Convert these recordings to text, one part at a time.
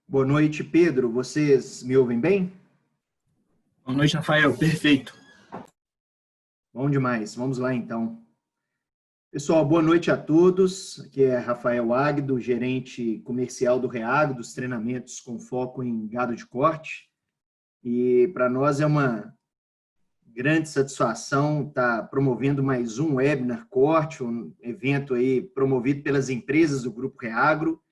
Boa noite, Pedro. Vocês me ouvem bem? Boa noite, Rafael. Perfeito. Bom demais. Vamos lá, então. Pessoal, boa noite a todos. Aqui é Rafael Agdo, gerente comercial do Reagro, dos treinamentos com foco em gado de corte. E para nós é uma grande satisfação estar promovendo mais um Webinar Corte, um evento aí promovido pelas empresas do Grupo Reagro,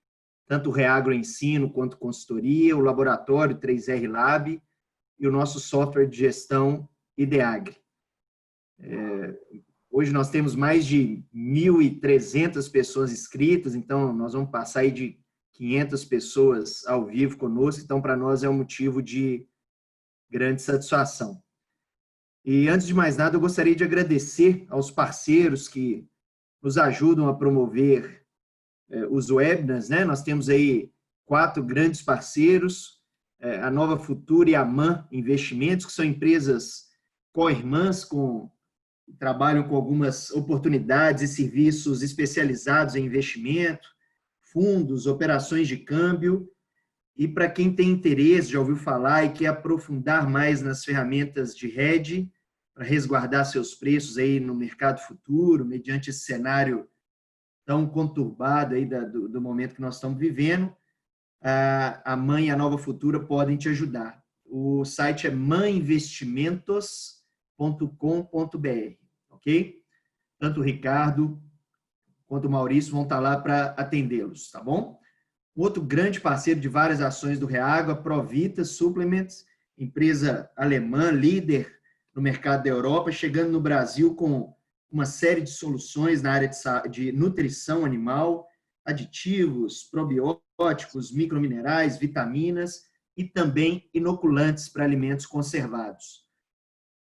tanto o Reagro Ensino quanto consultoria, o laboratório 3R Lab e o nosso software de gestão Ideagri. Hoje nós temos mais de 1.300 pessoas inscritas, então nós vamos passar aí de 500 pessoas ao vivo conosco, então para nós é um motivo de grande satisfação. E antes de mais nada, eu gostaria de agradecer aos parceiros que nos ajudam a promover os webinars, né? Nós temos aí 4 grandes parceiros, a Nova Futura e a MAN Investimentos, que são empresas co-irmãs que trabalham com algumas oportunidades e serviços especializados em investimento, fundos, operações de câmbio. E para quem tem interesse, já ouviu falar e quer aprofundar mais nas ferramentas de hedge, para resguardar seus preços aí no mercado futuro, mediante esse cenário tão conturbado aí do momento que nós estamos vivendo, a MAN e a Nova Futura podem te ajudar. O site é maninvestimentos.com.br, ok? Tanto o Ricardo quanto o Maurício vão estar lá para atendê-los, tá bom? Outro grande parceiro de várias ações do Reagro, a Provita Supplements, empresa alemã, líder no mercado da Europa, chegando no Brasil com uma série de soluções na área de nutrição animal, aditivos, probióticos, microminerais, vitaminas e também inoculantes para alimentos conservados.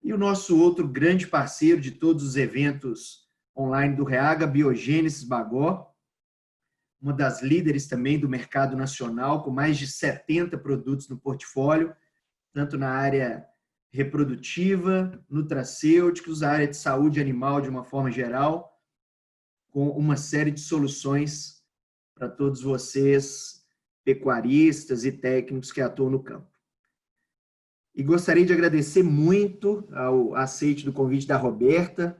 E o nosso outro grande parceiro de todos os eventos online do Reagro, a Biogênesis Bagó, uma das líderes também do mercado nacional, com mais de 70 produtos no portfólio, tanto na área reprodutiva, nutracêuticos, a área de saúde animal de uma forma geral, com uma série de soluções para todos vocês, pecuaristas e técnicos que atuam no campo. E gostaria de agradecer muito ao aceite do convite da Roberta.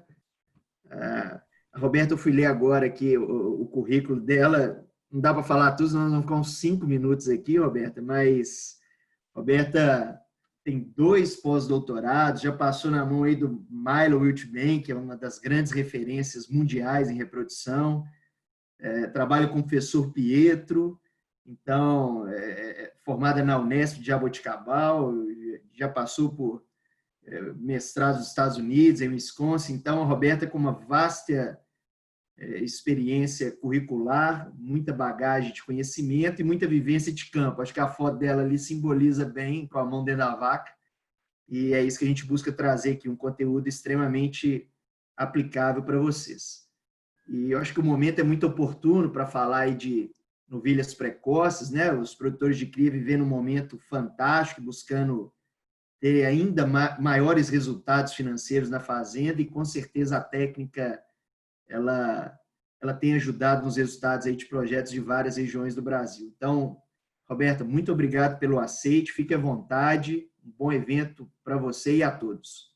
A Roberta, eu fui ler agora aqui o currículo dela, não dá para falar tudo, senão nós vamos ficar uns 5 minutos aqui, Roberta, mas Roberta tem 2 pós-doutorados, já passou na mão aí do Milo Wiltbank, que é uma das grandes referências mundiais em reprodução, trabalha com o professor Pietro, então, formada na Unesp de Jaboticabal, já passou por mestrado nos Estados Unidos, em Wisconsin, então a Roberta com uma vasta experiência curricular, muita bagagem de conhecimento e muita vivência de campo. Acho que a foto dela ali simboliza bem, com a mão dentro da vaca, e é isso que a gente busca trazer aqui, um conteúdo extremamente aplicável para vocês. E eu acho que o momento é muito oportuno para falar aí de novilhas precoces, né? Os produtores de cria vivendo um momento fantástico, buscando ter ainda maiores resultados financeiros na fazenda, e com certeza a técnica ela tem ajudado nos resultados aí de projetos de várias regiões do Brasil. Então, Roberta, muito obrigado pelo aceite, fique à vontade, um bom evento para você e a todos.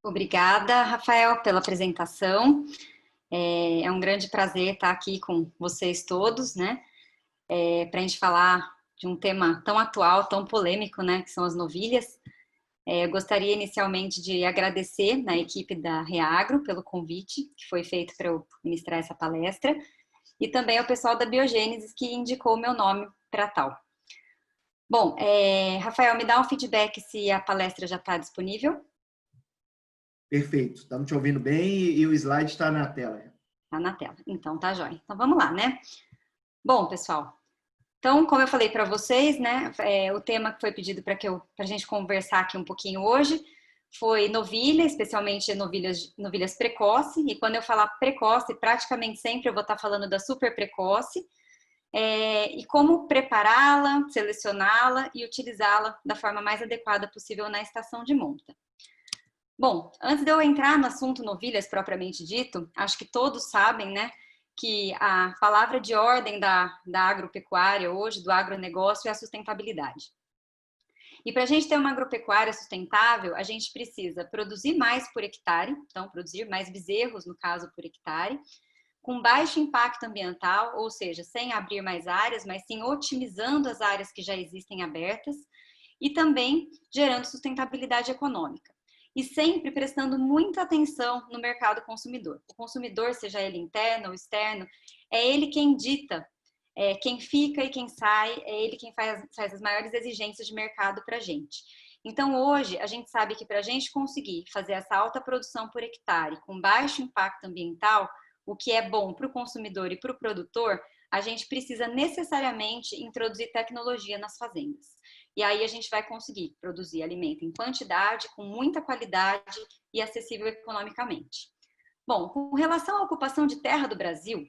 Obrigada, Rafael, pela apresentação. É um grande prazer estar aqui com vocês todos, né? Para a gente falar de um tema tão atual, tão polêmico, né? Que são as novilhas. Eu gostaria inicialmente de agradecer na equipe da Reagro pelo convite que foi feito para eu ministrar essa palestra, e também ao pessoal da Biogênesis que indicou o meu nome para tal. Bom, Rafael, me dá um feedback se a palestra já está disponível. Perfeito, estamos te ouvindo bem e o slide está na tela. Está na tela, então tá jóia. Então vamos lá, né? Bom, pessoal, então, como eu falei para vocês, né, o tema que foi pedido para a gente conversar aqui um pouquinho hoje foi novilha, especialmente novilhas precoce, e quando eu falar precoce, praticamente sempre eu vou estar falando da super precoce, e como prepará-la, selecioná-la e utilizá-la da forma mais adequada possível na estação de monta. Bom, antes de eu entrar no assunto novilhas propriamente dito, acho que todos sabem, né, que a palavra de ordem da agropecuária hoje, do agronegócio, é a sustentabilidade. E para a gente ter uma agropecuária sustentável, a gente precisa produzir mais por hectare, então produzir mais bezerros, no caso, por hectare, com baixo impacto ambiental, ou seja, sem abrir mais áreas, mas sim otimizando as áreas que já existem abertas, e também gerando sustentabilidade econômica. E sempre prestando muita atenção no mercado consumidor. O consumidor, seja ele interno ou externo, é ele quem dita quem fica e quem sai, é ele quem faz as maiores exigências de mercado para a gente. Então, hoje, a gente sabe que para a gente conseguir fazer essa alta produção por hectare com baixo impacto ambiental, o que é bom para o consumidor e para o produtor, a gente precisa necessariamente introduzir tecnologia nas fazendas. E aí a gente vai conseguir produzir alimento em quantidade, com muita qualidade e acessível economicamente. Bom, com relação à ocupação de terra do Brasil,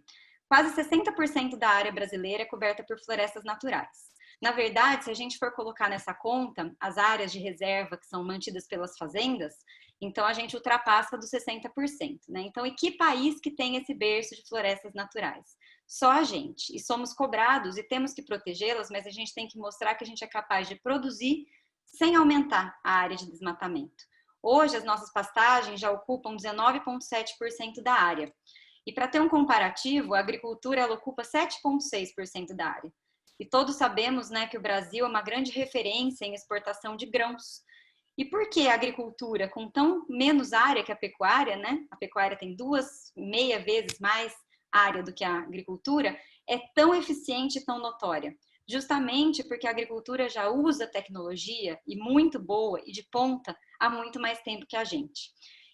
quase 60% da área brasileira é coberta por florestas naturais. Na verdade, se a gente for colocar nessa conta as áreas de reserva que são mantidas pelas fazendas, então a gente ultrapassa dos 60%, né? Então, e que país que tem esse berço de florestas naturais? Só a gente. E somos cobrados e temos que protegê-las, mas a gente tem que mostrar que a gente é capaz de produzir sem aumentar a área de desmatamento. Hoje, as nossas pastagens já ocupam 19,7% da área. E para ter um comparativo, a agricultura ela ocupa 7,6% da área. E todos sabemos, né, que o Brasil é uma grande referência em exportação de grãos. E por que a agricultura, com tão menos área que a pecuária, né? A pecuária tem 2,5 vezes mais área do que a agricultura, é tão eficiente e tão notória? Justamente porque a agricultura já usa tecnologia, e muito boa, e de ponta, há muito mais tempo que a gente.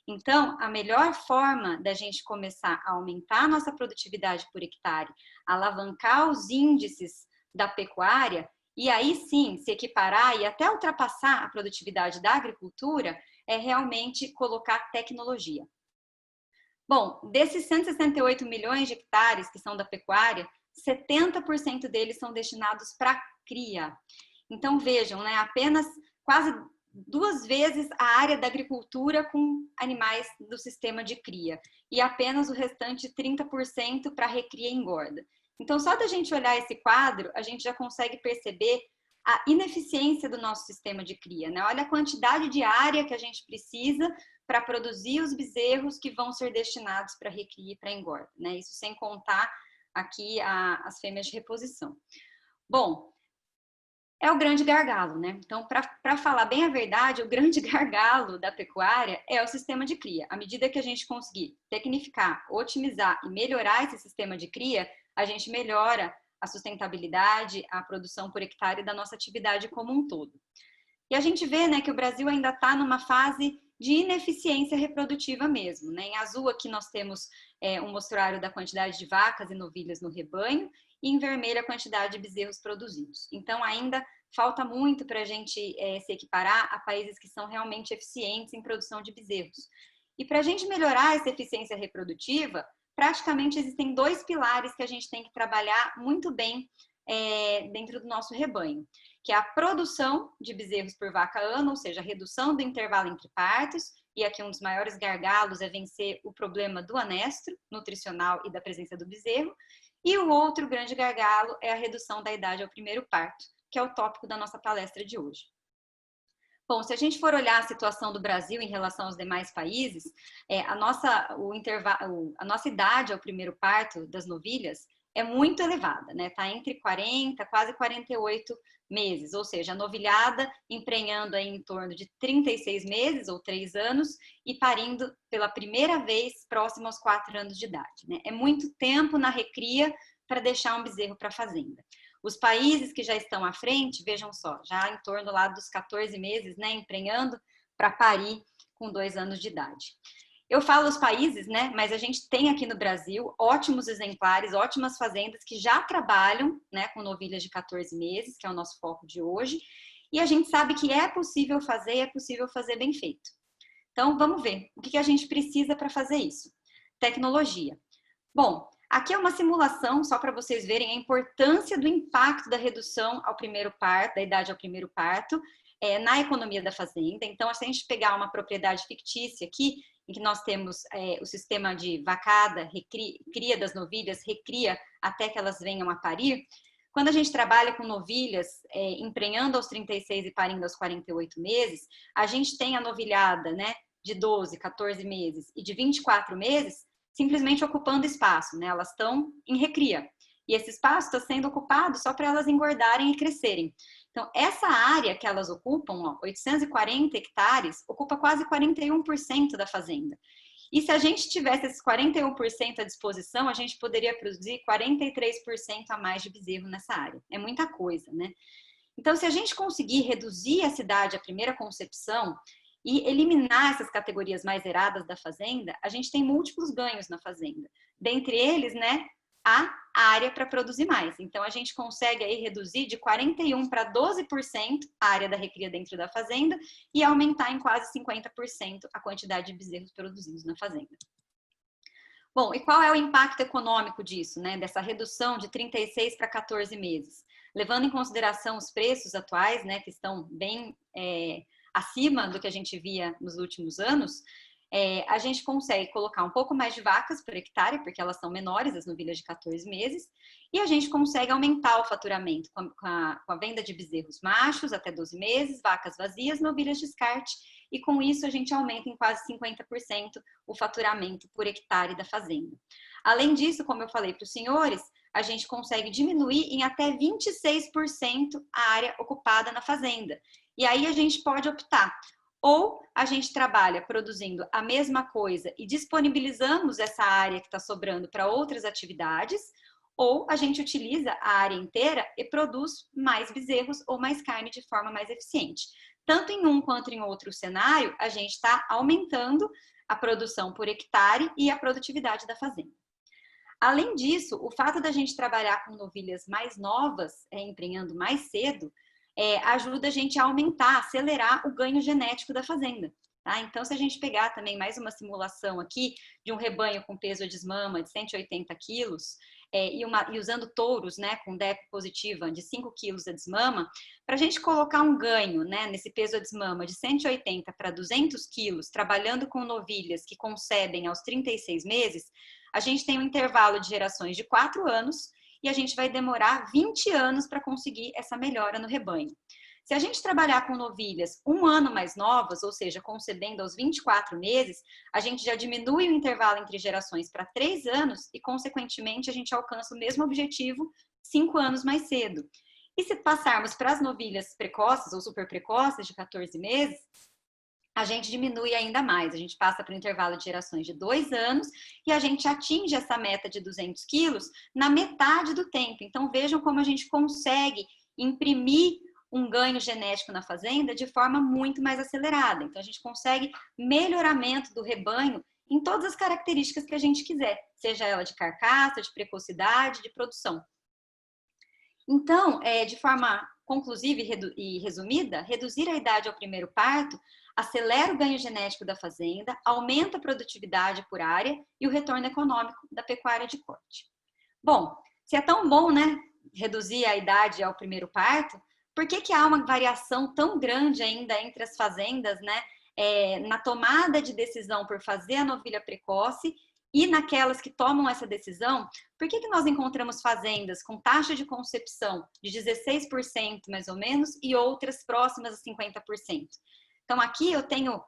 Então, a melhor forma da gente começar a aumentar a nossa produtividade por hectare, alavancar os índices da pecuária, e aí sim se equiparar e até ultrapassar a produtividade da agricultura, é realmente colocar tecnologia. Bom, desses 168 milhões de hectares que são da pecuária, 70% deles são destinados para cria. Então vejam, né, apenas quase 2 vezes a área da agricultura com animais do sistema de cria e apenas o restante 30% para recria e engorda. Então, só da gente olhar esse quadro, a gente já consegue perceber a ineficiência do nosso sistema de cria, né? Olha a quantidade de área que a gente precisa para produzir os bezerros que vão ser destinados para recria e para engorda, né? Isso sem contar aqui as fêmeas de reposição. Bom, é o grande gargalo, né? Então, para falar bem a verdade, o grande gargalo da pecuária é o sistema de cria. À medida que a gente conseguir tecnificar, otimizar e melhorar esse sistema de cria, a gente melhora a sustentabilidade, a produção por hectare da nossa atividade como um todo. E a gente vê, né, que o Brasil ainda está numa fase de ineficiência reprodutiva mesmo, né? Em azul aqui nós temos um mostruário da quantidade de vacas e novilhas no rebanho, e em vermelho a quantidade de bezerros produzidos. Então ainda falta muito para a gente se equiparar a países que são realmente eficientes em produção de bezerros. E para a gente melhorar essa eficiência reprodutiva, praticamente existem 2 pilares que a gente tem que trabalhar muito bem dentro do nosso rebanho, que é a produção de bezerros por vaca ano, ou seja, a redução do intervalo entre partos, e aqui um dos maiores gargalos é vencer o problema do anestro nutricional e da presença do bezerro, e o outro grande gargalo é a redução da idade ao primeiro parto, que é o tópico da nossa palestra de hoje. Bom, se a gente for olhar a situação do Brasil em relação aos demais países, a nossa idade ao primeiro parto das novilhas é muito elevada, né? Está entre 40, quase 48 meses, ou seja, a novilhada emprenhando aí em torno de 36 meses ou 3 anos e parindo pela primeira vez próximo aos 4 anos de idade, né? É muito tempo na recria para deixar um bezerro para a fazenda. Os países que já estão à frente, vejam só, já em torno lá dos 14 meses, né, emprenhando para parir com 2 anos de idade. Eu falo os países, né, mas a gente tem aqui no Brasil ótimos exemplares, ótimas fazendas que já trabalham, né, com novilhas de 14 meses, que é o nosso foco de hoje, e a gente sabe que é possível fazer bem feito. Então, vamos ver, o que a gente precisa para fazer isso? Tecnologia. Bom, aqui é uma simulação, só para vocês verem a importância do impacto da redução ao primeiro parto, da idade ao primeiro parto, na economia da fazenda. Então, se a gente pegar uma propriedade fictícia aqui, em que nós temos o sistema de vacada, cria das novilhas, recria até que elas venham a parir. Quando a gente trabalha com novilhas emprenhando aos 36 e parindo aos 48 meses, a gente tem a novilhada, né, de 12, 14 meses e de 24 meses simplesmente ocupando espaço, né? Elas estão em recria. E esse espaço está sendo ocupado só para elas engordarem e crescerem. Então, essa área que elas ocupam, 840 hectares, ocupa quase 41% da fazenda. E se a gente tivesse esses 41% à disposição, a gente poderia produzir 43% a mais de bezerro nessa área. É muita coisa, né? Então, se a gente conseguir reduzir essa idade à primeira concepção e eliminar essas categorias mais eradas da fazenda, a gente tem múltiplos ganhos na fazenda. Dentre eles, né, a área para produzir mais. Então, a gente consegue aí reduzir de 41% para 12% a área da recria dentro da fazenda e aumentar em quase 50% a quantidade de bezerros produzidos na fazenda. Bom, e qual é o impacto econômico disso, né? Dessa redução de 36 para 14 meses? Levando em consideração os preços atuais, né, que estão bem acima do que a gente via nos últimos anos, a gente consegue colocar um pouco mais de vacas por hectare, porque elas são menores, as novilhas de 14 meses, e a gente consegue aumentar o faturamento com a venda de bezerros machos até 12 meses, vacas vazias, novilhas de descarte, e com isso a gente aumenta em quase 50% o faturamento por hectare da fazenda. Além disso, como eu falei para os senhores, a gente consegue diminuir em até 26% a área ocupada na fazenda. E aí a gente pode optar. Ou a gente trabalha produzindo a mesma coisa e disponibilizamos essa área que está sobrando para outras atividades, ou a gente utiliza a área inteira e produz mais bezerros ou mais carne de forma mais eficiente. Tanto em um quanto em outro cenário, a gente está aumentando a produção por hectare e a produtividade da fazenda. Além disso, o fato da gente trabalhar com novilhas mais novas, emprenhando mais cedo, ajuda a gente a aumentar, acelerar o ganho genético da fazenda. Tá? Então, se a gente pegar também mais uma simulação aqui de um rebanho com peso a desmama de 180 quilos e usando touros, né, com DEP positiva de 5 quilos a desmama, para a gente colocar um ganho, né, nesse peso a desmama de 180 para 200 quilos, trabalhando com novilhas que concebem aos 36 meses, a gente tem um intervalo de gerações de 4 anos, e a gente vai demorar 20 anos para conseguir essa melhora no rebanho. Se a gente trabalhar com novilhas 1 ano mais novas, ou seja, concebendo aos 24 meses, a gente já diminui o intervalo entre gerações para 3 anos e, consequentemente, a gente alcança o mesmo objetivo 5 anos mais cedo. E se passarmos para as novilhas precoces ou super precoces de 14 meses, a gente diminui ainda mais, a gente passa para o intervalo de gerações de 2 anos e a gente atinge essa meta de 200 quilos na metade do tempo. Então, vejam como a gente consegue imprimir um ganho genético na fazenda de forma muito mais acelerada. Então, a gente consegue melhoramento do rebanho em todas as características que a gente quiser, seja ela de carcaça, de precocidade, de produção. Então, de forma conclusiva e resumida, reduzir a idade ao primeiro parto acelera o ganho genético da fazenda, aumenta a produtividade por área e o retorno econômico da pecuária de corte. Bom, se é tão bom, né, reduzir a idade ao primeiro parto, por que há uma variação tão grande ainda entre as fazendas, né, na tomada de decisão por fazer a novilha precoce e naquelas que tomam essa decisão? Por que nós encontramos fazendas com taxa de concepção de 16% mais ou menos e outras próximas a 50%? Então, aqui eu tenho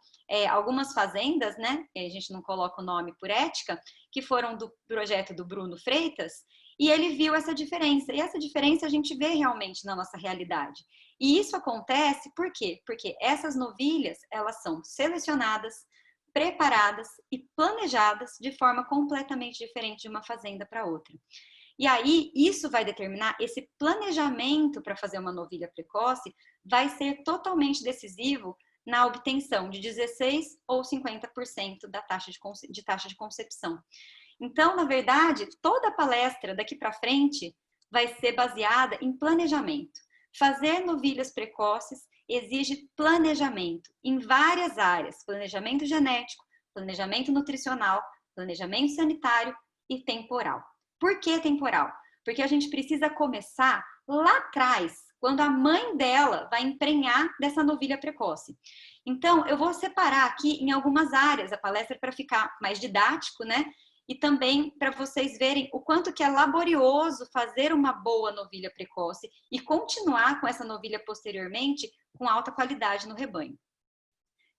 algumas fazendas, né? A gente não coloca o nome por ética, que foram do projeto do Bruno Freitas, e ele viu essa diferença. E essa diferença a gente vê realmente na nossa realidade. E isso acontece por quê? Porque essas novilhas, elas são selecionadas, preparadas e planejadas de forma completamente diferente de uma fazenda para outra. E aí, isso vai determinar, esse planejamento para fazer uma novilha precoce vai ser totalmente decisivo na obtenção de 16% ou 50% da taxa de concepção. Então, na verdade, toda a palestra daqui para frente vai ser baseada em planejamento. Fazer novilhas precoces exige planejamento em várias áreas: planejamento genético, planejamento nutricional, planejamento sanitário e temporal. Por que temporal? Porque a gente precisa começar lá atrás, quando a mãe dela vai emprenhar dessa novilha precoce. Então, eu vou separar aqui em algumas áreas a palestra para ficar mais didático, né? E também para vocês verem o quanto que é laborioso fazer uma boa novilha precoce e continuar com essa novilha posteriormente com alta qualidade no rebanho.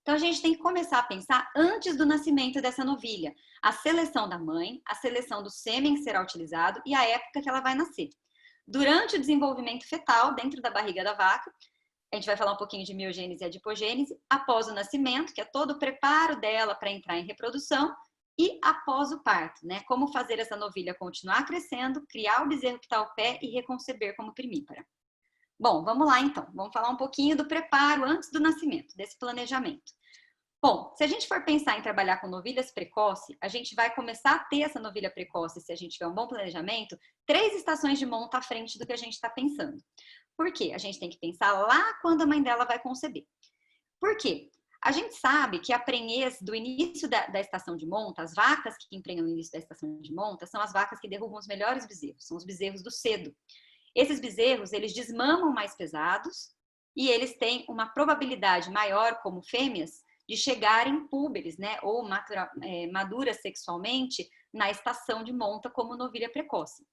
Então, a gente tem que começar a pensar antes do nascimento dessa novilha. A seleção da mãe, a seleção do sêmen que será utilizado e a época que ela vai nascer. Durante o desenvolvimento fetal, dentro da barriga da vaca, a gente vai falar um pouquinho de miogênese e adipogênese, após o nascimento, que é todo o preparo dela para entrar em reprodução, e após o parto, né? Como fazer essa novilha continuar crescendo, criar o bezerro que está ao pé e reconceber como primípara. Bom, vamos lá então. Vamos falar um pouquinho do preparo antes do nascimento, desse planejamento. Bom, se a gente for pensar em trabalhar com novilhas precoce, a gente vai começar a ter essa novilha precoce, se a gente tiver um bom planejamento, 3 estações de monta à frente do que a gente está pensando. Por quê? A gente tem que pensar lá quando a mãe dela vai conceber. Por quê? A gente sabe que a prenhez do início da estação de monta, as vacas que emprenham no início da estação de monta, são as vacas que derrubam os melhores bezerros, são os bezerros do cedo. Esses bezerros, eles desmamam mais pesados e eles têm uma probabilidade maior, como fêmeas, de chegarem púberes, né, ou maduras sexualmente na estação de monta como novilha precoce.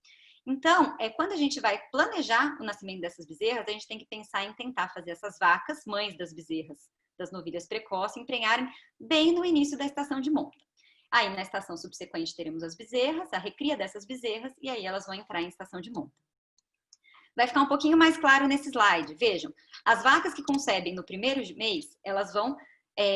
Então, quando a gente vai planejar o nascimento dessas bezerras, a gente tem que pensar em tentar fazer essas vacas, mães das bezerras, das novilhas precoces, emprenharem bem no início da estação de monta. Aí, na estação subsequente, teremos as bezerras, a recria dessas bezerras, e aí elas vão entrar em estação de monta. Vai ficar um pouquinho mais claro nesse slide. Vejam, as vacas que concebem no primeiro mês, elas vão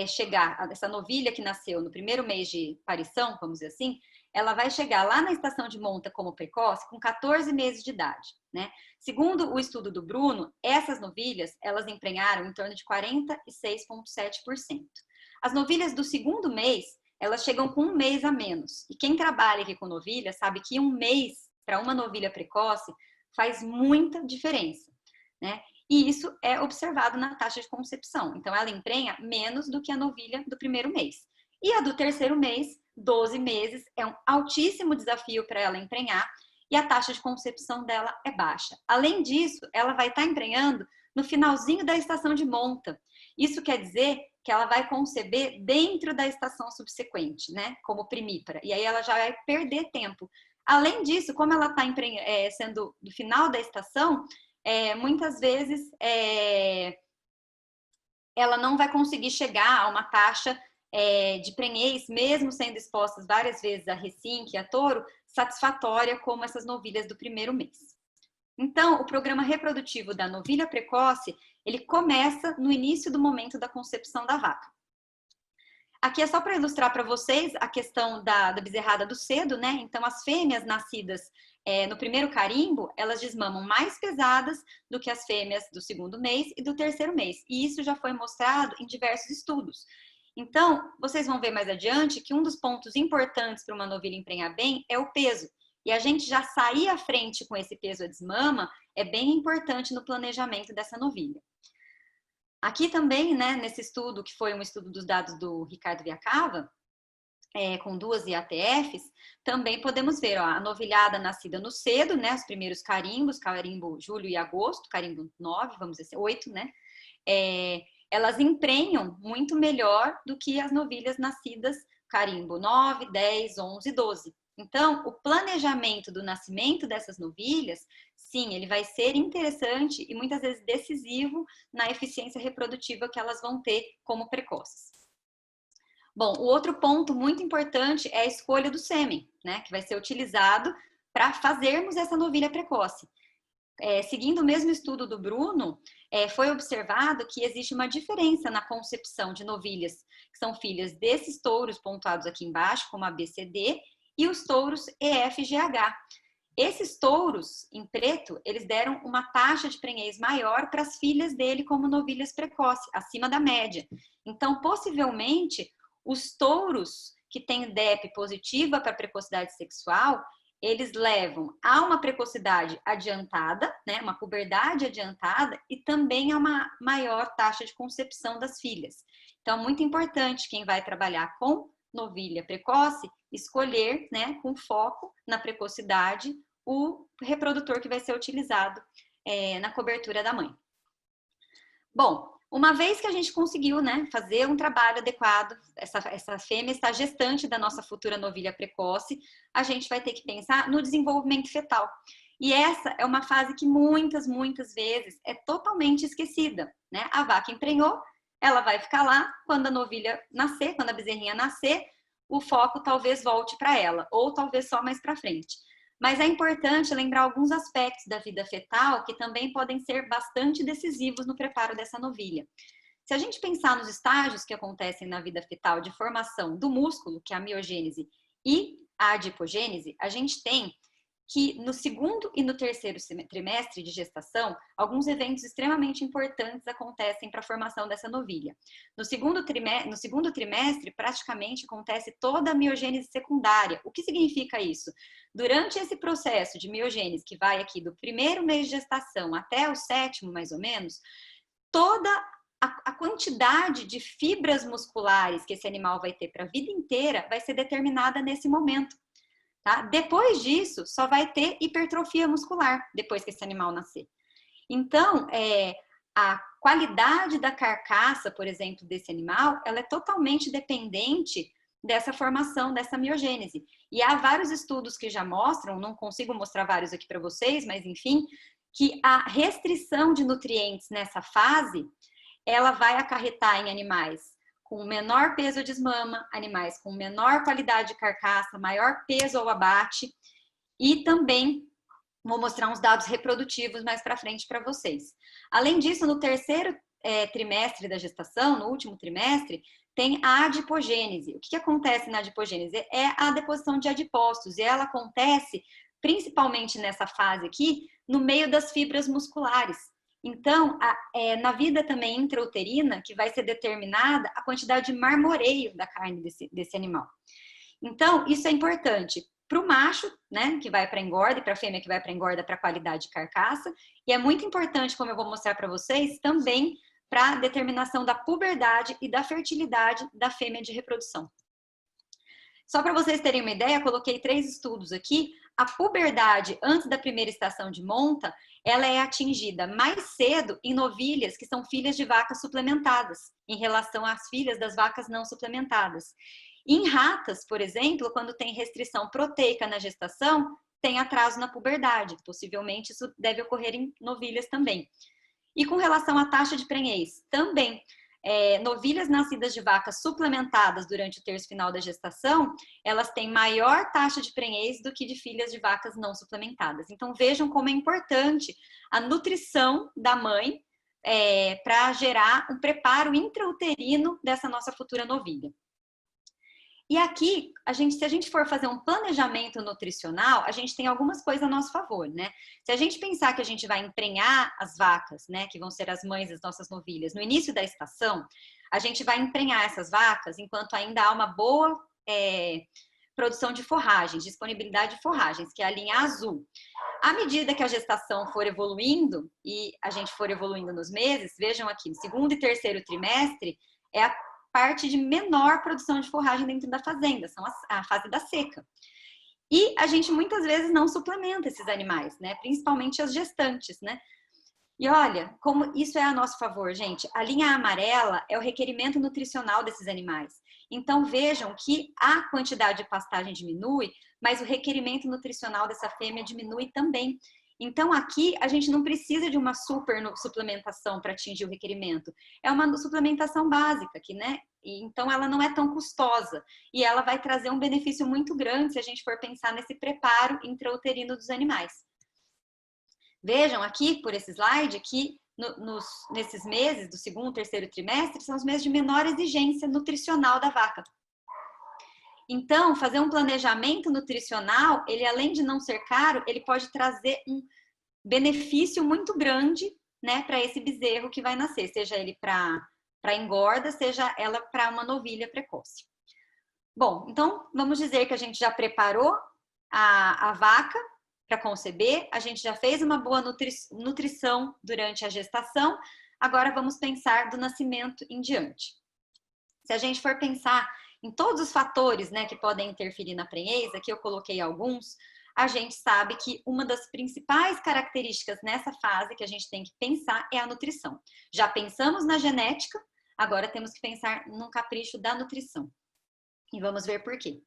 chegar, essa novilha que nasceu no primeiro mês de parição, vamos dizer assim, ela vai chegar lá na estação de monta como precoce com 14 meses de idade, né? Segundo o estudo do Bruno, essas novilhas, elas emprenharam em torno de 46,7%. As novilhas do segundo mês, elas chegam com 1 mês a menos. E quem trabalha aqui com novilha sabe que 1 mês para uma novilha precoce faz muita diferença, né? E isso é observado na taxa de concepção. Então, ela emprenha menos do que a novilha do primeiro mês. E a do terceiro mês, 12 meses, é um altíssimo desafio para ela emprenhar e a taxa de concepção dela é baixa. Além disso, ela vai estar emprenhando no finalzinho da estação de monta. Isso quer dizer que ela vai conceber dentro da estação subsequente, né? Como primípara. E aí ela já vai perder tempo. Além disso, como ela está sendo do final da estação, muitas vezes ela não vai conseguir chegar a uma taxa de prenhez, mesmo sendo expostas várias vezes a recinque e a touro, satisfatória como essas novilhas do primeiro mês. Então, o programa reprodutivo da novilha precoce, ele começa no início do momento da concepção da vaca. Aqui é só para ilustrar para vocês a questão da bezerrada do cedo, né? Então, as fêmeas nascidas no primeiro carimbo, elas desmamam mais pesadas do que as fêmeas do segundo mês e do terceiro mês. E isso já foi mostrado em diversos estudos. Então, vocês vão ver mais adiante que um dos pontos importantes para uma novilha emprenhar bem é o peso. E a gente já sair à frente com esse peso a desmama é bem importante no planejamento dessa novilha. Aqui também, né, nesse estudo, que foi um estudo dos dados do Ricardo Viacava, com 2 IATFs, também podemos ver a novilhada nascida no cedo, né, os primeiros carimbos, carimbo julho e agosto, carimbo 9, vamos dizer, 8, né, elas emprenham muito melhor do que as novilhas nascidas carimbo 9, 10, 11 e 12. Então, o planejamento do nascimento dessas novilhas, sim, ele vai ser interessante e muitas vezes decisivo na eficiência reprodutiva que elas vão ter como precoces. Bom, o outro ponto muito importante é a escolha do sêmen, né, que vai ser utilizado para fazermos essa novilha precoce. Seguindo o mesmo estudo do Bruno, foi observado que existe uma diferença na concepção de novilhas que são filhas desses touros pontuados aqui embaixo, como a BCD, e os touros EFGH. Esses touros, em preto, eles deram uma taxa de prenhez maior para as filhas dele como novilhas precoces, acima da média. Então, possivelmente, os touros que têm DEP positiva para precocidade sexual, eles levam a uma precocidade adiantada, né, uma puberdade adiantada e também a uma maior taxa de concepção das filhas. Então, muito importante quem vai trabalhar com novilha precoce, escolher, né, com foco na precocidade, o reprodutor que vai ser utilizado na cobertura da mãe. Bom, uma vez que a gente conseguiu, né, fazer um trabalho adequado, essa fêmea está gestante da nossa futura novilha precoce, a gente vai ter que pensar no desenvolvimento fetal. E essa é uma fase que muitas vezes é totalmente esquecida, né? A vaca emprenhou, ela vai ficar lá, quando a novilha nascer, quando a bezerrinha nascer, o foco talvez volte para ela, ou talvez só mais para frente. Mas é importante lembrar alguns aspectos da vida fetal que também podem ser bastante decisivos no preparo dessa novilha. Se a gente pensar nos estágios que acontecem na vida fetal de formação do músculo, que é a miogênese, e a adipogênese, a gente tem que no segundo e no terceiro trimestre de gestação, alguns eventos extremamente importantes acontecem para a formação dessa novilha. No segundo trimestre, praticamente acontece toda a miogênese secundária. O que significa isso? Durante esse processo de miogênese, que vai aqui do primeiro mês de gestação até o 7º, mais ou menos, toda a quantidade de fibras musculares que esse animal vai ter para a vida inteira vai ser determinada nesse momento. Tá? Depois disso, só vai ter hipertrofia muscular, depois que esse animal nascer. Então, a qualidade da carcaça, por exemplo, desse animal, ela é totalmente dependente dessa formação, dessa miogênese. E há vários estudos que já mostram, não consigo mostrar vários aqui para vocês, mas enfim, que a restrição de nutrientes nessa fase, ela vai acarretar em animais com menor peso de desmama, animais com menor qualidade de carcaça, maior peso ao abate, e também vou mostrar uns dados reprodutivos mais para frente para vocês. Além disso, no terceiro trimestre da gestação, no último trimestre, tem a adipogênese. O que acontece na adipogênese? É a deposição de adipócitos, e ela acontece principalmente nessa fase aqui, no meio das fibras musculares. Então, na vida também intrauterina, que vai ser determinada a quantidade de marmoreio da carne desse animal. Então, isso é importante para o macho, né, que vai para engorda, e para a fêmea que vai para engorda para qualidade de carcaça. E é muito importante, como eu vou mostrar para vocês, também para a determinação da puberdade e da fertilidade da fêmea de reprodução. Só para vocês terem uma ideia, coloquei 3 estudos aqui. A puberdade antes da primeira estação de monta, ela é atingida mais cedo em novilhas que são filhas de vacas suplementadas, em relação às filhas das vacas não suplementadas. Em ratas, por exemplo, quando tem restrição proteica na gestação, tem atraso na puberdade. Possivelmente isso deve ocorrer em novilhas também. E com relação à taxa de prenhez, também. Novilhas nascidas de vacas suplementadas durante o terço final da gestação, elas têm maior taxa de prenhez do que de filhas de vacas não suplementadas. Então, vejam como é importante a nutrição da mãe para gerar um preparo intrauterino dessa nossa futura novilha. E aqui, se a gente for fazer um planejamento nutricional, a gente tem algumas coisas a nosso favor, né? Se a gente pensar que a gente vai emprenhar as vacas, né, que vão ser as mães das nossas novilhas, no início da estação, a gente vai emprenhar essas vacas enquanto ainda há uma boa produção de forragens, disponibilidade de forragens, que é a linha azul. À medida que a gestação for evoluindo, e a gente for evoluindo nos meses, vejam aqui, no segundo e terceiro trimestre, é a parte de menor produção de forragem dentro da fazenda, são a fase da seca. E a gente muitas vezes não suplementa esses animais, né? Principalmente as gestantes, né? E olha, como isso é a nosso favor, gente. A linha amarela é o requerimento nutricional desses animais. Então vejam que a quantidade de pastagem diminui, mas o requerimento nutricional dessa fêmea diminui também. Então, aqui, a gente não precisa de uma super suplementação para atingir o requerimento. É uma suplementação básica, né? Então, ela não é tão custosa. E ela vai trazer um benefício muito grande se a gente for pensar nesse preparo intrauterino dos animais. Vejam aqui, por esse slide, que nesses meses do segundo e terceiro trimestre, são os meses de menor exigência nutricional da vaca. Então, fazer um planejamento nutricional, ele além de não ser caro, ele pode trazer um benefício muito grande, né, para esse bezerro que vai nascer, seja ele para engorda, seja ela para uma novilha precoce. Bom, então vamos dizer que a gente já preparou a vaca para conceber, a gente já fez uma boa nutrição durante a gestação, agora vamos pensar do nascimento em diante. Se a gente for pensar em todos os fatores, né, que podem interferir na prenhez, aqui eu coloquei alguns, a gente sabe que uma das principais características nessa fase que a gente tem que pensar é a nutrição. Já pensamos na genética, agora temos que pensar num capricho da nutrição. E vamos ver por quê.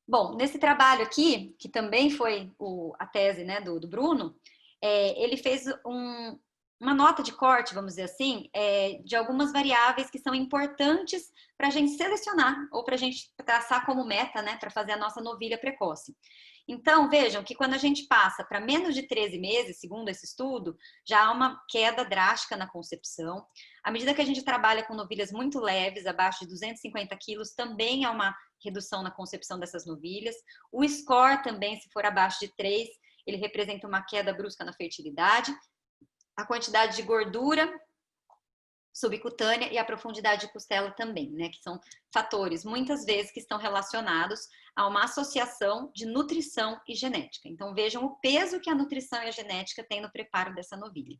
Bom, nesse trabalho aqui, que também foi a tese, né, do Bruno, ele fez uma nota de corte, vamos dizer assim, de algumas variáveis que são importantes para a gente selecionar ou para a gente traçar como meta, né, para fazer a nossa novilha precoce. Então, vejam que quando a gente passa para menos de 13 meses, segundo esse estudo, já há uma queda drástica na concepção. À medida que a gente trabalha com novilhas muito leves, abaixo de 250 quilos, também há uma redução na concepção dessas novilhas. O score também, se for abaixo de 3, ele representa uma queda brusca na fertilidade. A quantidade de gordura subcutânea e a profundidade de costela também, né? Que são fatores, muitas vezes, que estão relacionados a uma associação de nutrição e genética. Então, vejam o peso que a nutrição e a genética têm no preparo dessa novilha.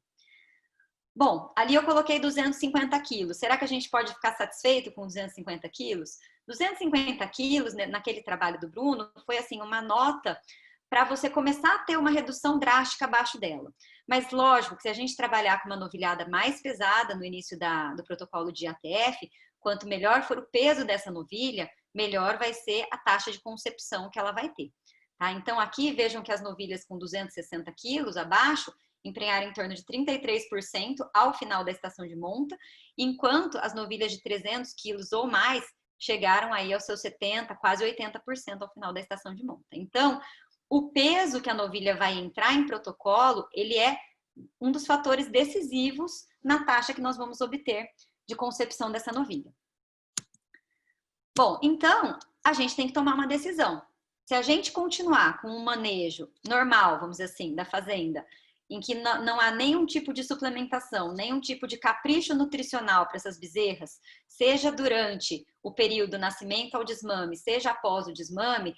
Bom, ali eu coloquei 250 quilos. Será que a gente pode ficar satisfeito com 250 quilos? 250 quilos, né, naquele trabalho do Bruno, foi assim, uma nota para você começar a ter uma redução drástica abaixo dela. Mas, lógico, que se a gente trabalhar com uma novilhada mais pesada no início do protocolo de ATF, quanto melhor for o peso dessa novilha, melhor vai ser a taxa de concepção que ela vai ter. Tá? Então, aqui, vejam que as novilhas com 260 quilos abaixo emprenharam em torno de 33% ao final da estação de monta, enquanto as novilhas de 300 quilos ou mais chegaram aí aos seus 70%, quase 80% ao final da estação de monta. Então, o peso que a novilha vai entrar em protocolo, ele é um dos fatores decisivos na taxa que nós vamos obter de concepção dessa novilha. Bom, então, a gente tem que tomar uma decisão. Se a gente continuar com um manejo normal, vamos dizer assim, da fazenda, em que não há nenhum tipo de suplementação, nenhum tipo de capricho nutricional para essas bezerras, seja durante o período nascimento ao desmame, seja após o desmame,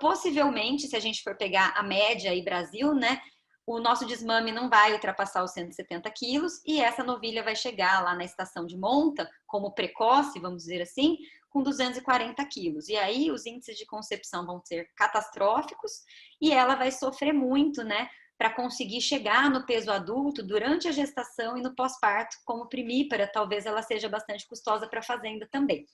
possivelmente, se a gente for pegar a média aí Brasil, né, o nosso desmame não vai ultrapassar os 170 quilos e essa novilha vai chegar lá na estação de monta, como precoce, vamos dizer assim, com 240 quilos. E aí os índices de concepção vão ser catastróficos e ela vai sofrer muito, né, para conseguir chegar no peso adulto durante a gestação e no pós-parto, como primípara, talvez ela seja bastante custosa para a fazenda também.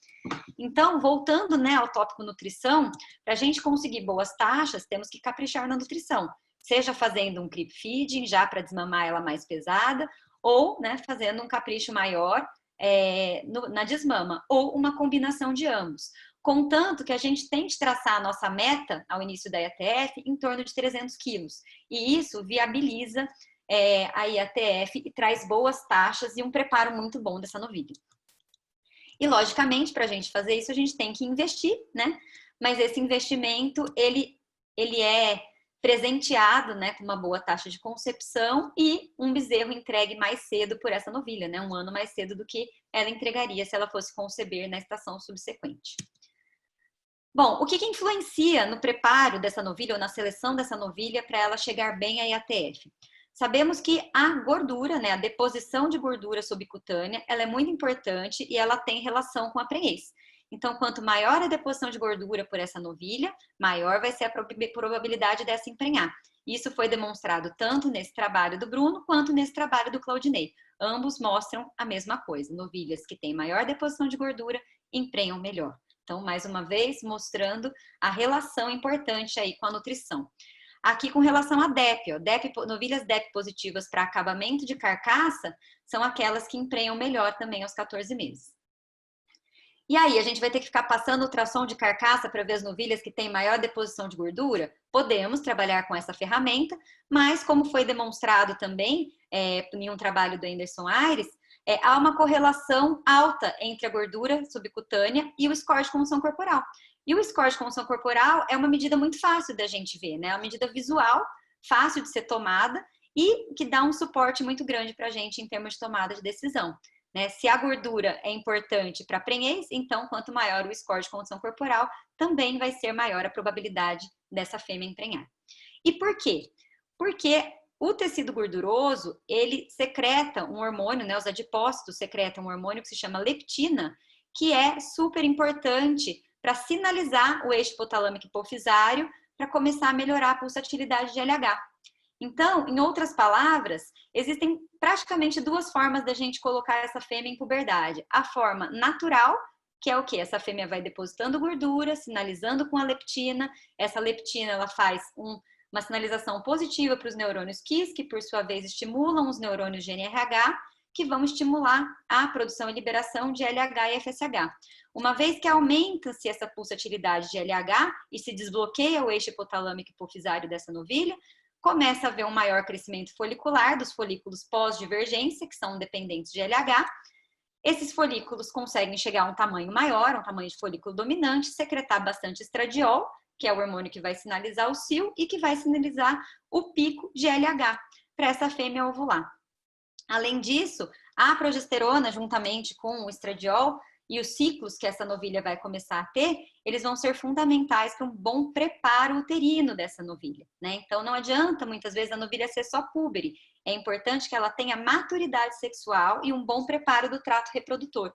Então, voltando, né, ao tópico nutrição, para a gente conseguir boas taxas, temos que caprichar na nutrição, seja fazendo um creep feeding, já para desmamar ela mais pesada, ou, né, fazendo um capricho maior na desmama, ou uma combinação de ambos. Contanto que a gente tente traçar a nossa meta ao início da IATF em torno de 300 quilos. E isso viabiliza a IATF e traz boas taxas e um preparo muito bom dessa novilha. E, logicamente, para a gente fazer isso, a gente tem que investir, né? Mas esse investimento, ele é presenteado, né, com uma boa taxa de concepção e um bezerro entregue mais cedo por essa novilha, né? Um ano mais cedo do que ela entregaria se ela fosse conceber na estação subsequente. Bom, o que influencia no preparo dessa novilha ou na seleção dessa novilha para ela chegar bem à IATF? Sabemos que a gordura, né, a deposição de gordura subcutânea, ela é muito importante e ela tem relação com a prenhez. Então, quanto maior a deposição de gordura por essa novilha, maior vai ser a probabilidade dessa emprenhar. Isso foi demonstrado tanto nesse trabalho do Bruno quanto nesse trabalho do Claudinei. Ambos mostram a mesma coisa. Novilhas que têm maior deposição de gordura emprenham melhor. Então, mais uma vez, mostrando a relação importante aí com a nutrição. Aqui com relação a DEP, novilhas DEP positivas para acabamento de carcaça são aquelas que emprenham melhor também aos 14 meses. E aí, a gente vai ter que ficar passando ultrassom de carcaça para ver as novilhas que têm maior deposição de gordura? Podemos trabalhar com essa ferramenta, mas como foi demonstrado também em um trabalho do Anderson Aires, há uma correlação alta entre a gordura subcutânea e o score de composição corporal. E o score de composição corporal é uma medida muito fácil da gente ver, né? É uma medida visual, fácil de ser tomada e que dá um suporte muito grande para a gente em termos de tomada de decisão. Né? Se a gordura é importante para a prenhez, então quanto maior o score de composição corporal, também vai ser maior a probabilidade dessa fêmea emprenhar. E por quê? Porque o tecido gorduroso, ele secreta um hormônio, né? Os adipócitos secretam um hormônio que se chama leptina, que é super importante para sinalizar o eixo hipotalâmico hipofisário para começar a melhorar a pulsatilidade de LH. Então, em outras palavras, existem praticamente duas formas da gente colocar essa fêmea em puberdade. A forma natural, que é o quê? Essa fêmea vai depositando gordura, sinalizando com a leptina. Essa leptina, ela faz uma sinalização positiva para os neurônios KISS, que por sua vez estimulam os neurônios GNRH, que vão estimular a produção e liberação de LH e FSH. Uma vez que aumenta-se essa pulsatilidade de LH e se desbloqueia o eixo hipotalâmico hipofisário dessa novilha, começa a haver um maior crescimento folicular dos folículos pós-divergência, que são dependentes de LH. Esses folículos conseguem chegar a um tamanho maior, um tamanho de folículo dominante, secretar bastante estradiol, que é o hormônio que vai sinalizar o cio e que vai sinalizar o pico de LH para essa fêmea ovular. Além disso, a progesterona, juntamente com o estradiol e os ciclos que essa novilha vai começar a ter, eles vão ser fundamentais para um bom preparo uterino dessa novilha, né? Então, não adianta, muitas vezes, a novilha ser só púbere. É importante que ela tenha maturidade sexual e um bom preparo do trato reprodutor.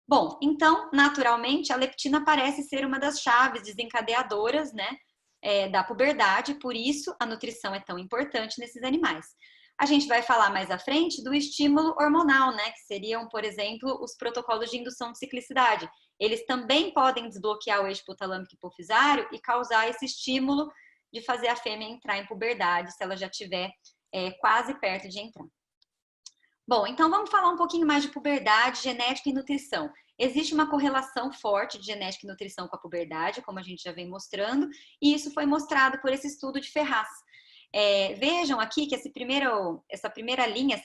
Bom, então, naturalmente, a leptina parece ser uma das chaves desencadeadoras, né, da puberdade, por isso a nutrição é tão importante nesses animais. A gente vai falar mais à frente do estímulo hormonal, né? Que seriam, por exemplo, os protocolos de indução de ciclicidade. Eles também podem desbloquear o eixo hipotalâmico hipofisário e causar esse estímulo de fazer a fêmea entrar em puberdade, se ela já estiver quase perto de entrar. Bom, então vamos falar um pouquinho mais de puberdade, genética e nutrição. Existe uma correlação forte de genética e nutrição com a puberdade, como a gente já vem mostrando, e isso foi mostrado por esse estudo de Ferraz. Vejam aqui que essa primeira linha,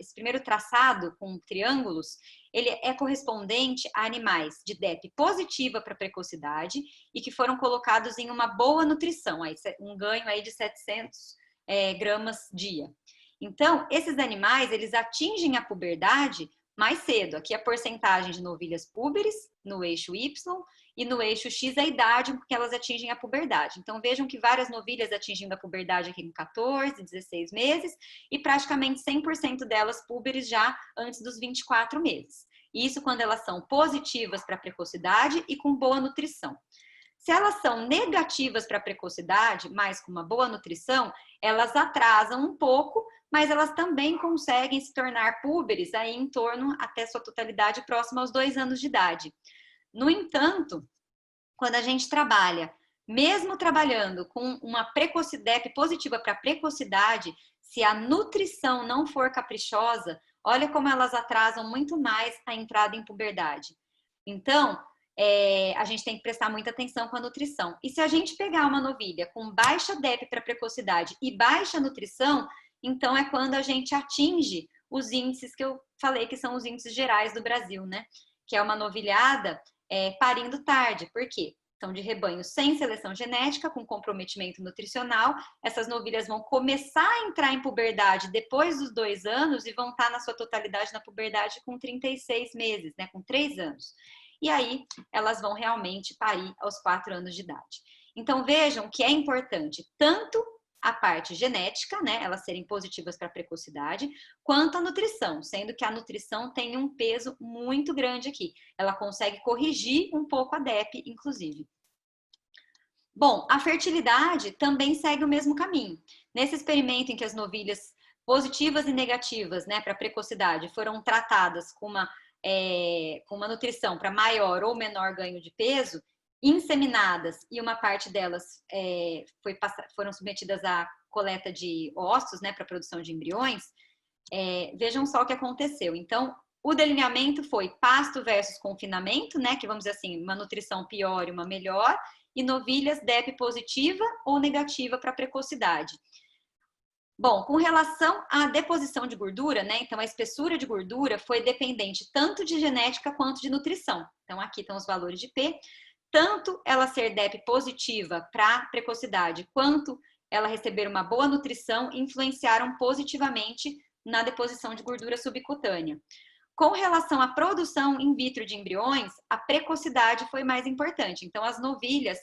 esse primeiro traçado com triângulos, ele é correspondente a animais de DEP positiva para precocidade e que foram colocados em uma boa nutrição, um ganho aí de 700 gramas dia. Então, esses animais, eles atingem a puberdade mais cedo. Aqui a porcentagem de novilhas púberes no eixo Y e no eixo X a idade com que elas atingem a puberdade. Então, vejam que várias novilhas atingindo a puberdade aqui com 14, 16 meses e praticamente 100% delas púberes já antes dos 24 meses. Isso quando elas são positivas para precocidade e com boa nutrição. Se elas são negativas para precocidade, mas com uma boa nutrição, elas atrasam um pouco, mas elas também conseguem se tornar púberes aí em torno, até sua totalidade, próxima aos 2 anos de idade. No entanto, quando a gente trabalha, mesmo trabalhando com uma precocidade positiva para precocidade, se a nutrição não for caprichosa, olha como elas atrasam muito mais a entrada em puberdade. Então, a gente tem que prestar muita atenção com a nutrição. E se a gente pegar uma novilha com baixa DEP para precocidade e baixa nutrição, então é quando a gente atinge os índices que eu falei que são os índices gerais do Brasil, né? Que é uma novilhada parindo tarde. Por quê? São de rebanho sem seleção genética, com comprometimento nutricional. Essas novilhas vão começar a entrar em puberdade depois dos 2 anos e vão estar na sua totalidade na puberdade com 36 meses, né? Com 3 anos. E aí, elas vão realmente parir aos 4 anos de idade. Então, vejam que é importante tanto a parte genética, né, elas serem positivas para precocidade, quanto a nutrição, sendo que a nutrição tem um peso muito grande aqui. Ela consegue corrigir um pouco a DEP, inclusive. Bom, a fertilidade também segue o mesmo caminho. Nesse experimento em que as novilhas positivas e negativas, né, para precocidade foram tratadas com uma nutrição para maior ou menor ganho de peso, inseminadas, e uma parte delas foram submetidas à coleta de ossos, né, para a produção de embriões, vejam só o que aconteceu. Então, o delineamento foi pasto versus confinamento, né, que vamos dizer assim, uma nutrição pior e uma melhor, e novilhas DEP positiva ou negativa para precocidade. Bom, com relação à deposição de gordura, né? Então, a espessura de gordura foi dependente tanto de genética quanto de nutrição. Então, aqui estão os valores de P. Tanto ela ser DEP positiva para precocidade, quanto ela receber uma boa nutrição, influenciaram positivamente na deposição de gordura subcutânea. Com relação à produção in vitro de embriões, a precocidade foi mais importante. Então, as novilhas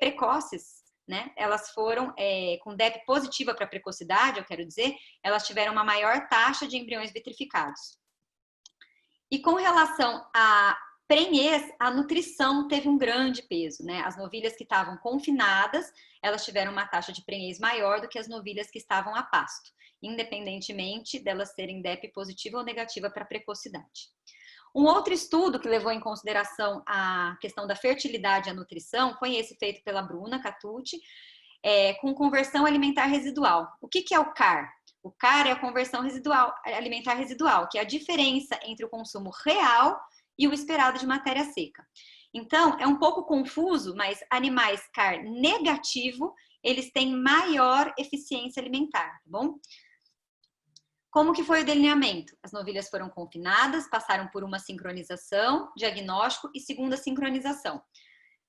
precoces, né, elas foram com DEP positiva para precocidade, eu quero dizer, elas tiveram uma maior taxa de embriões vitrificados. E com relação à prenhez, a nutrição teve um grande peso, né? As novilhas que estavam confinadas, elas tiveram uma taxa de prenhez maior do que as novilhas que estavam a pasto, independentemente delas serem DEP positiva ou negativa para precocidade. Um outro estudo que levou em consideração a questão da fertilidade e a nutrição foi esse feito pela Bruna Catucci, com conversão alimentar residual. O que é o CAR? O CAR é a conversão alimentar residual, que é a diferença entre o consumo real e o esperado de matéria seca. Então, é um pouco confuso, mas animais CAR negativo, eles têm maior eficiência alimentar, tá bom? Como que foi o delineamento? As novilhas foram confinadas, passaram por uma sincronização, diagnóstico e segunda sincronização.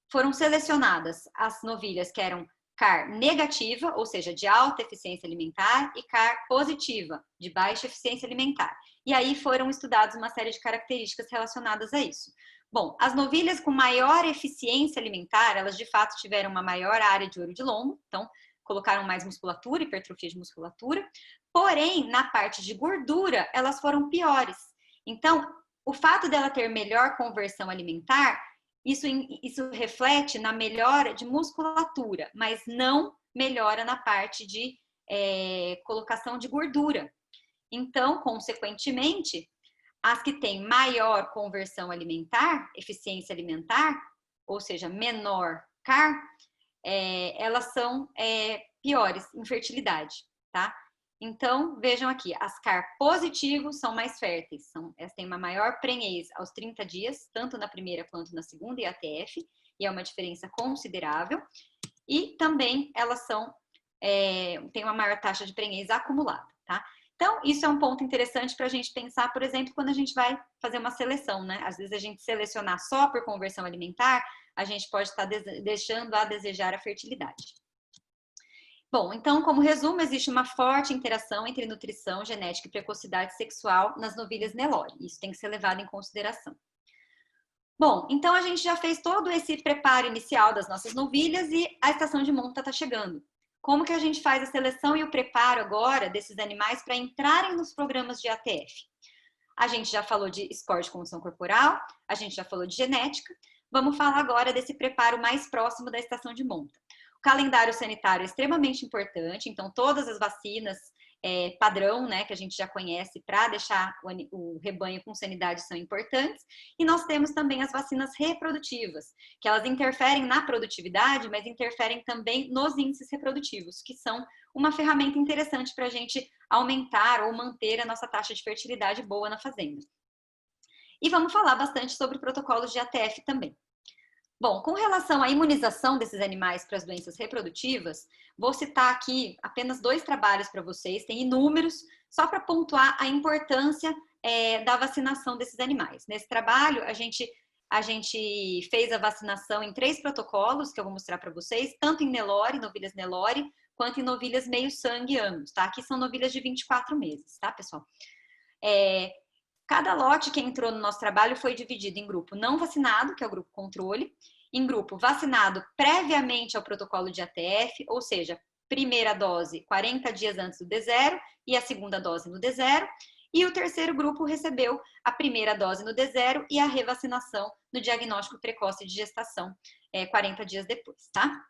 Foram selecionadas as novilhas que eram CAR negativa, ou seja, de alta eficiência alimentar, e CAR positiva, de baixa eficiência alimentar. E aí foram estudados uma série de características relacionadas a isso. Bom, as novilhas com maior eficiência alimentar, elas de fato tiveram uma maior área de ouro de lombo, então colocaram mais musculatura, hipertrofia de musculatura, porém, na parte de gordura, elas foram piores. Então, o fato dela ter melhor conversão alimentar, isso reflete na melhora de musculatura, mas não melhora na parte de colocação de gordura. Então, consequentemente, as que têm maior conversão alimentar, eficiência alimentar, ou seja, menor CAR, elas são piores em fertilidade, tá? Então, vejam aqui, as CAR positivos são mais férteis, elas têm uma maior prenhez aos 30 dias, tanto na primeira quanto na segunda IATF, e é uma diferença considerável, e também elas têm uma maior taxa de prenhez acumulada, tá? Então, isso é um ponto interessante para a gente pensar, por exemplo, quando a gente vai fazer uma seleção, né? Às vezes a gente selecionar só por conversão alimentar, a gente pode estar deixando a desejar a fertilidade. Bom, então, como resumo, existe uma forte interação entre nutrição, genética e precocidade sexual nas novilhas Nelore. Isso tem que ser levado em consideração. Bom, então a gente já fez todo esse preparo inicial das nossas novilhas e a estação de monta está chegando. Como que a gente faz a seleção e o preparo agora desses animais para entrarem nos programas de ATF? A gente já falou de score de condição corporal, a gente já falou de genética. Vamos falar agora desse preparo mais próximo da estação de monta. O calendário sanitário é extremamente importante, então todas as vacinas padrão, né, que a gente já conhece para deixar o rebanho com sanidade são importantes. E nós temos também as vacinas reprodutivas, que elas interferem na produtividade, mas interferem também nos índices reprodutivos, que são uma ferramenta interessante para a gente aumentar ou manter a nossa taxa de fertilidade boa na fazenda. E vamos falar bastante sobre protocolos de ATF também. Bom, com relação à imunização desses animais para as doenças reprodutivas, vou citar aqui apenas 2 trabalhos para vocês, tem inúmeros, só para pontuar a importância da vacinação desses animais. Nesse trabalho, a gente fez a vacinação em 3 protocolos, que eu vou mostrar para vocês, tanto em Nelore, novilhas Nelore, quanto em novilhas meio-sangue ambos, tá? Aqui são novilhas de 24 meses, tá, pessoal? Cada lote que entrou no nosso trabalho foi dividido em grupo não vacinado, que é o grupo controle, em grupo vacinado previamente ao protocolo de ATF, ou seja, primeira dose 40 dias antes do D0 e a segunda dose no D0, e o terceiro grupo recebeu a primeira dose no D0 e a revacinação no diagnóstico precoce de gestação 40 dias depois, tá?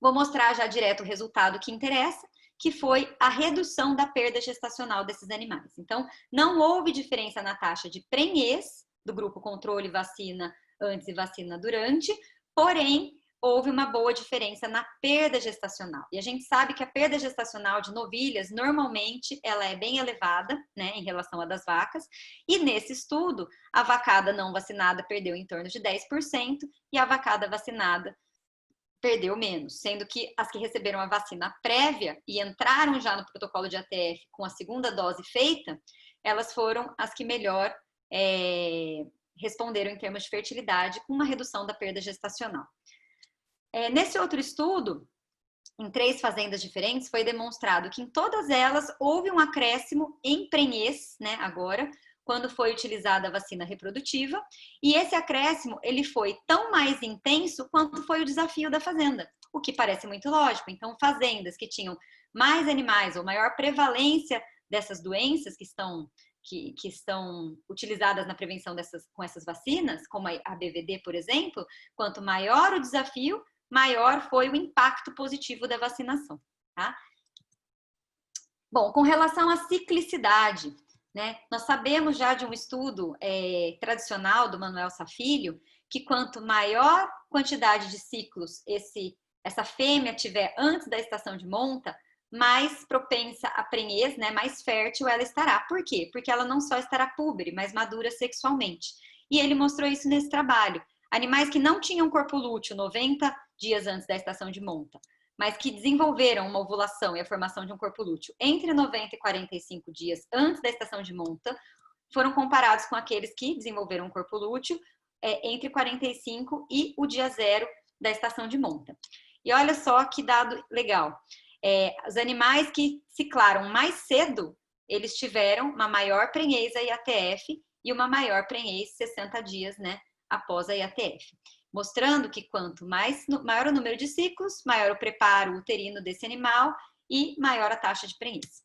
Vou mostrar já direto o resultado que interessa, que foi a redução da perda gestacional desses animais. Então, não houve diferença na taxa de prenhez do grupo controle vacina antes e vacina durante, porém, houve uma boa diferença na perda gestacional. E a gente sabe que a perda gestacional de novilhas, normalmente, ela é bem elevada, né, em relação à das vacas, e nesse estudo, a vacada não vacinada perdeu em torno de 10% e a vacada vacinada perdeu menos, sendo que as que receberam a vacina prévia e entraram já no protocolo de ATF com a segunda dose feita, elas foram as que melhor responderam em termos de fertilidade, com uma redução da perda gestacional. Nesse outro estudo, em 3 fazendas diferentes, foi demonstrado que em todas elas houve um acréscimo em prenhez, né, agora, quando foi utilizada a vacina reprodutiva, e esse acréscimo ele foi tão mais intenso quanto foi o desafio da fazenda, o que parece muito lógico. Então, fazendas que tinham mais animais ou maior prevalência dessas doenças que estão que estão utilizadas na prevenção com essas vacinas, como a BVD, por exemplo, quanto maior o desafio, maior foi o impacto positivo da vacinação, tá? Bom, com relação à ciclicidade, né, nós sabemos já de um estudo tradicional do Manuel Safilho, que quanto maior quantidade de ciclos essa fêmea tiver antes da estação de monta, mais propensa a prenhez, né, mais fértil ela estará. Por quê? Porque ela não só estará púbere, mas madura sexualmente. E ele mostrou isso nesse trabalho. Animais que não tinham corpo lúteo 90 dias antes da estação de monta, mas que desenvolveram uma ovulação e a formação de um corpo lúteo entre 90 e 45 dias antes da estação de monta, foram comparados com aqueles que desenvolveram um corpo lúteo entre 45 e o dia zero da estação de monta. E olha só que dado legal. Os animais que ciclaram mais cedo, eles tiveram uma maior prenhez a IATF e uma maior prenhez 60 dias, né, após a IATF. Mostrando que quanto maior o número de ciclos, maior o preparo uterino desse animal e maior a taxa de prenhez.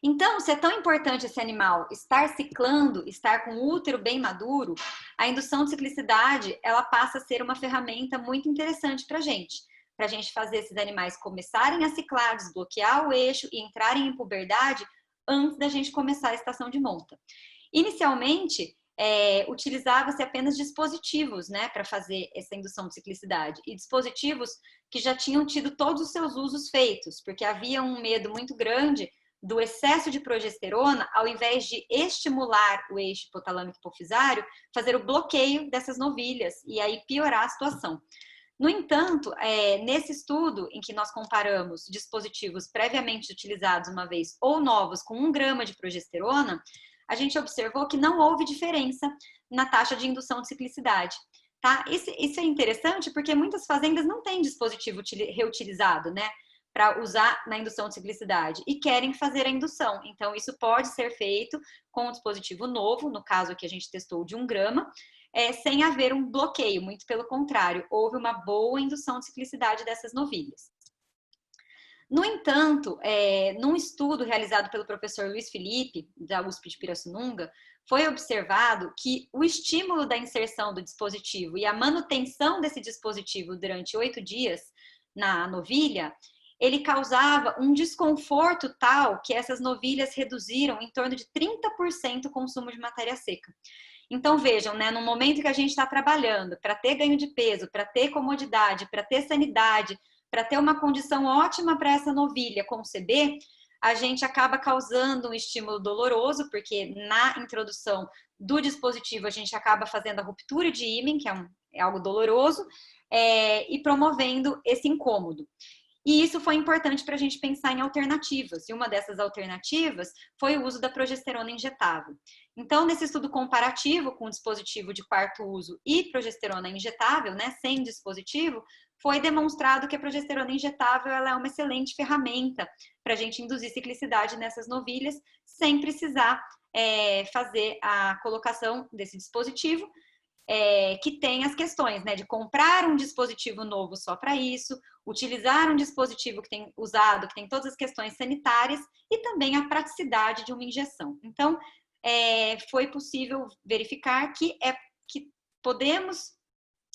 Então, se é tão importante esse animal estar ciclando, estar com o útero bem maduro, a indução de ciclicidade, ela passa a ser uma ferramenta muito interessante para a gente fazer esses animais começarem a ciclar, desbloquear o eixo e entrarem em puberdade antes da gente começar a estação de monta. Inicialmente, utilizava-se apenas dispositivos, né, para fazer essa indução de ciclicidade, e dispositivos que já tinham tido todos os seus usos feitos, porque havia um medo muito grande do excesso de progesterona, ao invés de estimular o eixo hipotalâmico hipofisário, fazer o bloqueio dessas novilhas e aí piorar a situação. No entanto, nesse estudo em que nós comparamos dispositivos previamente utilizados uma vez ou novos com 1 grama de progesterona, a gente observou que não houve diferença na taxa de indução de ciclicidade. Tá? Isso é interessante porque muitas fazendas não têm dispositivo reutilizado, né, para usar na indução de ciclicidade e querem fazer a indução. Então, isso pode ser feito com um dispositivo novo, no caso aqui a gente testou de 1 grama, sem haver um bloqueio, muito pelo contrário, houve uma boa indução de ciclicidade dessas novilhas. No entanto, num estudo realizado pelo professor Luiz Felipe, da USP de Pirassununga, foi observado que o estímulo da inserção do dispositivo e a manutenção desse dispositivo durante 8 dias na novilha, ele causava um desconforto tal que essas novilhas reduziram em torno de 30% o consumo de matéria seca. Então, vejam, né, no momento que a gente está trabalhando para ter ganho de peso, para ter comodidade, para ter sanidade, para ter uma condição ótima para essa novilha conceber, a gente acaba causando um estímulo doloroso, porque na introdução do dispositivo a gente acaba fazendo a ruptura de ímen, que é algo doloroso, e promovendo esse incômodo. E isso foi importante para a gente pensar em alternativas. E uma dessas alternativas foi o uso da progesterona injetável. Então, nesse estudo comparativo com dispositivo de 4º uso e progesterona injetável, né, sem dispositivo, foi demonstrado que a progesterona injetável ela é uma excelente ferramenta para a gente induzir ciclicidade nessas novilhas, sem precisar fazer a colocação desse dispositivo, que tem as questões, né, de comprar um dispositivo novo só para isso, utilizar um dispositivo que tem usado, que tem todas as questões sanitárias e também a praticidade de uma injeção. Então, foi possível verificar que podemos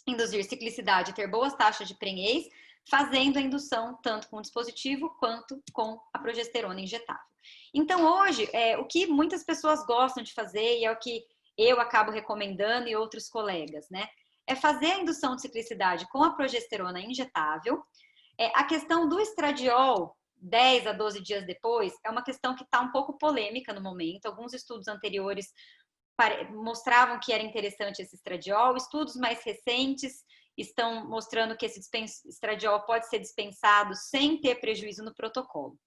induzir ciclicidade e ter boas taxas de prenhez, fazendo a indução tanto com o dispositivo quanto com a progesterona injetável. Então, hoje, o que muitas pessoas gostam de fazer e é o que eu acabo recomendando e outros colegas, né? É fazer a indução de ciclicidade com a progesterona injetável. A questão do estradiol, 10 a 12 dias depois, é uma questão que está um pouco polêmica no momento. Alguns estudos anteriores mostravam que era interessante esse estradiol. Estudos mais recentes estão mostrando que esse estradiol pode ser dispensado sem ter prejuízo no protocolo.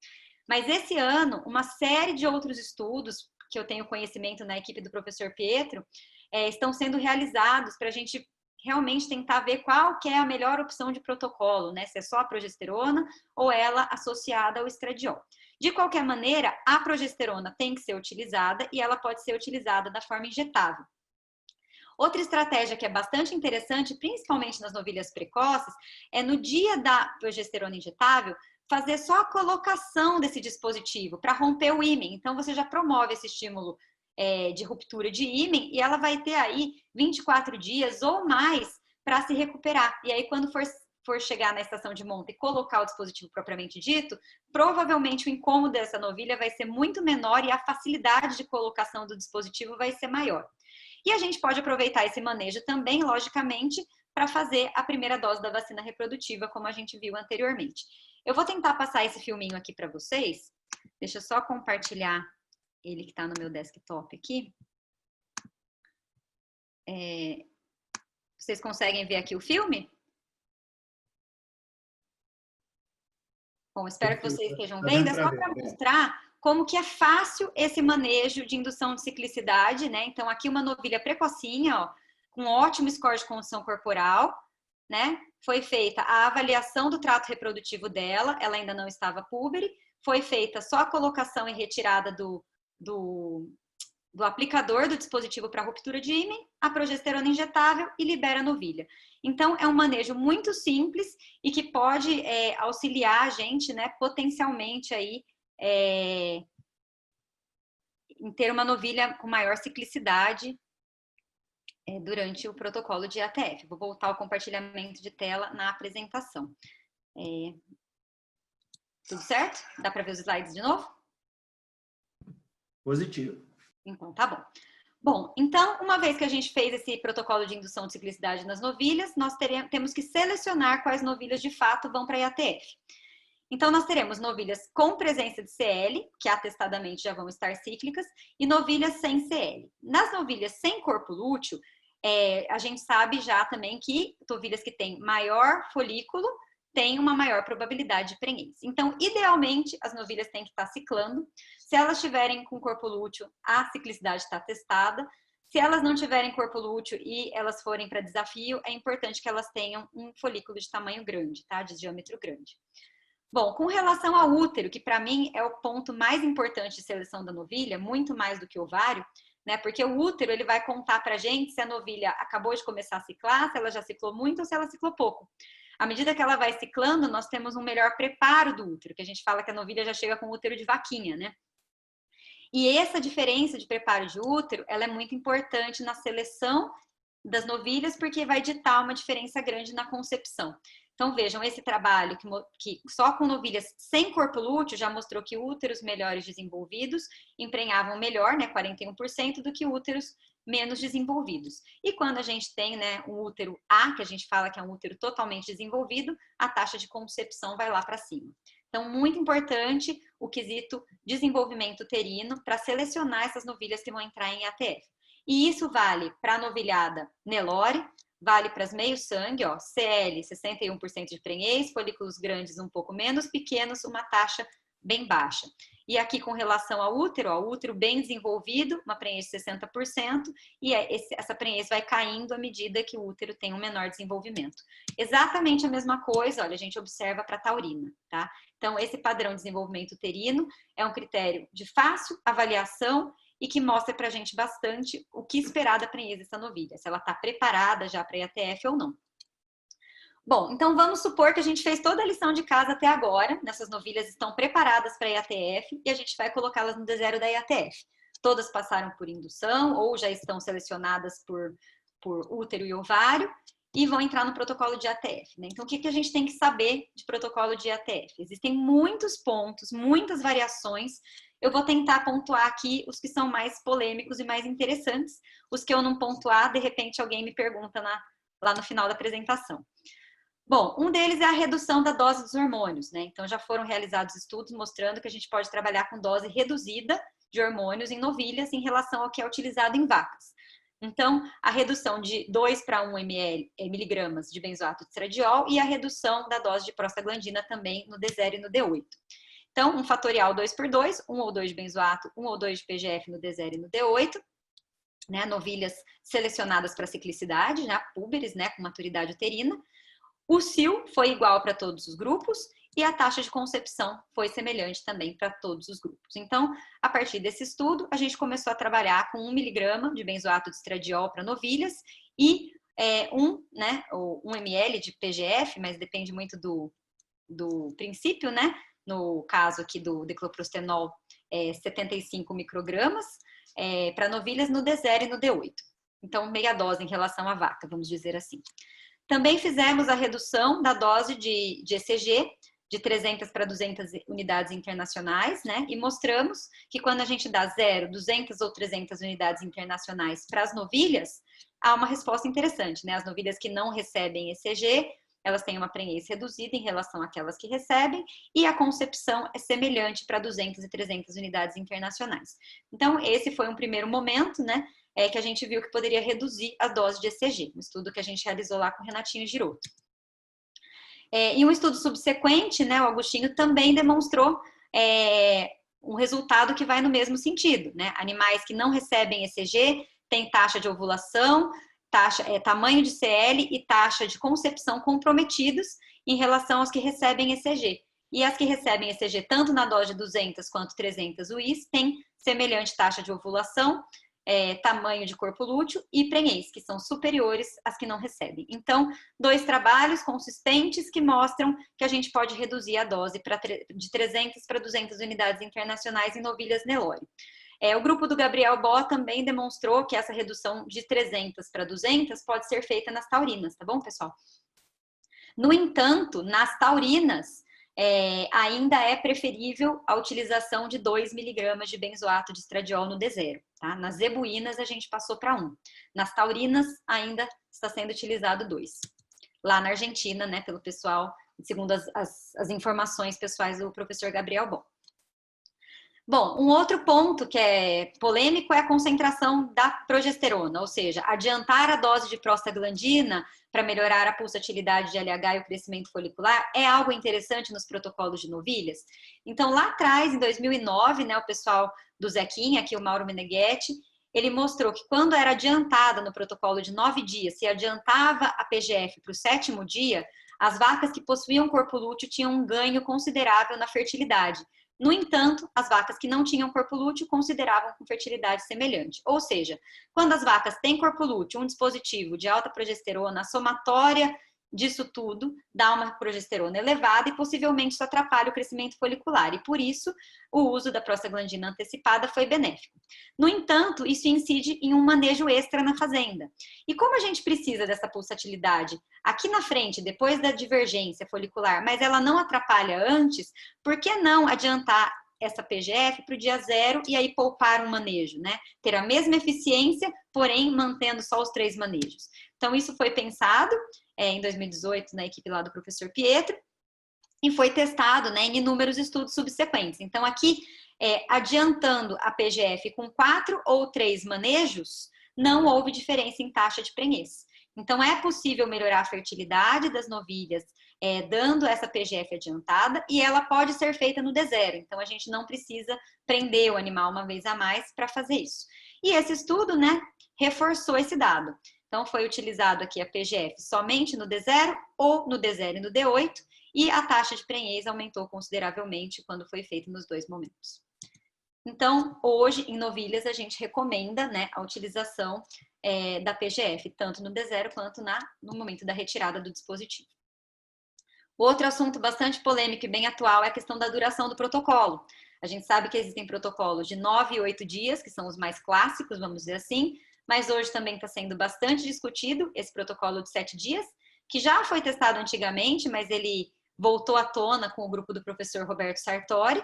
Mas esse ano, uma série de outros estudos, que eu tenho conhecimento na equipe do professor Pietro, estão sendo realizados para a gente realmente tentar ver qual que é a melhor opção de protocolo, né? Se é só a progesterona ou ela associada ao estradiol. De qualquer maneira, a progesterona tem que ser utilizada e ela pode ser utilizada da forma injetável. Outra estratégia que é bastante interessante, principalmente nas novilhas precoces, é no dia da progesterona injetável, fazer só a colocação desse dispositivo para romper o ímen. Então, você já promove esse estímulo de ruptura de ímen e ela vai ter aí 24 dias ou mais para se recuperar. E aí, quando for chegar na estação de monta e colocar o dispositivo propriamente dito, provavelmente o incômodo dessa novilha vai ser muito menor e a facilidade de colocação do dispositivo vai ser maior. E a gente pode aproveitar esse manejo também, logicamente, para fazer a primeira dose da vacina reprodutiva, como a gente viu anteriormente. Eu vou tentar passar esse filminho aqui para vocês. Deixa eu só compartilhar ele que está no meu desktop aqui. Vocês conseguem ver aqui o filme? Bom, espero que vocês estejam vendo. É só para mostrar como que é fácil esse manejo de indução de ciclicidade, né? Então, aqui uma novilha precocinha, ó, com ótimo score de condição corporal, né? Foi feita a avaliação do trato reprodutivo dela, ela ainda não estava púbere, foi feita só a colocação e retirada do aplicador do dispositivo para ruptura de ímen, a progesterona injetável e libera a novilha. Então, é um manejo muito simples e que pode auxiliar a gente, né, potencialmente aí, em ter uma novilha com maior ciclicidade durante o protocolo de ATF. Vou voltar ao compartilhamento de tela na apresentação. Tudo certo? Dá para ver os slides de novo? Positivo. Então, tá bom. Bom, então, uma vez que a gente fez esse protocolo de indução de ciclicidade nas novilhas, nós temos que selecionar quais novilhas de fato vão para a IATF. Então, nós teremos novilhas com presença de CL, que atestadamente já vão estar cíclicas, e novilhas sem CL. Nas novilhas sem corpo lúteo, a gente sabe já também que novilhas que têm maior folículo têm uma maior probabilidade de prenhez. Então, idealmente, as novilhas têm que estar ciclando. Se elas tiverem com corpo lúteo, a ciclicidade está testada. Se elas não tiverem corpo lúteo e elas forem para desafio, é importante que elas tenham um folículo de tamanho grande, tá? De diâmetro grande. Bom, com relação ao útero, que para mim é o ponto mais importante de seleção da novilha, muito mais do que o ovário, né? Porque o útero, ele vai contar pra gente se a novilha acabou de começar a ciclar, se ela já ciclou muito ou se ela ciclou pouco. À medida que ela vai ciclando, nós temos um melhor preparo do útero, que a gente fala que a novilha já chega com o útero de vaquinha, né? E essa diferença de preparo de útero, ela é muito importante na seleção das novilhas, porque vai ditar uma diferença grande na concepção. Então, vejam, esse trabalho que só com novilhas sem corpo lúteo já mostrou que úteros melhores desenvolvidos emprenhavam melhor, né, 41%, do que úteros menos desenvolvidos. E quando a gente tem, né, um útero A, que a gente fala que é um útero totalmente desenvolvido, a taxa de concepção vai lá para cima. Então, muito importante o quesito desenvolvimento uterino para selecionar essas novilhas que vão entrar em ATF. E isso vale para a novilhada Nelore, vale para as meio-sangue, ó, CL, 61% de prenhez, folículos grandes um pouco menos, pequenos, uma taxa bem baixa. E aqui com relação ao útero, ó, o útero bem desenvolvido, uma prenhez de 60%, e essa prenhez vai caindo à medida que o útero tem um menor desenvolvimento. Exatamente a mesma coisa, olha, a gente observa para a taurina, tá? Então, esse padrão de desenvolvimento uterino é um critério de fácil avaliação e que mostra pra gente bastante o que esperar da prenhez dessa novilha, se ela está preparada já para IATF ou não. Bom, então vamos supor que a gente fez toda a lição de casa até agora, nessas novilhas estão preparadas para IATF e a gente vai colocá-las no D0 da IATF. Todas passaram por indução ou já estão selecionadas por útero e ovário e vão entrar no protocolo de IATF, né? Então, o que a gente tem que saber de protocolo de IATF? Existem muitos pontos, muitas variações. Eu vou tentar pontuar aqui os que são mais polêmicos e mais interessantes. Os que eu não pontuar, de repente alguém me pergunta lá no final da apresentação. Bom, um deles é a redução da dose dos hormônios, né? Então, já foram realizados estudos mostrando que a gente pode trabalhar com dose reduzida de hormônios em novilhas em relação ao que é utilizado em vacas. Então, a redução de 2 para 1 miligramas de benzoato de estradiol e a redução da dose de prostaglandina também no D0 e no D8. Então, um fatorial 2x2, 1 ou 2 de benzoato, 1 ou 2 de PGF no D0 e no D8, né? Novilhas selecionadas para ciclicidade, já púberes, né? Com maturidade uterina. O CIL foi igual para todos os grupos e a taxa de concepção foi semelhante também para todos os grupos. Então, a partir desse estudo, a gente começou a trabalhar com 1 miligrama de benzoato de estradiol para novilhas e 1 ml de PGF, mas depende muito do princípio, né? No caso aqui do dicloprostenol, 75 microgramas, para novilhas no D0 e no D8. Então, meia dose em relação à vaca, vamos dizer assim. Também fizemos a redução da dose de ECG, de 300 para 200 unidades internacionais, né? E mostramos que quando a gente dá 0, 200 ou 300 unidades internacionais para as novilhas, há uma resposta interessante, né? As novilhas que não recebem ECG, elas têm uma prenhez reduzida em relação àquelas que recebem, e a concepção é semelhante para 200 e 300 unidades internacionais. Então, esse foi um primeiro momento, né? Que a gente viu que poderia reduzir a dose de ECG, um estudo que a gente realizou lá com o Renatinho Girotto. Em um estudo subsequente, né, o Agostinho também demonstrou um resultado que vai no mesmo sentido, né? Animais que não recebem ECG têm taxa de ovulação, tamanho de CL e taxa de concepção comprometidos em relação aos que recebem ECG. E as que recebem ECG tanto na dose de 200 quanto 300 UIs têm semelhante taxa de ovulação, tamanho de corpo lúteo e prenhez, que são superiores às que não recebem. Então, 2 trabalhos consistentes que mostram que a gente pode reduzir a dose de 300 para 200 unidades internacionais em novilhas Nelore. O grupo do Gabriel Bó também demonstrou que essa redução de 300 para 200 pode ser feita nas taurinas, tá bom, pessoal? No entanto, nas taurinas, ainda é preferível a utilização de 2 miligramas de benzoato de estradiol no D0. Tá? Nas zebuínas, a gente passou para 1. Nas taurinas, ainda está sendo utilizado 2. Lá na Argentina, né, pelo pessoal, segundo as informações pessoais do professor Gabriel Bó. Bom, um outro ponto que é polêmico é a concentração da progesterona, ou seja, adiantar a dose de prostaglandina para melhorar a pulsatilidade de LH e o crescimento folicular é algo interessante nos protocolos de novilhas. Então, lá atrás, em 2009, né, o pessoal do Zequinha, aqui o Mauro Meneghetti, ele mostrou que quando era adiantada no protocolo de 9 dias, se adiantava a PGF para o 7º dia, as vacas que possuíam corpo lúteo tinham um ganho considerável na fertilidade. No entanto, as vacas que não tinham corpo lúteo consideravam com fertilidade semelhante. Ou seja, quando as vacas têm corpo lúteo, um dispositivo de alta progesterona, a somatória disso tudo dá uma progesterona elevada e possivelmente isso atrapalha o crescimento folicular. E por isso, o uso da prostaglandina antecipada foi benéfico. No entanto, isso incide em um manejo extra na fazenda. E como a gente precisa dessa pulsatilidade aqui na frente, depois da divergência folicular, mas ela não atrapalha antes, por que não adiantar essa PGF para o dia 0 e aí poupar um manejo, né? Ter a mesma eficiência, porém mantendo só os 3 manejos. Então, isso foi pensado em 2018 na equipe lá do professor Pietro e foi testado, né, em inúmeros estudos subsequentes. Então, aqui, adiantando a PGF com 4 ou 3 manejos, não houve diferença em taxa de prenhez. Então, é possível melhorar a fertilidade das novilhas dando essa PGF adiantada e ela pode ser feita no D0. Então, a gente não precisa prender o animal uma vez a mais para fazer isso. E esse estudo, né, reforçou esse dado. Então, foi utilizado aqui a PGF somente no D0 ou no D0 e no D8 e a taxa de prenhez aumentou consideravelmente quando foi feito nos 2 momentos. Então, hoje, em novilhas, a gente recomenda, né, a utilização da PGF, tanto no D0 quanto no momento da retirada do dispositivo. Outro assunto bastante polêmico e bem atual é a questão da duração do protocolo. A gente sabe que existem protocolos de 9 e 8 dias, que são os mais clássicos, vamos dizer assim, mas hoje também está sendo bastante discutido esse protocolo de 7 dias, que já foi testado antigamente, mas ele voltou à tona com o grupo do professor Roberto Sartori,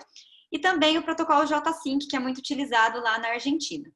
e também o protocolo J5, que é muito utilizado lá na Argentina.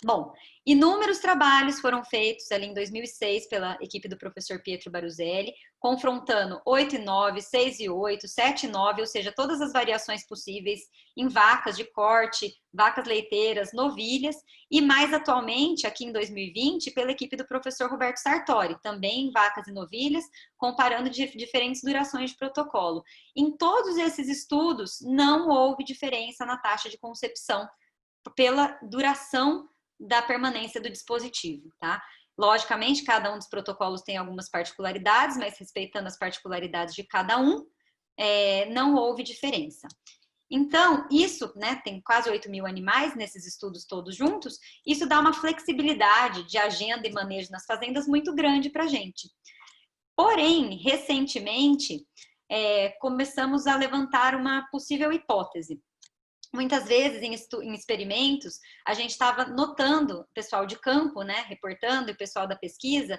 Bom, inúmeros trabalhos foram feitos ali em 2006 pela equipe do professor Pietro Baruzelli, confrontando 8 e 9, 6 e 8, 7 e 9, ou seja, todas as variações possíveis em vacas de corte, vacas leiteiras, novilhas, e mais atualmente, aqui em 2020, pela equipe do professor Roberto Sartori, também em vacas e novilhas, comparando diferentes durações de protocolo. Em todos esses estudos, não houve diferença na taxa de concepção pela duração da permanência do dispositivo, tá? Logicamente, cada um dos protocolos tem algumas particularidades, mas respeitando as particularidades de cada um, não houve diferença. Então, isso, né, tem quase 8.000 animais nesses estudos todos juntos, isso dá uma flexibilidade de agenda e manejo nas fazendas muito grande para a gente. Porém, recentemente, começamos a levantar uma possível hipótese. Muitas vezes, em experimentos, a gente estava notando o pessoal de campo, né, reportando, e o pessoal da pesquisa,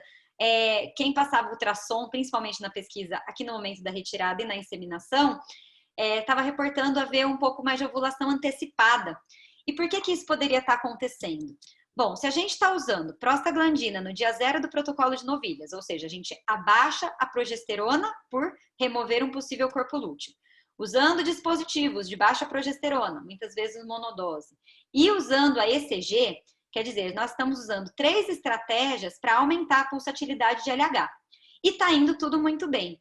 quem passava ultrassom, principalmente na pesquisa, aqui no momento da retirada e na inseminação, estava reportando haver um pouco mais de ovulação antecipada. E por que isso poderia estar acontecendo? Bom, se a gente está usando prostaglandina no dia 0 do protocolo de novilhas, ou seja, a gente abaixa a progesterona por remover um possível corpo lúteo, usando dispositivos de baixa progesterona, muitas vezes monodose, e usando a ECG, quer dizer, nós estamos usando 3 estratégias para aumentar a pulsatilidade de LH. E está indo tudo muito bem.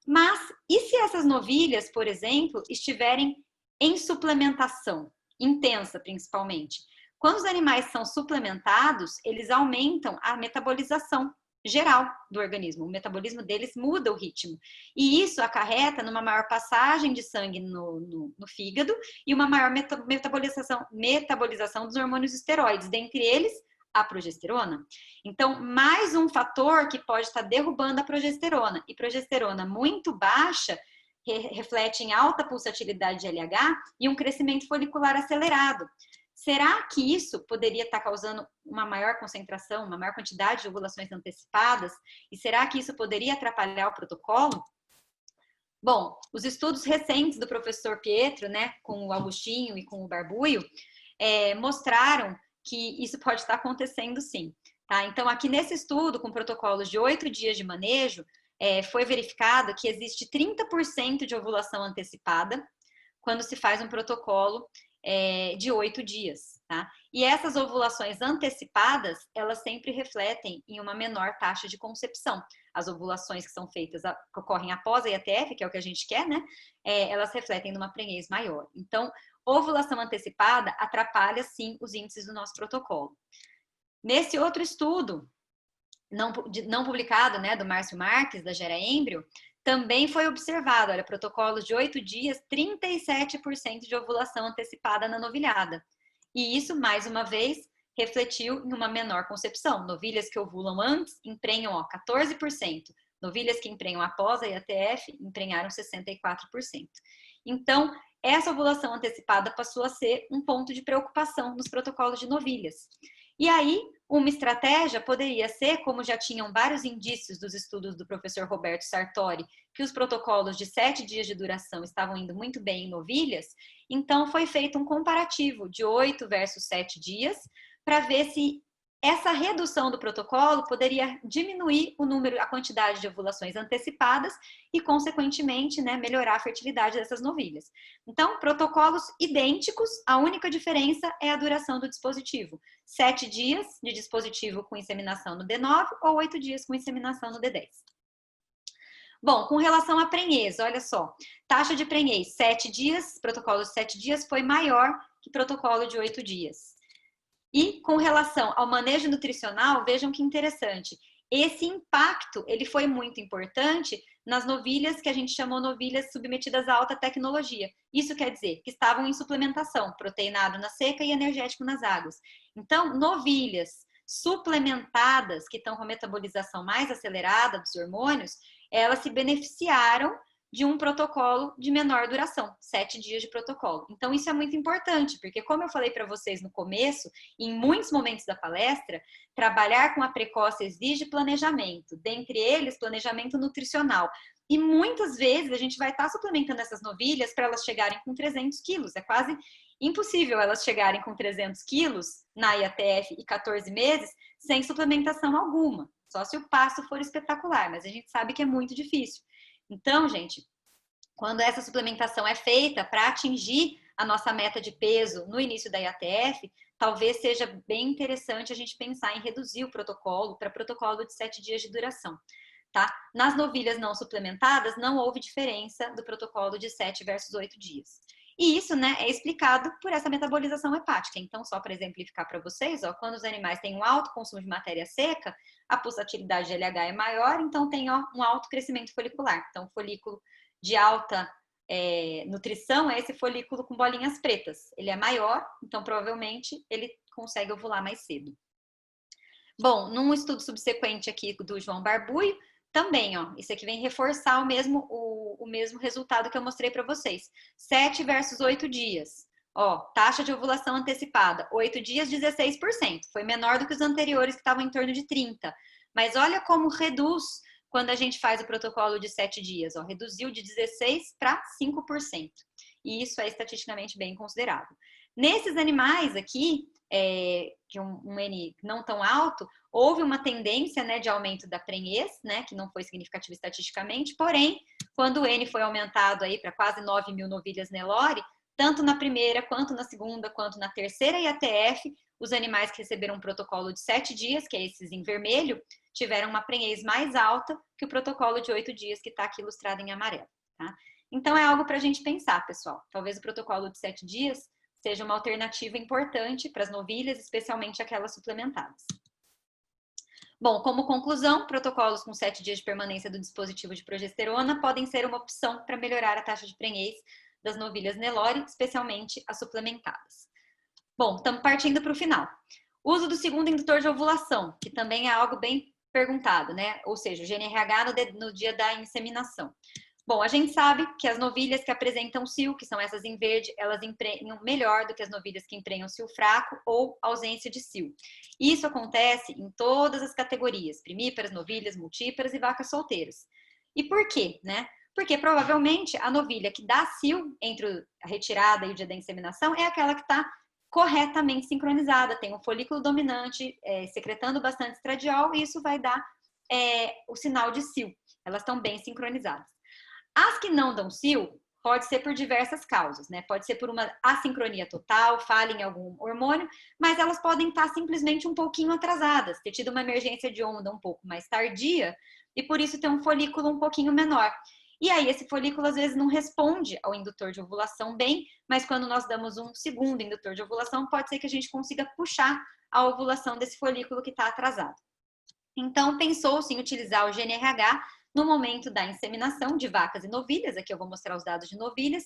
Mas, e se essas novilhas, por exemplo, estiverem em suplementação, intensa principalmente? Quando os animais são suplementados, eles aumentam a metabolização geral do organismo. O metabolismo deles muda o ritmo. E isso acarreta numa maior passagem de sangue no fígado e uma maior metabolização dos hormônios esteroides, dentre eles a progesterona. Então, mais um fator que pode estar derrubando a progesterona. E progesterona muito baixa reflete em alta pulsatilidade de LH e um crescimento folicular acelerado. Será que isso poderia estar causando uma maior concentração, uma maior quantidade de ovulações antecipadas? E será que isso poderia atrapalhar o protocolo? Bom, os estudos recentes do professor Pietro, né, com o Augustinho e com o Barbuio, mostraram que isso pode estar acontecendo sim. Tá? Então, aqui nesse estudo, com protocolos de 8 dias de manejo, foi verificado que existe 30% de ovulação antecipada quando se faz um protocolo de 8 dias, tá? E essas ovulações antecipadas, elas sempre refletem em uma menor taxa de concepção. As ovulações que são feitas, que ocorrem após a IATF, que é o que a gente quer, né? Elas refletem numa prenhez maior. Então, ovulação antecipada atrapalha, sim, os índices do nosso protocolo. Nesse outro estudo, não publicado, né, do Márcio Marques, da Gera Embrio, também foi observado, olha, protocolos de 8 dias, 37% de ovulação antecipada na novilhada. E isso, mais uma vez, refletiu em uma menor concepção. Novilhas que ovulam antes emprenham 14%. Novilhas que emprenham após a IATF emprenharam 64%. Então, essa ovulação antecipada passou a ser um ponto de preocupação nos protocolos de novilhas. E aí, uma estratégia poderia ser, como já tinham vários indícios dos estudos do professor Roberto Sartori, que os protocolos de 7 dias de duração estavam indo muito bem em novilhas, então foi feito um comparativo de 8 versus 7 dias, para ver se essa redução do protocolo poderia diminuir o número, a quantidade de ovulações antecipadas e, consequentemente, né, melhorar a fertilidade dessas novilhas. Então, protocolos idênticos, a única diferença é a duração do dispositivo. 7 dias de dispositivo com inseminação no D9 ou 8 dias com inseminação no D10. Bom, com relação à prenhez, olha só, taxa de prenhez 7 dias, protocolo de 7 dias foi maior que protocolo de 8 dias. E com relação ao manejo nutricional, vejam que interessante. Esse impacto, ele foi muito importante nas novilhas que a gente chamou novilhas submetidas a alta tecnologia. Isso quer dizer que estavam em suplementação, proteinado na seca e energético nas águas. Então, novilhas suplementadas, que estão com a metabolização mais acelerada dos hormônios, elas se beneficiaram de um protocolo de menor duração, 7 dias de protocolo. Então, isso é muito importante, porque como eu falei para vocês no começo, em muitos momentos da palestra, trabalhar com a precoce exige planejamento, dentre eles, planejamento nutricional. E muitas vezes a gente vai estar suplementando essas novilhas para elas chegarem com 300 quilos. É quase impossível elas chegarem com 300 quilos na IATF e 14 meses sem suplementação alguma, só se o passo for espetacular, mas a gente sabe que é muito difícil. Então, gente, quando essa suplementação é feita para atingir a nossa meta de peso no início da IATF, talvez seja bem interessante a gente pensar em reduzir o protocolo para protocolo de 7 dias de duração, tá? Nas novilhas não suplementadas, não houve diferença do protocolo de 7 versus 8 dias. E isso, né, é explicado por essa metabolização hepática. Então, só para exemplificar para vocês, ó, quando os animais têm um alto consumo de matéria seca, a pulsatilidade de LH é maior, então tem um alto crescimento folicular. Então, o folículo de alta nutrição é esse folículo com bolinhas pretas. Ele é maior, então provavelmente ele consegue ovular mais cedo. Bom, num estudo subsequente aqui do João Barbuio, também, ó, isso aqui vem reforçar o mesmo resultado que eu mostrei para vocês. 7 versus 8 dias. Ó, taxa de ovulação antecipada, 8 dias, 16%. Foi menor do que os anteriores, que estavam em torno de 30%. Mas olha como reduz quando a gente faz o protocolo de 7 dias. Ó, reduziu de 16% para 5%. E isso é estatisticamente bem considerável. Nesses animais aqui, que um N não tão alto, houve uma tendência, né, de aumento da prenhez, né, que não foi significativo estatisticamente, porém, quando o N foi aumentado aí para quase 9.000 novilhas Nelore, tanto na primeira, quanto na segunda, quanto na terceira IATF, os animais que receberam um protocolo de 7 dias, que é esses em vermelho, tiveram uma prenhez mais alta que o protocolo de 8 dias, que está aqui ilustrado em amarelo, tá? Então, é algo para a gente pensar, pessoal. Talvez o protocolo de 7 dias seja uma alternativa importante para as novilhas, especialmente aquelas suplementadas. Bom, como conclusão, protocolos com 7 dias de permanência do dispositivo de progesterona podem ser uma opção para melhorar a taxa de prenhez das novilhas Nelore, especialmente as suplementadas. Bom, estamos partindo para o final. Uso do segundo indutor de ovulação, que também é algo bem perguntado, né? Ou seja, o GNRH no dia da inseminação. Bom, a gente sabe que as novilhas que apresentam cio, que são essas em verde, elas emprenham melhor do que as novilhas que emprenham cio fraco ou ausência de cio. Isso acontece em todas as categorias, primíparas, novilhas, multíparas e vacas solteiras. E por quê, né? Porque provavelmente a novilha que dá cio entre a retirada e o dia da inseminação é aquela que está corretamente sincronizada, tem um folículo dominante secretando bastante estradiol e isso vai dar o sinal de cio. Elas estão bem sincronizadas. As que não dão cio, pode ser por diversas causas, né? Pode ser por uma assincronia total, falha em algum hormônio, mas elas podem estar simplesmente um pouquinho atrasadas, ter tido uma emergência de onda um pouco mais tardia e por isso ter um folículo um pouquinho menor. E aí esse folículo às vezes não responde ao indutor de ovulação bem, mas quando nós damos um segundo indutor de ovulação, pode ser que a gente consiga puxar a ovulação desse folículo que está atrasado. Então, pensou-se em utilizar o GNRH no momento da inseminação de vacas e novilhas, aqui eu vou mostrar os dados de novilhas,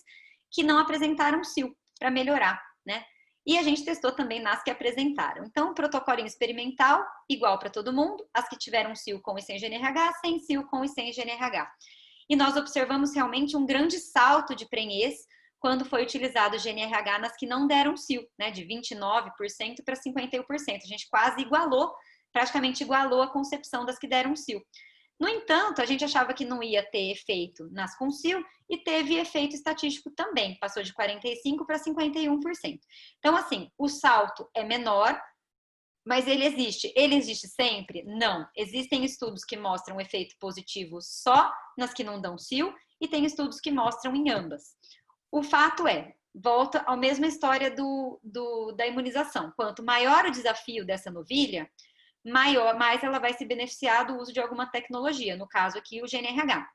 que não apresentaram cio, para melhorar, né? E a gente testou também nas que apresentaram. Então, protocolo experimental, igual para todo mundo, as que tiveram cio com e sem GNRH, sem cio com e sem GNRH. E nós observamos realmente um grande salto de prenhez quando foi utilizado o GNRH nas que não deram cio, né? De 29% para 51%. A gente quase igualou, praticamente igualou a concepção das que deram cio. No entanto, a gente achava que não ia ter efeito nas com cio e teve efeito estatístico também, passou de 45% para 51%. Então, assim, o salto é menor, mas ele existe. Ele existe sempre? Não. Existem estudos que mostram um efeito positivo só nas que não dão cio e tem estudos que mostram em ambas. O fato é, volta à mesma história da imunização. Quanto maior o desafio dessa novilha, mais ela vai se beneficiar do uso de alguma tecnologia, no caso aqui o GNRH.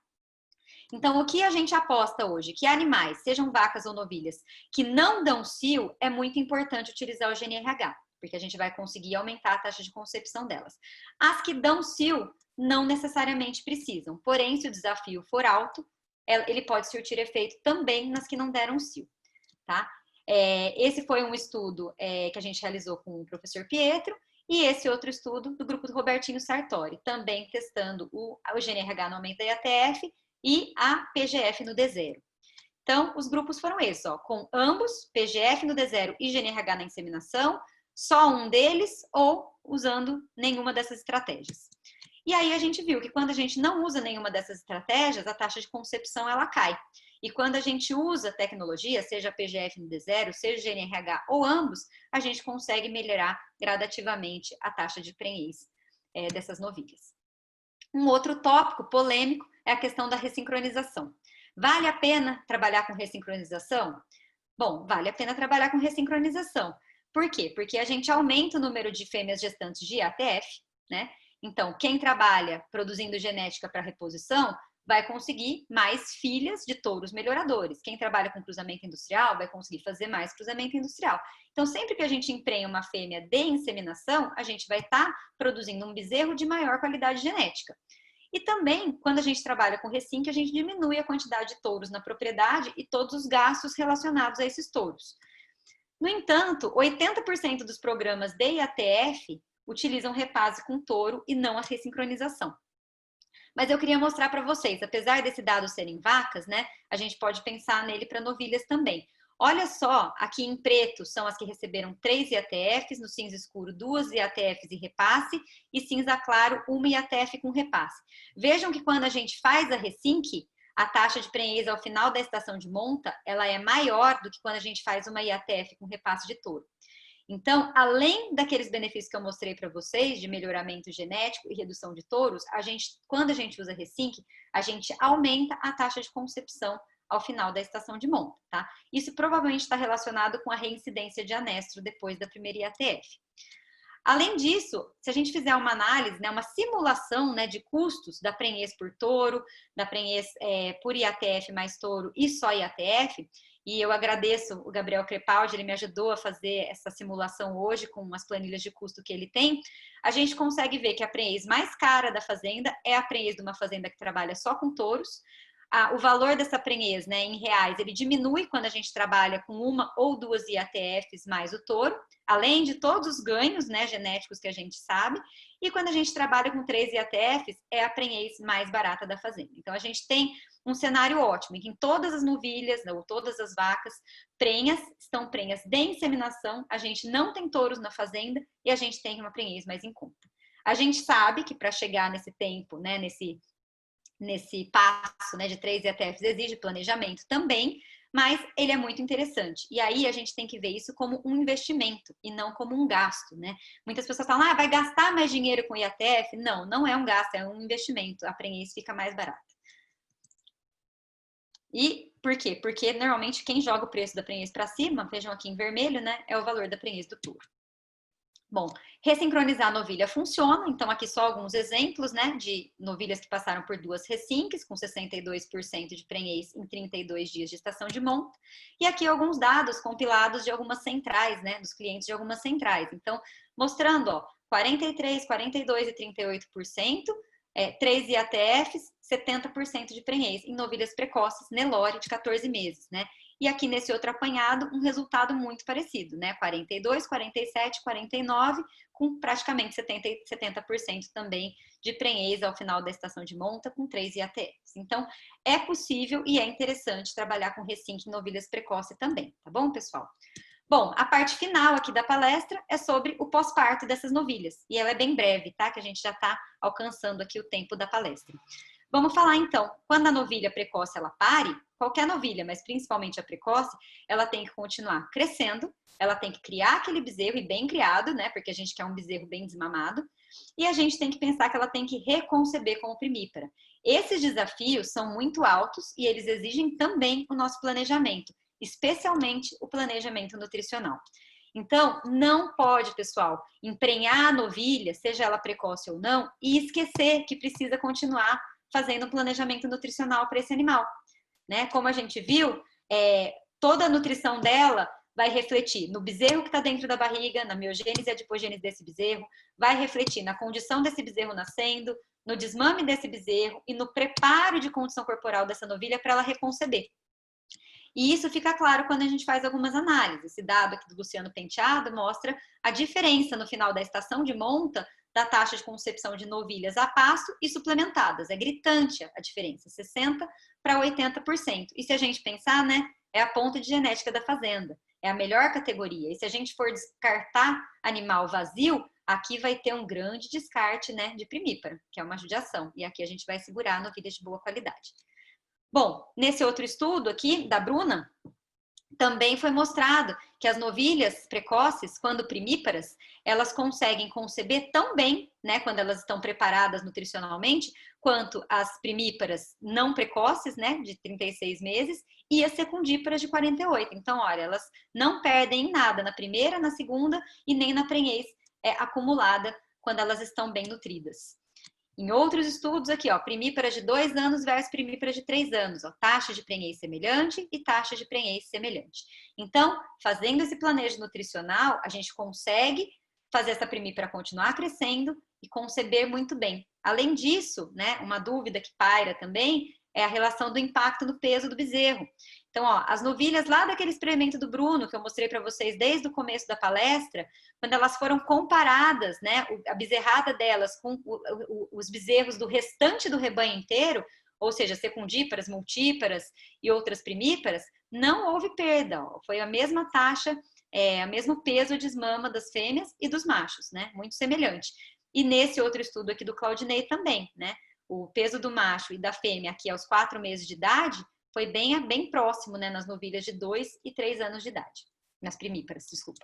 Então, o que a gente aposta hoje? Que animais, sejam vacas ou novilhas, que não dão cio, é muito importante utilizar o GNRH, porque a gente vai conseguir aumentar a taxa de concepção delas. As que dão cio, não necessariamente precisam, porém, se o desafio for alto, ele pode surtir efeito também nas que não deram cio, tá? Esse foi um estudo que a gente realizou com o professor Pietro, e esse outro estudo do grupo do Robertinho Sartori, também testando o GNRH no aumento da IATF e a PGF no D0. Então, os grupos foram esses, ó, com ambos, PGF no D0 e GNRH na inseminação, só um deles ou usando nenhuma dessas estratégias. E aí a gente viu que quando a gente não usa nenhuma dessas estratégias, a taxa de concepção ela cai. E quando a gente usa tecnologia, seja PGF no D0, seja GNRH ou ambos, a gente consegue melhorar gradativamente a taxa de prenhez dessas novilhas. Um outro tópico polêmico é a questão da ressincronização. Vale a pena trabalhar com ressincronização? Bom, vale a pena trabalhar com ressincronização. Por quê? Porque a gente aumenta o número de fêmeas gestantes de IATF, né? Então, quem trabalha produzindo genética para reposição vai conseguir mais filhas de touros melhoradores. Quem trabalha com cruzamento industrial vai conseguir fazer mais cruzamento industrial. Então, sempre que a gente emprenha uma fêmea de inseminação, a gente vai estar produzindo um bezerro de maior qualidade genética. E também, quando a gente trabalha com ressinque, a gente diminui a quantidade de touros na propriedade e todos os gastos relacionados a esses touros. No entanto, 80% dos programas de IATF utilizam repase com touro e não a ressincronização. Mas eu queria mostrar para vocês, apesar desse dado serem vacas, né, a gente pode pensar nele para novilhas também. Olha só, aqui em preto são as que receberam 3 IATFs, no cinza escuro 2 IATFs e repasse, e cinza claro 1 IATF com repasse. Vejam que quando a gente faz a resync, a taxa de prenhez ao final da estação de monta, ela é maior do que quando a gente faz uma IATF com repasse de touro. Então, além daqueles benefícios que eu mostrei para vocês, de melhoramento genético e redução de touros, quando a gente usa resync, a gente aumenta a taxa de concepção ao final da estação de monta, tá? Isso provavelmente está relacionado com a reincidência de anestro depois da primeira IATF. Além disso, se a gente fizer uma análise, né, uma simulação, né, de custos da prenhez por touro, da prenhez por IATF mais touro e só IATF, e eu agradeço o Gabriel Crepaldi, ele me ajudou a fazer essa simulação hoje com as planilhas de custo que ele tem, a gente consegue ver que a prenhez mais cara da fazenda é a prenhez de uma fazenda que trabalha só com touros. O valor dessa prenhez, né, em reais, ele diminui quando a gente trabalha com 1 ou 2 IATFs mais o touro, além de todos os ganhos, né, genéticos que a gente sabe, e quando a gente trabalha com 3 IATFs, é a prenhez mais barata da fazenda. Então, a gente tem um cenário ótimo, em que todas as novilhas, ou todas as vacas estão prenhas de inseminação, a gente não tem touros na fazenda e a gente tem uma prenhez mais em conta. A gente sabe que para chegar nesse tempo, né, nesse passo, né, de 3 IATFs exige planejamento também, mas ele é muito interessante. E aí a gente tem que ver isso como um investimento e não como um gasto, né? Muitas pessoas falam, vai gastar mais dinheiro com IATF? Não, não é um gasto, é um investimento. A prenhez fica mais barata. E por quê? Porque normalmente quem joga o preço da prenhez para cima, vejam aqui em vermelho, né, é o valor da prenhez do touro. Bom, ressincronizar a novilha funciona, então aqui só alguns exemplos, né, de novilhas que passaram por 2 resyncs, com 62% de prenhez em 32 dias de estação de monta, e aqui alguns dados compilados de algumas centrais, né, dos clientes de algumas centrais. Então, mostrando, ó, 43, 42 e 38%, 3 IATFs, 70% de prenhez em novilhas precoces, Nelore, de 14 meses, né? E aqui nesse outro apanhado, um resultado muito parecido, né? 42, 47, 49, com praticamente 70% também de prenhez ao final da estação de monta, com 3 IATFs. Então, é possível e é interessante trabalhar com resync em novilhas precoces também, tá bom, pessoal? Bom, a parte final aqui da palestra é sobre o pós-parto dessas novilhas. E ela é bem breve, tá? Que a gente já está alcançando aqui o tempo da palestra. Vamos falar então, quando a novilha precoce ela pare, qualquer novilha, mas principalmente a precoce, ela tem que continuar crescendo, ela tem que criar aquele bezerro, e bem criado, né? Porque a gente quer um bezerro bem desmamado. E a gente tem que pensar que ela tem que reconceber como primípara. Esses desafios são muito altos e eles exigem também o nosso planejamento, especialmente o planejamento nutricional. Então, não pode, pessoal, emprenhar a novilha, seja ela precoce ou não, e esquecer que precisa continuar fazendo um planejamento nutricional para esse animal, né? Como a gente viu, toda a nutrição dela vai refletir no bezerro que está dentro da barriga, na miogênese e adipogênese desse bezerro, vai refletir na condição desse bezerro nascendo, no desmame desse bezerro e no preparo de condição corporal dessa novilha para ela reconceber. E isso fica claro quando a gente faz algumas análises. Esse dado aqui do Luciano Penteado mostra a diferença no final da estação de monta da taxa de concepção de novilhas a pasto e suplementadas. É gritante a diferença, 60% para 80%. E se a gente pensar, né, é a ponta de genética da fazenda, é a melhor categoria. E se a gente for descartar animal vazio, aqui vai ter um grande descarte, né, de primípara, que é uma judiação. E aqui a gente vai segurar novilhas de boa qualidade. Bom, nesse outro estudo aqui, da Bruna, também foi mostrado que as novilhas precoces, quando primíparas, elas conseguem conceber tão bem, né, quando elas estão preparadas nutricionalmente, quanto as primíparas não precoces, né, de 36 meses, e as secundíparas de 48. Então, olha, elas não perdem em nada na primeira, na segunda e nem na prenhez acumulada quando elas estão bem nutridas. Em outros estudos aqui, ó, primíparas de 2 anos versus primíparas de 3 anos, ó, taxa de prenhez semelhante e taxa de prenhez semelhante. Então, fazendo esse planejo nutricional, a gente consegue fazer essa primípara continuar crescendo e conceber muito bem. Além disso, né, uma dúvida que paira também é a relação do impacto no peso do bezerro. Então, ó, as novilhas lá daquele experimento do Bruno, que eu mostrei para vocês desde o começo da palestra, quando elas foram comparadas, né, a bezerrada delas com os bezerros do restante do rebanho inteiro, ou seja, secundíparas, multíparas e outras primíparas, não houve perda, ó, foi a mesma taxa, o mesmo peso de desmama das fêmeas e dos machos, né, muito semelhante. E nesse outro estudo aqui do Claudinei também, né, o peso do macho e da fêmea aqui aos 4 meses de idade foi bem próximo, né, nas novilhas de 2 e 3 anos de idade, nas primíparas, desculpa.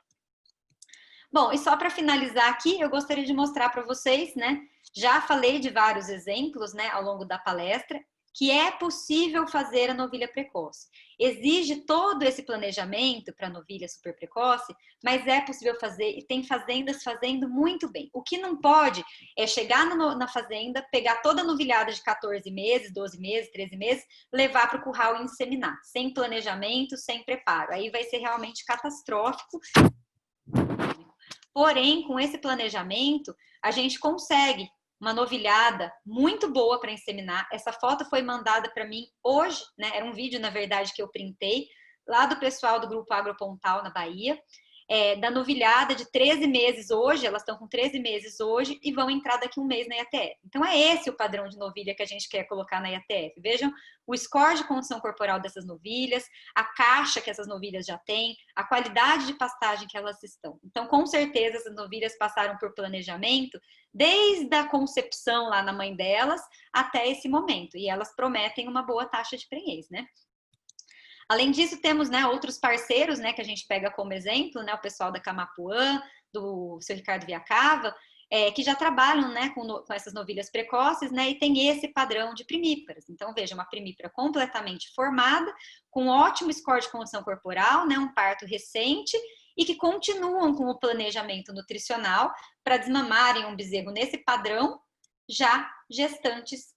Bom, e só para finalizar aqui, eu gostaria de mostrar para vocês, né, já falei de vários exemplos, né, ao longo da palestra, que é possível fazer a novilha precoce. Exige todo esse planejamento para a novilha super precoce, mas é possível fazer e tem fazendas fazendo muito bem. O que não pode é chegar na fazenda, pegar toda a novilhada de 14 meses, 12 meses, 13 meses, levar para o curral e inseminar, sem planejamento, sem preparo. Aí vai ser realmente catastrófico. Porém, com esse planejamento, a gente consegue uma novilhada muito boa para inseminar. Essa foto foi mandada para mim hoje, né? Era um vídeo, na verdade, que eu printei lá do pessoal do Grupo Agropontal, na Bahia, da novilhada de 13 meses hoje, elas estão com 13 meses hoje e vão entrar daqui um mês na IATF. Então, é esse o padrão de novilha que a gente quer colocar na IATF. Vejam o score de condição corporal dessas novilhas, a caixa que essas novilhas já têm, a qualidade de pastagem que elas estão. Então, com certeza, essas novilhas passaram por planejamento desde a concepção lá na mãe delas até esse momento. E elas prometem uma boa taxa de prenhez, né? Além disso, temos, né, outros parceiros, né, que a gente pega como exemplo, né, o pessoal da Camapuã, do seu Ricardo Viacava, que já trabalham, né, com essas novilhas precoces, né, e tem esse padrão de primíparas. Então, veja, uma primípara completamente formada, com ótimo score de condição corporal, né, um parto recente, e que continuam com o planejamento nutricional para desmamarem um bezerro nesse padrão, já gestantes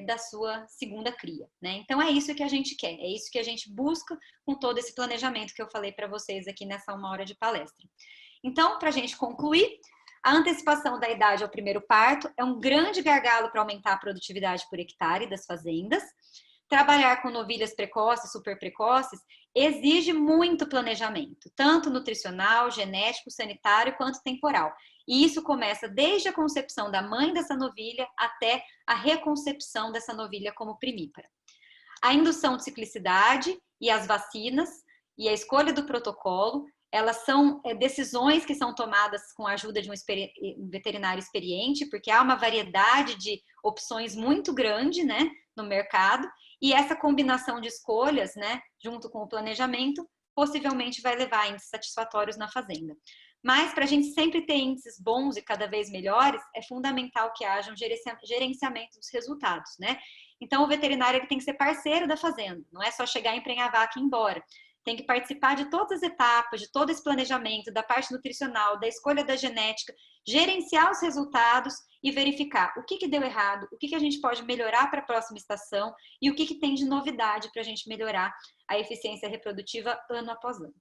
da sua segunda cria, né? Então é isso que a gente quer, é isso que a gente busca com todo esse planejamento que eu falei para vocês aqui nessa 1 hora de palestra. Então, para a gente concluir, a antecipação da idade ao primeiro parto é um grande gargalo para aumentar a produtividade por hectare das fazendas. Trabalhar com novilhas precoces, super precoces, exige muito planejamento, tanto nutricional, genético, sanitário, quanto temporal. E isso começa desde a concepção da mãe dessa novilha até a reconcepção dessa novilha como primípara. A indução de ciclicidade e as vacinas e a escolha do protocolo, elas são decisões que são tomadas com a ajuda de um veterinário experiente, porque há uma variedade de opções muito grande, né, no mercado, e essa combinação de escolhas, né, junto com o planejamento, possivelmente vai levar a índices satisfatórios na fazenda. Mas para a gente sempre ter índices bons e cada vez melhores, é fundamental que haja um gerenciamento dos resultados, né? Então o veterinário ele tem que ser parceiro da fazenda, não é só chegar, emprenhar a vaca e ir embora. Tem que participar de todas as etapas, de todo esse planejamento, da parte nutricional, da escolha da genética, gerenciar os resultados e verificar o que deu errado, o que a gente pode melhorar para a próxima estação e o que tem de novidade para a gente melhorar a eficiência reprodutiva ano após ano.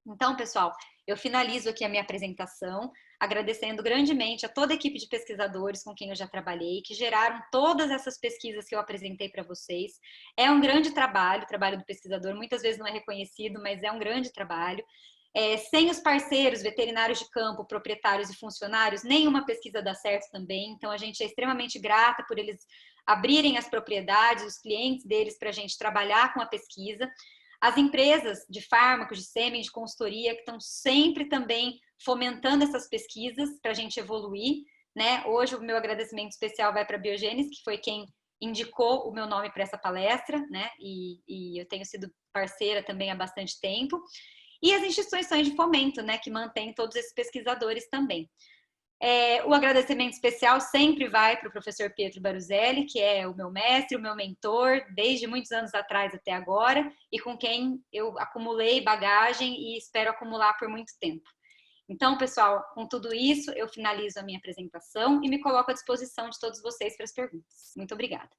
Então, pessoal, eu finalizo aqui a minha apresentação, agradecendo grandemente a toda a equipe de pesquisadores com quem eu já trabalhei, que geraram todas essas pesquisas que eu apresentei para vocês. É um grande trabalho, o trabalho do pesquisador muitas vezes não é reconhecido, mas é um grande trabalho. Sem os parceiros, veterinários de campo, proprietários e funcionários, nenhuma pesquisa dá certo também. Então, a gente é extremamente grata por eles abrirem as propriedades, os clientes deles, para a gente trabalhar com a pesquisa. As empresas de fármacos, de sêmen, de consultoria, que estão sempre também fomentando essas pesquisas para a gente evoluir, né? Hoje o meu agradecimento especial vai para a Biogênese, que foi quem indicou o meu nome para essa palestra, né? E eu tenho sido parceira também há bastante tempo. E as instituições de fomento, né? Que mantêm todos esses pesquisadores também. O agradecimento especial sempre vai para o professor Pietro Baruzelli, que é o meu mestre, o meu mentor, desde muitos anos atrás até agora, e com quem eu acumulei bagagem e espero acumular por muito tempo. Então, pessoal, com tudo isso, eu finalizo a minha apresentação e me coloco à disposição de todos vocês para as perguntas. Muito obrigada.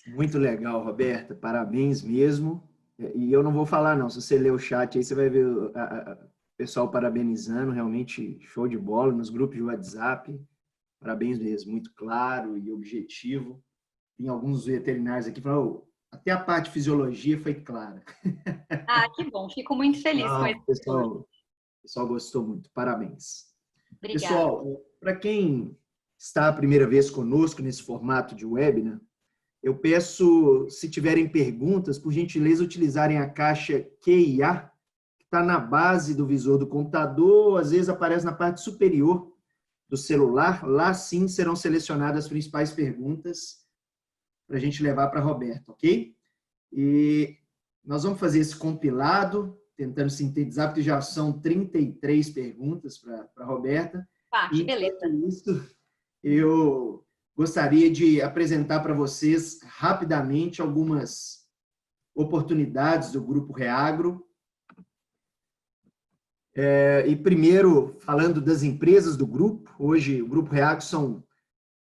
Muito legal, Roberta. Parabéns mesmo. E eu não vou falar, não. Se você ler o chat aí, você vai ver o pessoal parabenizando. Realmente show de bola nos grupos de WhatsApp. Parabéns mesmo, muito claro e objetivo. Tem alguns veterinários aqui que falam, "Oh, até a parte de fisiologia foi clara." Ah, que bom, fico muito feliz com Não, esse o pessoal gostou muito, parabéns. Obrigada. Pessoal, para quem está a primeira vez conosco nesse formato de webinar, eu peço, se tiverem perguntas, por gentileza, utilizarem a caixa Q&A, que está na base do visor do computador, às vezes aparece na parte superior do celular. Lá sim serão selecionadas as principais perguntas para a gente levar para a Roberta, ok? E nós vamos fazer esse compilado, tentando sintetizar, porque já são 33 perguntas para a Roberta. Ah, que beleza. Enquanto isso, eu gostaria de apresentar para vocês rapidamente algumas oportunidades do Grupo Reagro. E primeiro, falando das empresas do grupo, hoje o Grupo Reagro são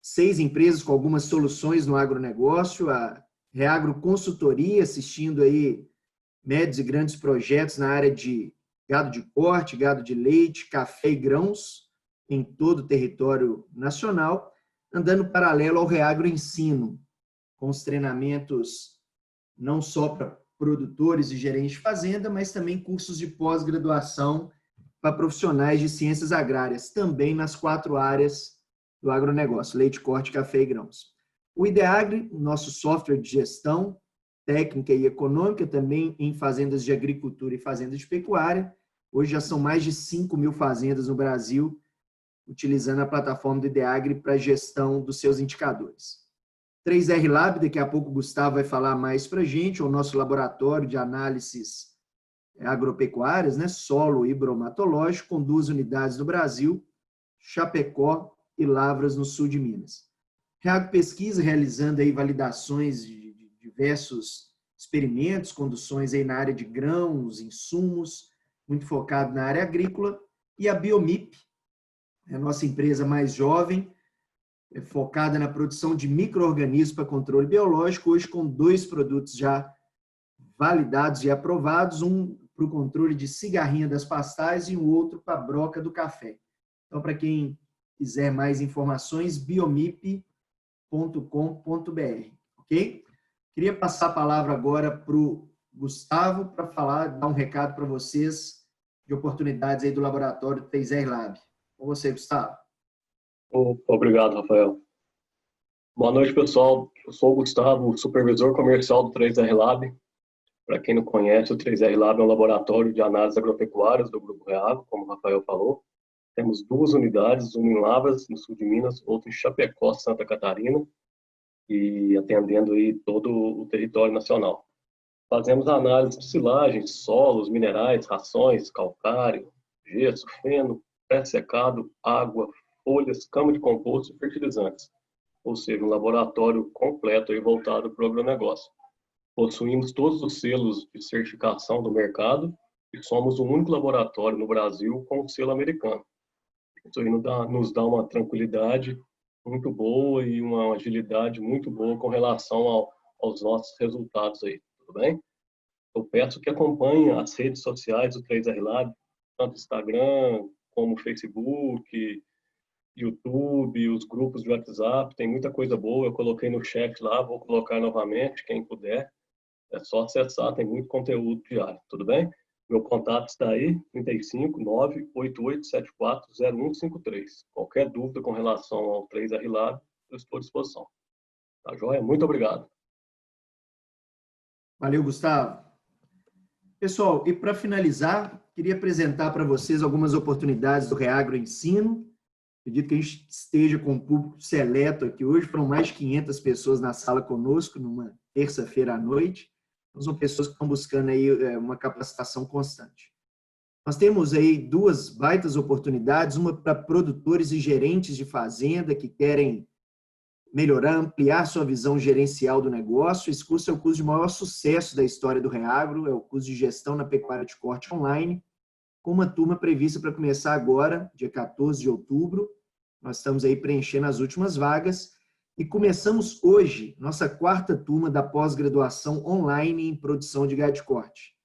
6 empresas com algumas soluções no agronegócio, a Reagro Consultoria, assistindo aí médios e grandes projetos na área de gado de corte, gado de leite, café e grãos, em todo o território nacional, andando paralelo ao Reagro Ensino, com os treinamentos não só para produtores e gerentes de fazenda, mas também cursos de pós-graduação para profissionais de ciências agrárias, também nas 4 áreas do agronegócio, leite, corte, café e grãos. O Ideagri, nosso software de gestão técnica e econômica, também em fazendas de agricultura e fazendas de pecuária. Hoje já são mais de 5.000 fazendas no Brasil, utilizando a plataforma do Ideagri para a gestão dos seus indicadores. 3R Lab, daqui a pouco o Gustavo vai falar mais para a gente, é o nosso laboratório de análises agropecuárias, né, solo e bromatológico, com 2 unidades no Brasil, Chapecó e Lavras, no sul de Minas. Reagro Pesquisa, realizando aí validações de diversos experimentos, conduções aí na área de grãos, insumos, muito focado na área agrícola. E a Biomip, a nossa empresa mais jovem, focada na produção de micro-organismos para controle biológico, hoje com 2 produtos já validados e aprovados, um para o controle de cigarrinha das pastais e um outro para a broca do café. Então, para quem quiser mais informações, biomip.com.br, ok? Queria passar a palavra agora para o Gustavo para dar um recado para vocês de oportunidades aí do laboratório 3R Lab. Com você, Gustavo. Obrigado, Rafael. Boa noite, pessoal. Eu sou o Gustavo, supervisor comercial do 3R Lab. Para quem não conhece, o 3R Lab é um laboratório de análises agropecuárias do Grupo Reagro, como o Rafael falou. Temos 2 unidades, uma em Lavras, no sul de Minas, outra em Chapecó, Santa Catarina, e atendendo aí todo o território nacional. Fazemos análise de silagens, solos, minerais, rações, calcário, gesso, feno, pré-secado, água, folhas, cama de composto e fertilizantes. Ou seja, um laboratório completo e voltado para o agronegócio. Possuímos todos os selos de certificação do mercado e somos o único laboratório no Brasil com o selo americano. Isso aí nos dá uma tranquilidade muito boa e uma agilidade muito boa com relação aos nossos resultados aí, tudo bem? Eu peço que acompanhem as redes sociais do 3R Lab, tanto Instagram como Facebook, YouTube, os grupos de WhatsApp, tem muita coisa boa, eu coloquei no chat lá, vou colocar novamente, quem puder, é só acessar, tem muito conteúdo diário, tudo bem? Meu contato está aí, 35 98874 0153. Qualquer dúvida com relação ao 3R Lab, eu estou à disposição. Tá joia? Muito obrigado. Valeu, Gustavo. Pessoal, e para finalizar, queria apresentar para vocês algumas oportunidades do Reagro Ensino. Acredito que a gente esteja com um público seleto aqui hoje, foram mais de 500 pessoas na sala conosco, numa terça-feira à noite. Então, são pessoas que estão buscando aí uma capacitação constante. Nós temos aí 2 baitas oportunidades, uma para produtores e gerentes de fazenda que querem melhorar, ampliar sua visão gerencial do negócio. Esse curso é o curso de maior sucesso da história do Reagro, é o curso de gestão na pecuária de corte online, com uma turma prevista para começar agora, dia 14 de outubro. Nós estamos aí preenchendo as últimas vagas e começamos hoje nossa 4ª turma da pós-graduação online em produção de gado de corte.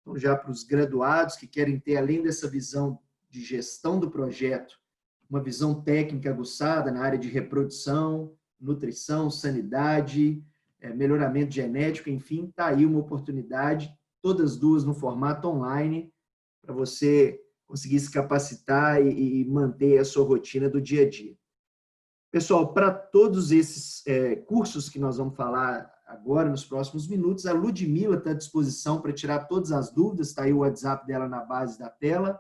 Então, já para os graduados que querem ter, além dessa visão de gestão do projeto, uma visão técnica aguçada na área de reprodução, nutrição, sanidade, melhoramento genético, enfim, está aí uma oportunidade, todas duas no formato online, para você conseguir se capacitar e manter a sua rotina do dia a dia. Pessoal, para todos esses cursos que nós vamos falar agora, nos próximos minutos, a Ludmila está à disposição para tirar todas as dúvidas, está aí o WhatsApp dela na base da tela,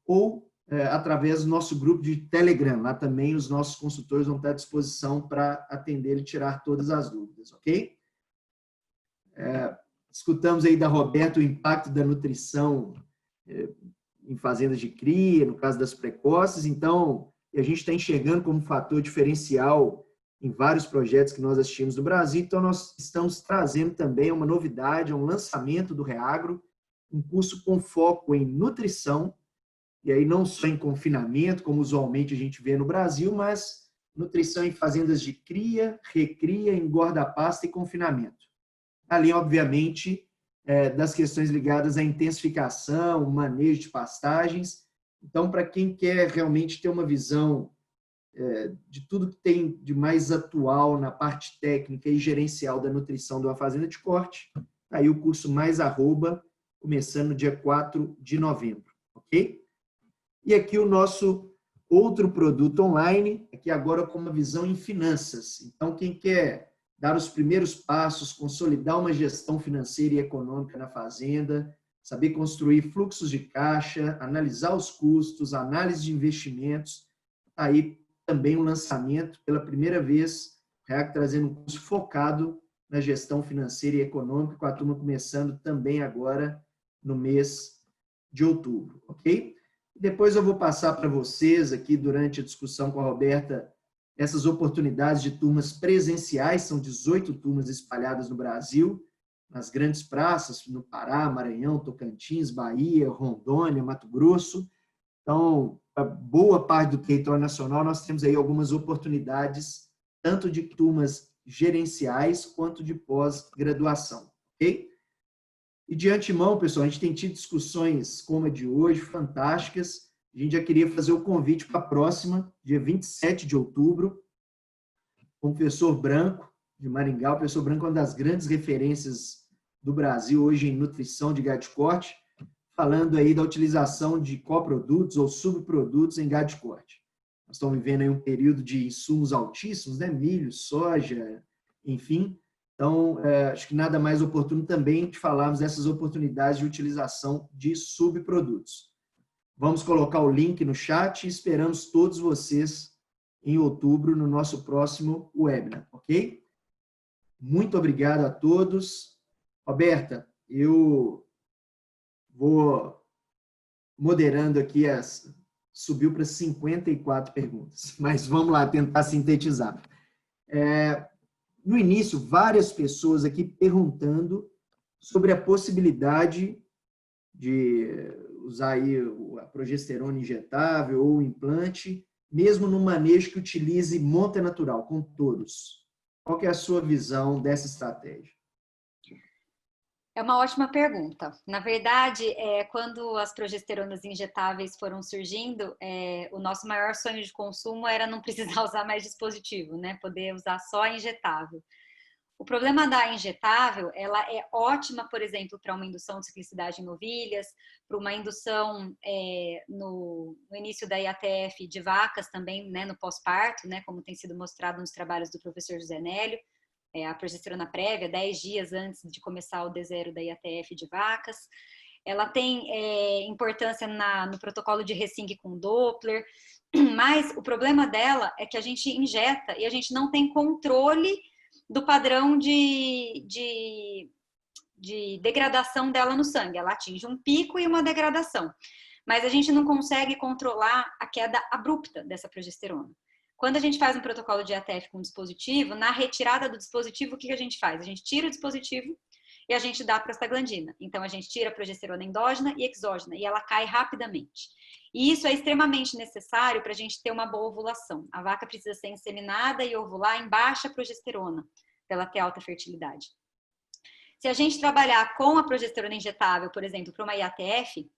ou através do nosso grupo de Telegram. Lá também os nossos consultores vão estar à disposição para atender e tirar todas as dúvidas, ok? Escutamos aí da Roberta o impacto da nutrição em fazendas de cria, no caso das precoces, então, a gente está enxergando como fator diferencial em vários projetos que nós assistimos no Brasil, então nós estamos trazendo também uma novidade, um lançamento do Reagro, um curso com foco em nutrição, e aí não só em confinamento, como usualmente a gente vê no Brasil, mas nutrição em fazendas de cria, recria, engorda pasta e confinamento. Além, obviamente, das questões ligadas à intensificação, manejo de pastagens. Então, para quem quer realmente ter uma visão de tudo que tem de mais atual na parte técnica e gerencial da nutrição de uma fazenda de corte, aí o curso Mais Arroba, começando no dia 4 de novembro, ok? E aqui o nosso outro produto online, aqui agora com uma visão em finanças. Então, quem quer dar os primeiros passos, consolidar uma gestão financeira e econômica na fazenda, saber construir fluxos de caixa, analisar os custos, análise de investimentos, aí também um lançamento, pela primeira vez, o REAG trazendo um curso focado na gestão financeira e econômica, com a turma começando também agora no mês de outubro, ok? Depois eu vou passar para vocês aqui, durante a discussão com a Roberta, essas oportunidades de turmas presenciais, são 18 turmas espalhadas no Brasil, nas grandes praças, no Pará, Maranhão, Tocantins, Bahia, Rondônia, Mato Grosso. Então, a boa parte do território nacional, nós temos aí algumas oportunidades, tanto de turmas gerenciais, quanto de pós-graduação, ok? E de antemão, pessoal, a gente tem tido discussões como a de hoje, fantásticas. A gente já queria fazer o convite para a próxima, dia 27 de outubro, com o professor Branco, de Maringá. O professor Branco é uma das grandes referências do Brasil hoje em nutrição de gado de corte, falando aí da utilização de coprodutos ou subprodutos em gado de corte. Nós estamos vivendo aí um período de insumos altíssimos, né? Milho, soja, enfim. Então, acho que nada mais oportuno também de falarmos dessas oportunidades de utilização de subprodutos. Vamos colocar o link no chat e esperamos todos vocês em outubro no nosso próximo webinar, ok? Muito obrigado a todos. Roberta, eu vou moderando aqui, subiu para 54 perguntas, mas vamos lá tentar sintetizar. No início, várias pessoas aqui perguntando sobre a possibilidade de usar aí a progesterona injetável ou o implante, mesmo no manejo que utilize monta natural, com touros. Qual que é a sua visão dessa estratégia? É uma ótima pergunta. Na verdade, quando as progesteronas injetáveis foram surgindo, o nosso maior sonho de consumo era não precisar usar mais dispositivo, né? Poder usar só injetável. O problema da injetável, ela é ótima, por exemplo, para uma indução de ciclicidade em novilhas, para uma indução no início da IATF de vacas também, né, no pós-parto, né, como tem sido mostrado nos trabalhos do professor José Nélio, a progesterona prévia, 10 dias antes de começar o D0 da IATF de vacas. Ela tem importância no protocolo de resync com Doppler, mas o problema dela é que a gente injeta e a gente não tem controle do padrão de degradação dela no sangue. Ela atinge um pico e uma degradação, mas a gente não consegue controlar a queda abrupta dessa progesterona. Quando a gente faz um protocolo de ATF com dispositivo, na retirada do dispositivo, o que a gente faz? A gente tira o dispositivo e a gente dá a prostaglandina. Então, a gente tira a progesterona endógena e exógena, e ela cai rapidamente. E isso é extremamente necessário para a gente ter uma boa ovulação. A vaca precisa ser inseminada e ovular em baixa progesterona, para ela ter alta fertilidade. Se a gente trabalhar com a progesterona injetável, por exemplo, para uma IATF,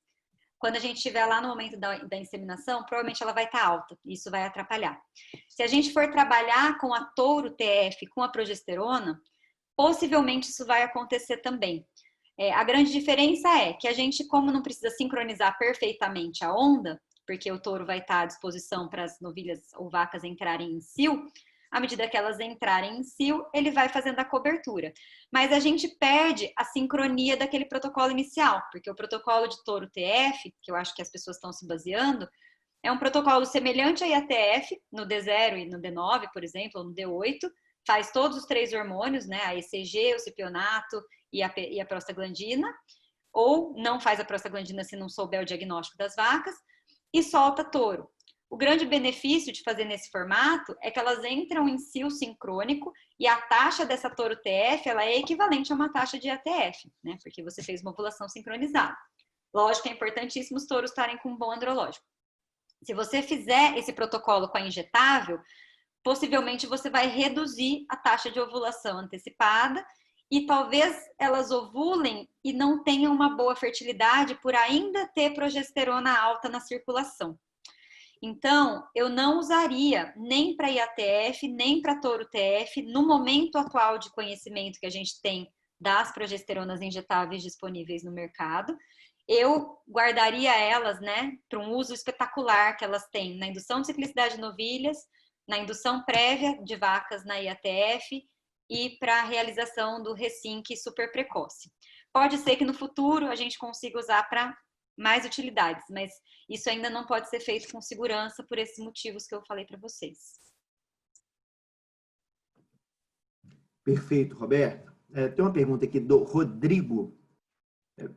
quando a gente estiver lá no momento da inseminação, provavelmente ela vai estar alta, e isso vai atrapalhar. Se a gente for trabalhar com a touro TF, com a progesterona, possivelmente isso vai acontecer também. A grande diferença é que a gente, como não precisa sincronizar perfeitamente a onda, porque o touro vai estar à disposição para as novilhas ou vacas entrarem em cio, à medida que elas entrarem em cio, ele vai fazendo a cobertura. Mas a gente perde a sincronia daquele protocolo inicial, porque o protocolo de touro TF, que eu acho que as pessoas estão se baseando, é um protocolo semelhante à IATF, no D0 e no D9, por exemplo, ou no D8, faz todos os 3 hormônios, né, a ECG, o cipionato e a prostaglandina, ou não faz a prostaglandina se não souber o diagnóstico das vacas, e solta touro. O grande benefício de fazer nesse formato é que elas entram em cio sincrônico e a taxa dessa touro TF ela é equivalente a uma taxa de ATF, né? Porque você fez uma ovulação sincronizada. Lógico que é importantíssimo os touros estarem com um bom andrológico. Se você fizer esse protocolo com a injetável, possivelmente você vai reduzir a taxa de ovulação antecipada e talvez elas ovulem e não tenham uma boa fertilidade por ainda ter progesterona alta na circulação. Então, eu não usaria nem para IATF, nem para touro TF, no momento atual de conhecimento que a gente tem das progesteronas injetáveis disponíveis no mercado. Eu guardaria elas, né, para um uso espetacular que elas têm na indução de ciclicidade de novilhas, na indução prévia de vacas na IATF e para a realização do resync super precoce. Pode ser que no futuro a gente consiga usar para mais utilidades, mas isso ainda não pode ser feito com segurança por esses motivos que eu falei para vocês. Perfeito, Roberto. Tem uma pergunta aqui do Rodrigo,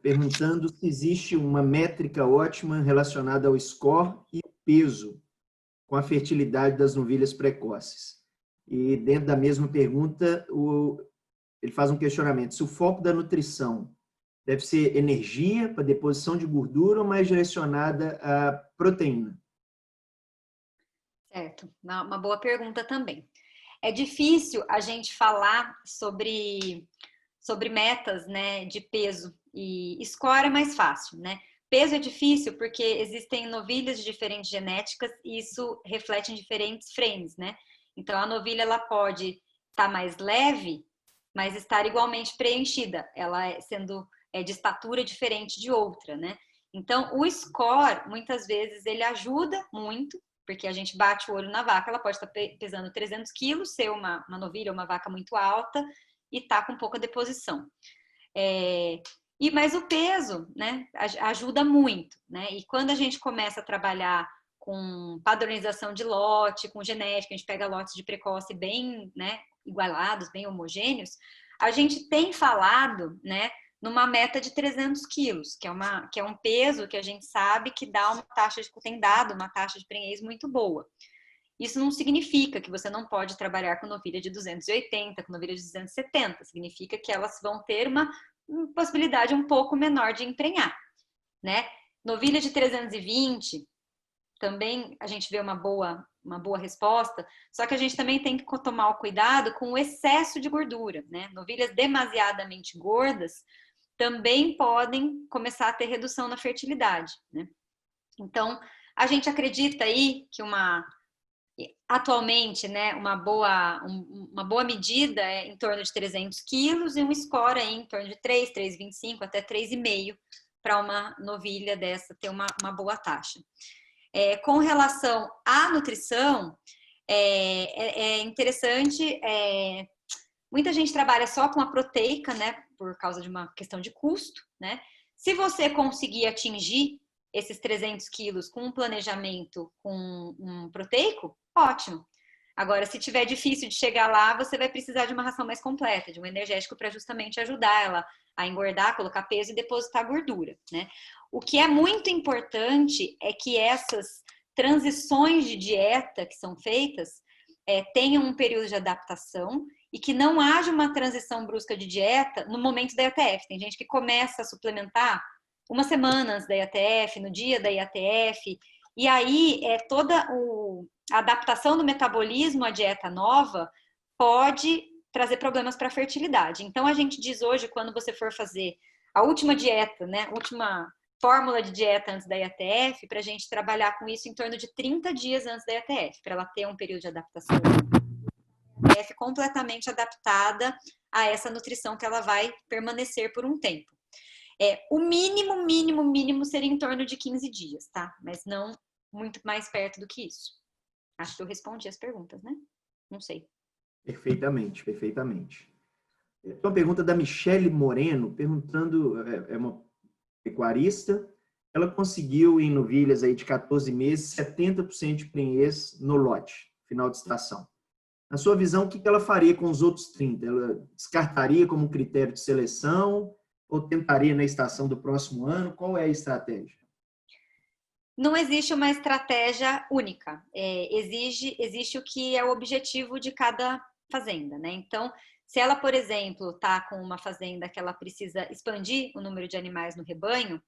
perguntando se existe uma métrica ótima relacionada ao score e o peso com a fertilidade das novilhas precoces. E dentro da mesma pergunta, ele faz um questionamento. Se o foco da nutrição deve ser energia para deposição de gordura ou mais direcionada à proteína? Certo, uma boa pergunta também. É difícil a gente falar sobre metas, né, de peso, e score é mais fácil, né? Peso é difícil porque existem novilhas de diferentes genéticas e isso reflete em diferentes frames, né? Então a novilha ela pode estar mais leve, mas estar igualmente preenchida, ela sendo de estatura diferente de outra, né? Então o score muitas vezes ele ajuda muito, porque a gente bate o olho na vaca, ela pode estar pesando 300 quilos, ser uma novilha ou uma vaca muito alta e tá com pouca deposição. Mas o peso, né, ajuda muito, né? E quando a gente começa a trabalhar com padronização de lote, com genética, a gente pega lotes de precoce bem, né, igualados, bem homogêneos, a gente tem falado, né, numa meta de 300 quilos, que é um peso que a gente sabe que tem dado uma taxa de prenhez muito boa. Isso não significa que você não pode trabalhar com novilha de 280, com novilha de 270. Significa que elas vão ter uma possibilidade um pouco menor de emprenhar, né? Novilha de 320, também a gente vê uma boa resposta, só que a gente também tem que tomar o cuidado com o excesso de gordura, né? Novilhas demasiadamente gordas também podem começar a ter redução na fertilidade, né? Então, a gente acredita aí que atualmente, né, uma boa medida é em torno de 300 quilos e um score aí em torno de 3, 3,25 até 3,5 para uma novilha dessa ter uma boa taxa. Com relação à nutrição, é interessante, muita gente trabalha só com a proteica, né, por causa de uma questão de custo, né? Se você conseguir atingir esses 300 quilos com um planejamento com um proteico, ótimo. Agora, se tiver difícil de chegar lá, você vai precisar de uma ração mais completa, de um energético para justamente ajudar ela a engordar, colocar peso e depositar gordura, né? O que é muito importante é que essas transições de dieta que são feitas tenham um período de adaptação e que não haja uma transição brusca de dieta no momento da IATF. Tem gente que começa a suplementar uma semana antes da IATF, no dia da IATF, e aí toda a adaptação do metabolismo à dieta nova pode trazer problemas para a fertilidade. Então, a gente diz hoje, quando você for fazer a última dieta, né, última fórmula de dieta antes da IATF para a gente trabalhar com isso em torno de 30 dias antes da IATF, para ela ter um período de adaptação IATF completamente adaptada a essa nutrição que ela vai permanecer por um tempo. O mínimo seria em torno de 15 dias, tá? Mas não muito mais perto do que isso. Acho que eu respondi as perguntas, né? Não sei. Perfeitamente. Uma pergunta da Michele Moreno, perguntando, é uma pecuarista, ela conseguiu em novilhas aí de 14 meses 70% de prenhez no lote, final de estação. Na sua visão, o que ela faria com os outros 30%? Ela descartaria como critério de seleção ou tentaria na estação do próximo ano? Qual é a estratégia? Não existe uma estratégia única. Existe o que é o objetivo de cada fazenda, né? Então, se ela, por exemplo, está com uma fazenda que ela precisa expandir o número de animais no rebanho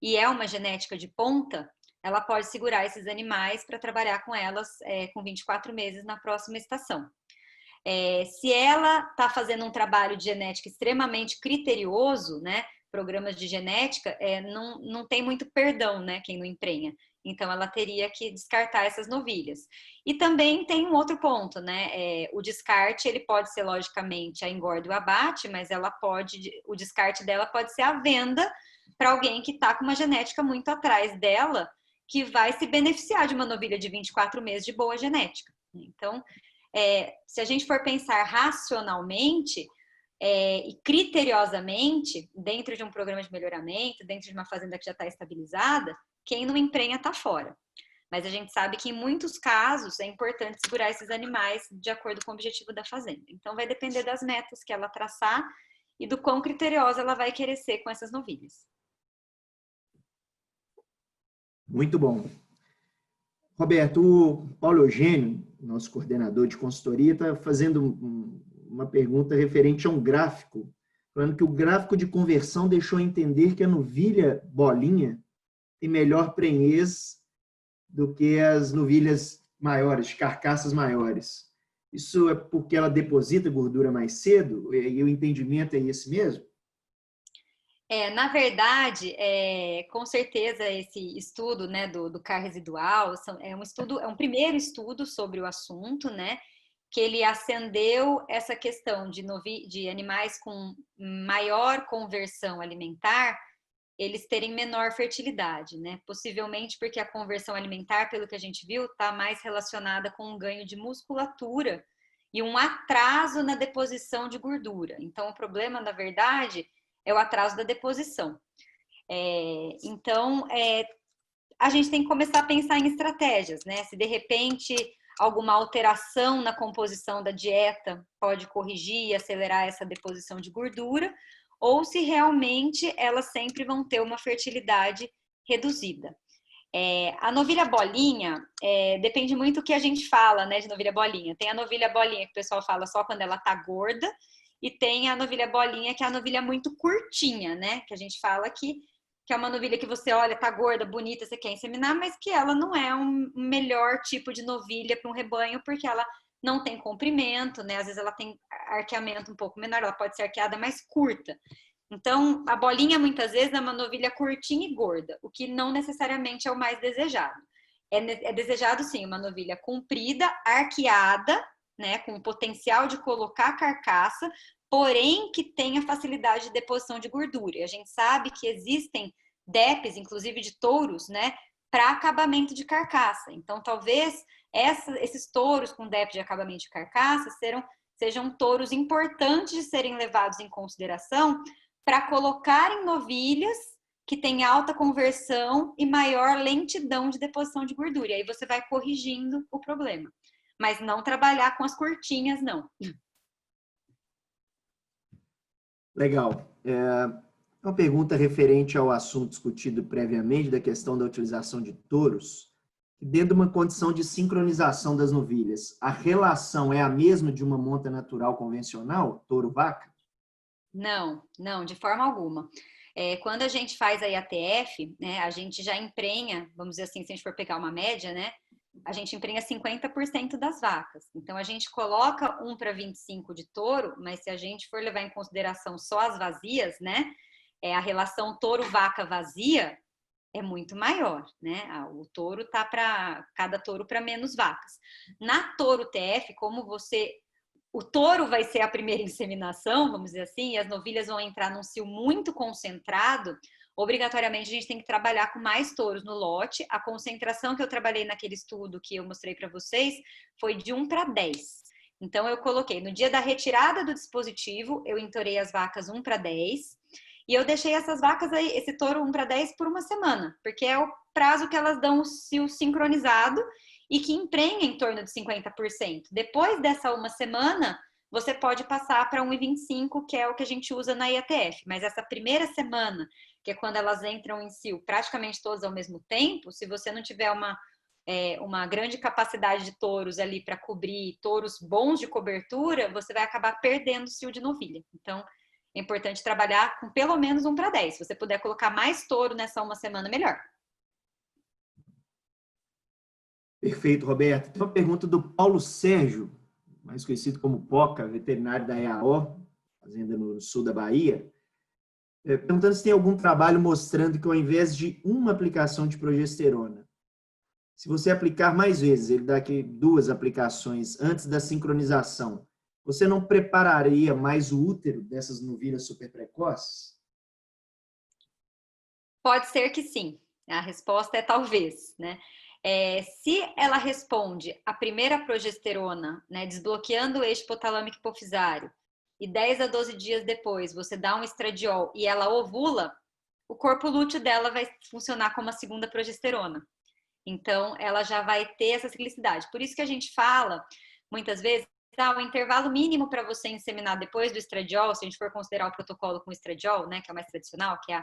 e é uma genética de ponta, ela pode segurar esses animais para trabalhar com elas com 24 meses na próxima estação. Se ela está fazendo um trabalho de genética extremamente criterioso, né? Programas de genética, não tem muito perdão, né? Quem não emprenha. Então, ela teria que descartar essas novilhas. E também tem um outro ponto, né? O descarte, ele pode ser, logicamente, a engorda e o abate, mas o descarte dela pode ser a venda para alguém que está com uma genética muito atrás dela, que vai se beneficiar de uma novilha de 24 meses de boa genética. Então, se a gente for pensar racionalmente e criteriosamente, dentro de um programa de melhoramento, dentro de uma fazenda que já está estabilizada, quem não emprenha está fora. Mas a gente sabe que em muitos casos é importante segurar esses animais de acordo com o objetivo da fazenda. Então vai depender das metas que ela traçar e do quão criteriosa ela vai querer ser com essas novilhas. Muito bom. Roberto, o Paulo Eugênio, nosso coordenador de consultoria, está fazendo uma pergunta referente a um gráfico, falando que o gráfico de conversão deixou entender que a novilha bolinha tem melhor prenhez do que as novilhas maiores, carcaças maiores. Isso é porque ela deposita gordura mais cedo? E o entendimento é esse mesmo? Na verdade, com certeza esse estudo, né, do CAR residual é um primeiro estudo sobre o assunto, né, que ele acendeu essa questão de animais com maior conversão alimentar, eles terem menor fertilidade, né? Possivelmente porque a conversão alimentar, pelo que a gente viu, está mais relacionada com um ganho de musculatura e um atraso na deposição de gordura. Então, o problema, na verdade, é o atraso da deposição. Então, a gente tem que começar a pensar em estratégias, né? Se de repente alguma alteração na composição da dieta pode corrigir e acelerar essa deposição de gordura, ou se realmente elas sempre vão ter uma fertilidade reduzida. A novilha bolinha, depende muito do que a gente fala, né, de novilha bolinha. Tem a novilha bolinha que o pessoal fala só quando ela tá gorda, e tem a novilha bolinha, que é a novilha muito curtinha, né, que a gente fala que é uma novilha que você olha, tá gorda, bonita, você quer inseminar, mas que ela não é um melhor tipo de novilha para um rebanho, porque ela não tem comprimento, né? Às vezes ela tem arqueamento um pouco menor, ela pode ser arqueada mais curta. Então, a bolinha, muitas vezes, é uma novilha curtinha e gorda, o que não necessariamente é o mais desejado. É desejado, sim, uma novilha comprida, arqueada, né? Com potencial de colocar carcaça, porém que tenha facilidade de deposição de gordura. E a gente sabe que existem DEPs, inclusive de touros, né? Para acabamento de carcaça. Então, talvez esses touros com DEP de acabamento de carcaça sejam touros importantes de serem levados em consideração para colocar em novilhas que têm alta conversão e maior lentidão de deposição de gordura. E aí você vai corrigindo o problema. Mas não trabalhar com as curtinhas, não. Legal. Uma pergunta referente ao assunto discutido previamente, da questão da utilização de touros. Dentro de uma condição de sincronização das novilhas, a relação é a mesma de uma monta natural convencional, touro-vaca? Não, de forma alguma. Quando a gente faz a IATF, né, a gente já emprenha, vamos dizer assim, se a gente for pegar uma média, né, a gente emprenha 50% das vacas. Então, a gente coloca 1:25 de touro, mas se a gente for levar em consideração só as vazias, né, a relação touro-vaca vazia, é muito maior, né? O touro tá para cada touro para menos vacas. Na touro TF, como o touro vai ser a primeira inseminação, vamos dizer assim, e as novilhas vão entrar num cio muito concentrado, obrigatoriamente a gente tem que trabalhar com mais touros no lote. A concentração que eu trabalhei naquele estudo que eu mostrei para vocês foi de 1 para 10. Então, eu coloquei no dia da retirada do dispositivo, eu entorei as vacas 1 para 10, e eu deixei essas vacas aí, esse touro 1 para 10 por uma semana, porque é o prazo que elas dão o cio sincronizado e que emprenha em torno de 50%. Depois dessa uma semana, você pode passar para 1,25, que é o que a gente usa na IATF. Mas essa primeira semana, que é quando elas entram em cio praticamente todas ao mesmo tempo, se você não tiver uma grande capacidade de touros ali para cobrir touros bons de cobertura, você vai acabar perdendo o cio de novilha. Então, é importante trabalhar com pelo menos 1 para 10. Se você puder colocar mais touro nessa uma semana, melhor. Perfeito, Roberto. Tem uma pergunta do Paulo Sérgio, mais conhecido como Poca, veterinário da EAO, fazenda no sul da Bahia, perguntando se tem algum trabalho mostrando que ao invés de uma aplicação de progesterona, se você aplicar mais vezes, ele dá aqui 2 aplicações antes da sincronização, você não prepararia mais o útero dessas novilhas super precoces? Pode ser que sim. A resposta é talvez, né? Se ela responde a primeira progesterona, né, desbloqueando o eixo hipotalâmico hipofisário, e 10 a 12 dias depois você dá um estradiol e ela ovula, o corpo lúteo dela vai funcionar como a segunda progesterona. Então, ela já vai ter essa ciclicidade. Por isso que a gente fala, muitas vezes, o intervalo mínimo para você inseminar depois do estradiol, se a gente for considerar o protocolo com estradiol, né, que é o mais tradicional, que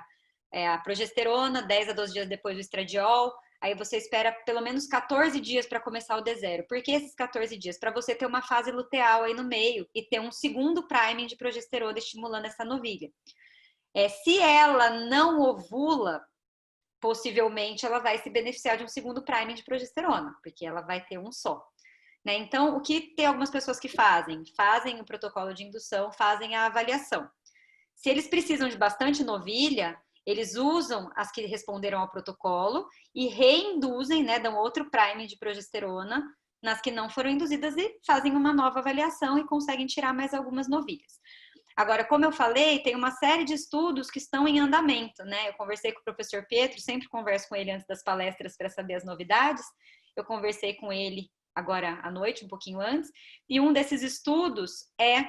é a progesterona, 10 a 12 dias depois do estradiol, aí você espera pelo menos 14 dias para começar o D0. Por que esses 14 dias? Para você ter uma fase luteal aí no meio e ter um segundo priming de progesterona estimulando essa novilha. Se ela não ovula, possivelmente ela vai se beneficiar de um segundo priming de progesterona, porque ela vai ter um só. Né? Então, o que tem algumas pessoas que fazem? Fazem o protocolo de indução, fazem a avaliação. Se eles precisam de bastante novilha, eles usam as que responderam ao protocolo e reinduzem, né, dão outro priming de progesterona nas que não foram induzidas e fazem uma nova avaliação e conseguem tirar mais algumas novilhas. Agora, como eu falei, tem uma série de estudos que estão em andamento, né? Eu conversei com o professor Pietro, sempre converso com ele antes das palestras para saber as novidades. Eu conversei com ele agora à noite, um pouquinho antes, e um desses estudos é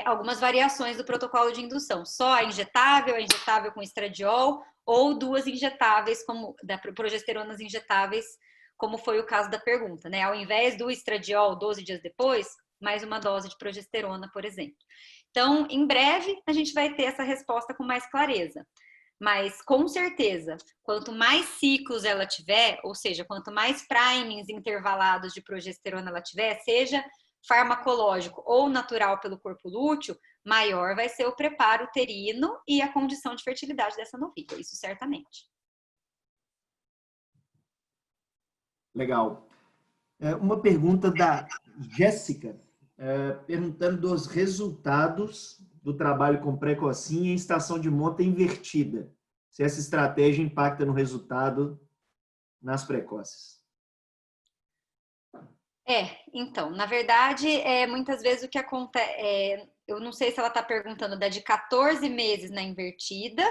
algumas variações do protocolo de indução. Só a injetável com estradiol, ou 2 injetáveis, como progesteronas injetáveis, como foi o caso da pergunta, né? Ao invés do estradiol 12 dias depois, mais uma dose de progesterona, por exemplo. Então, em breve, a gente vai ter essa resposta com mais clareza. Mas, com certeza, quanto mais ciclos ela tiver, ou seja, quanto mais primings intervalados de progesterona ela tiver, seja farmacológico ou natural pelo corpo lúteo, maior vai ser o preparo uterino e a condição de fertilidade dessa novilha, isso certamente. Legal. Uma pergunta da Jéssica, perguntando dos resultados do trabalho com precocinha em estação de monta invertida. Se essa estratégia impacta no resultado nas precoces. Então, na verdade, muitas vezes o que acontece, eu não sei se ela está perguntando da de 14 meses na invertida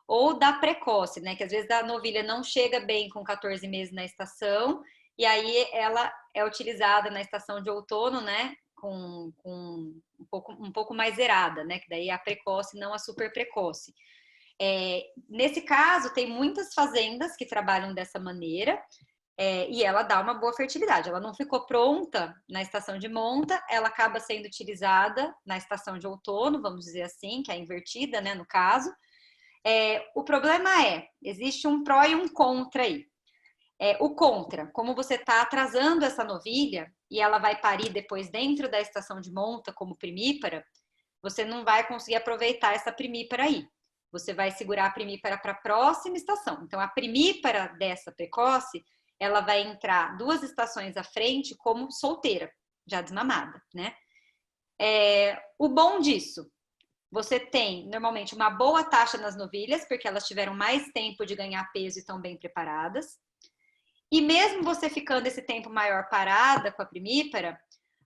ou da precoce, né? Que às vezes a novilha não chega bem com 14 meses na estação e aí ela é utilizada na estação de outono, né? Com um pouco mais zerada, né? Que daí é a precoce, não a super precoce. Nesse caso, tem muitas fazendas que trabalham dessa maneira. E ela dá uma boa fertilidade. Ela não ficou pronta na estação de monta, ela acaba sendo utilizada na estação de outono, vamos dizer assim, que é invertida, né, no caso. O problema existe um pró e um contra aí. O contra, como você está atrasando essa novilha e ela vai parir depois dentro da estação de monta como primípara, você não vai conseguir aproveitar essa primípara aí. Você vai segurar a primípara para a próxima estação. Então, a primípara dessa precoce, ela vai entrar 2 estações à frente como solteira, já desmamada, né? O bom disso, você tem normalmente uma boa taxa nas novilhas, porque elas tiveram mais tempo de ganhar peso e estão bem preparadas. E mesmo você ficando esse tempo maior parada com a primípara,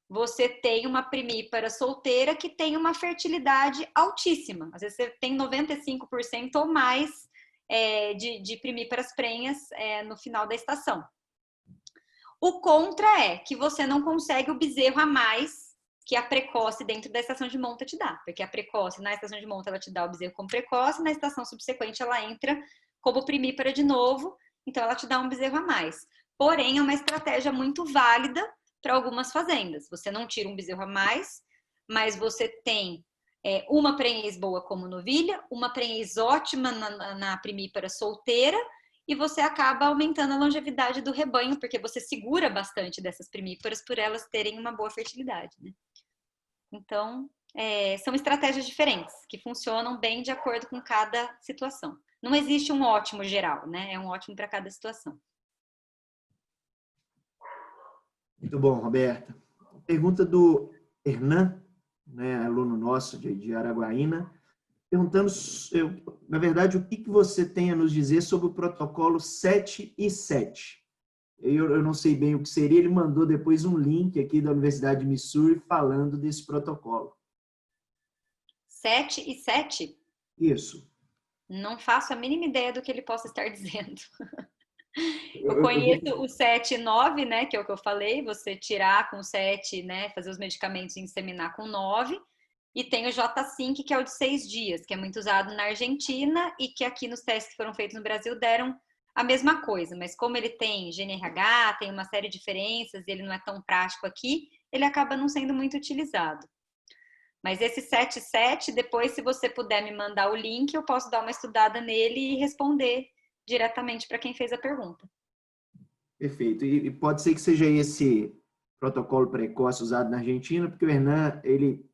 você tem uma primípara solteira que tem uma fertilidade altíssima. Às vezes você tem 95% ou mais de primíparas prenhas no final da estação. O contra é que você não consegue o bezerro a mais que a precoce dentro da estação de monta te dá. Porque a precoce, na estação de monta, ela te dá o bezerro como precoce, na estação subsequente ela entra como primípara de novo, então ela te dá um bezerro a mais. Porém, é uma estratégia muito válida para algumas fazendas. Você não tira um bezerro a mais, mas você tem uma prenhez boa como novilha, uma prenhez ótima na primípara solteira, e você acaba aumentando a longevidade do rebanho, porque você segura bastante dessas primíparas por elas terem uma boa fertilidade, né? Então, são estratégias diferentes, que funcionam bem de acordo com cada situação. Não existe um ótimo geral, né? É um ótimo para cada situação. Muito bom, Roberta. Pergunta do Hernan, né, aluno nosso de Araguaína, perguntando, na verdade, o que você tem a nos dizer sobre o protocolo 7 e 7. Eu não sei bem o que seria, ele mandou depois um link aqui da Universidade de Missouri falando desse protocolo. 7 e 7? Isso. Não faço a mínima ideia do que ele possa estar dizendo. Eu conheço o 7 e 9, né, que é o que eu falei, você tirar com 7, né, fazer os medicamentos e inseminar com 9. E tem o J5, que é o de 6 dias, que é muito usado na Argentina e que aqui nos testes que foram feitos no Brasil deram a mesma coisa. Mas como ele tem GNRH, tem uma série de diferenças e ele não é tão prático aqui, ele acaba não sendo muito utilizado. Mas esse 7-7, depois, se você puder me mandar o link, eu posso dar uma estudada nele e responder diretamente para quem fez a pergunta. Perfeito. E pode ser que seja esse protocolo precoce usado na Argentina, porque o Hernan, ele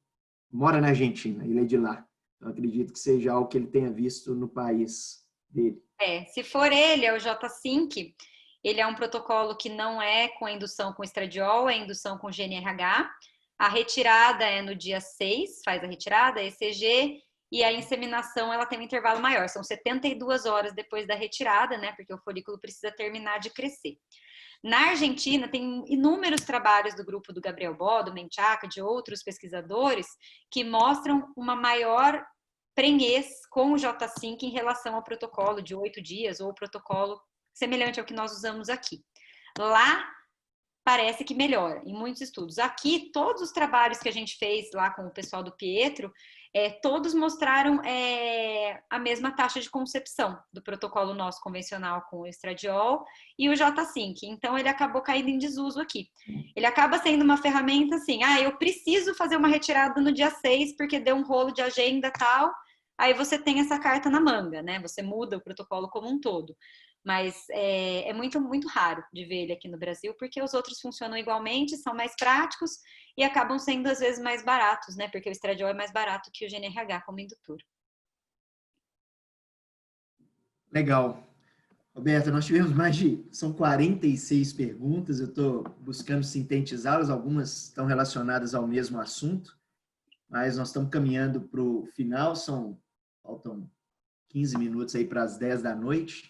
mora na Argentina, ele é de lá. Então, acredito que seja algo que ele tenha visto no país dele. Se for ele, é o J5, ele é um protocolo que não é com a indução com estradiol, é indução com GNRH. A retirada é no dia 6, faz a retirada, ECG, e a inseminação ela tem um intervalo maior, são 72 horas depois da retirada, né? Porque o folículo precisa terminar de crescer. Na Argentina, tem inúmeros trabalhos do grupo do Gabriel Bó, do Menchaca, de outros pesquisadores, que mostram uma maior prenhez com o J5 em relação ao protocolo de 8 dias ou o protocolo semelhante ao que nós usamos aqui. Lá, parece que melhora, em muitos estudos. Aqui, todos os trabalhos que a gente fez lá com o pessoal do Pietro, todos mostraram a mesma taxa de concepção do protocolo nosso convencional com o estradiol e o J5. Então, ele acabou caindo em desuso aqui. Ele acaba sendo uma ferramenta assim, eu preciso fazer uma retirada no dia 6 porque deu um rolo de agenda e tal. Aí você tem essa carta na manga, né? Você muda o protocolo como um todo. Mas é muito, muito raro de ver ele aqui no Brasil, porque os outros funcionam igualmente, são mais práticos e acabam sendo, às vezes, mais baratos, né? Porque o estradiol é mais barato que o GNRH como indutor. Legal. Roberta, nós tivemos são 46 perguntas, eu estou buscando sintetizá-las, algumas estão relacionadas ao mesmo assunto, mas nós estamos caminhando para o final, faltam 15 minutos aí para as 10 da noite.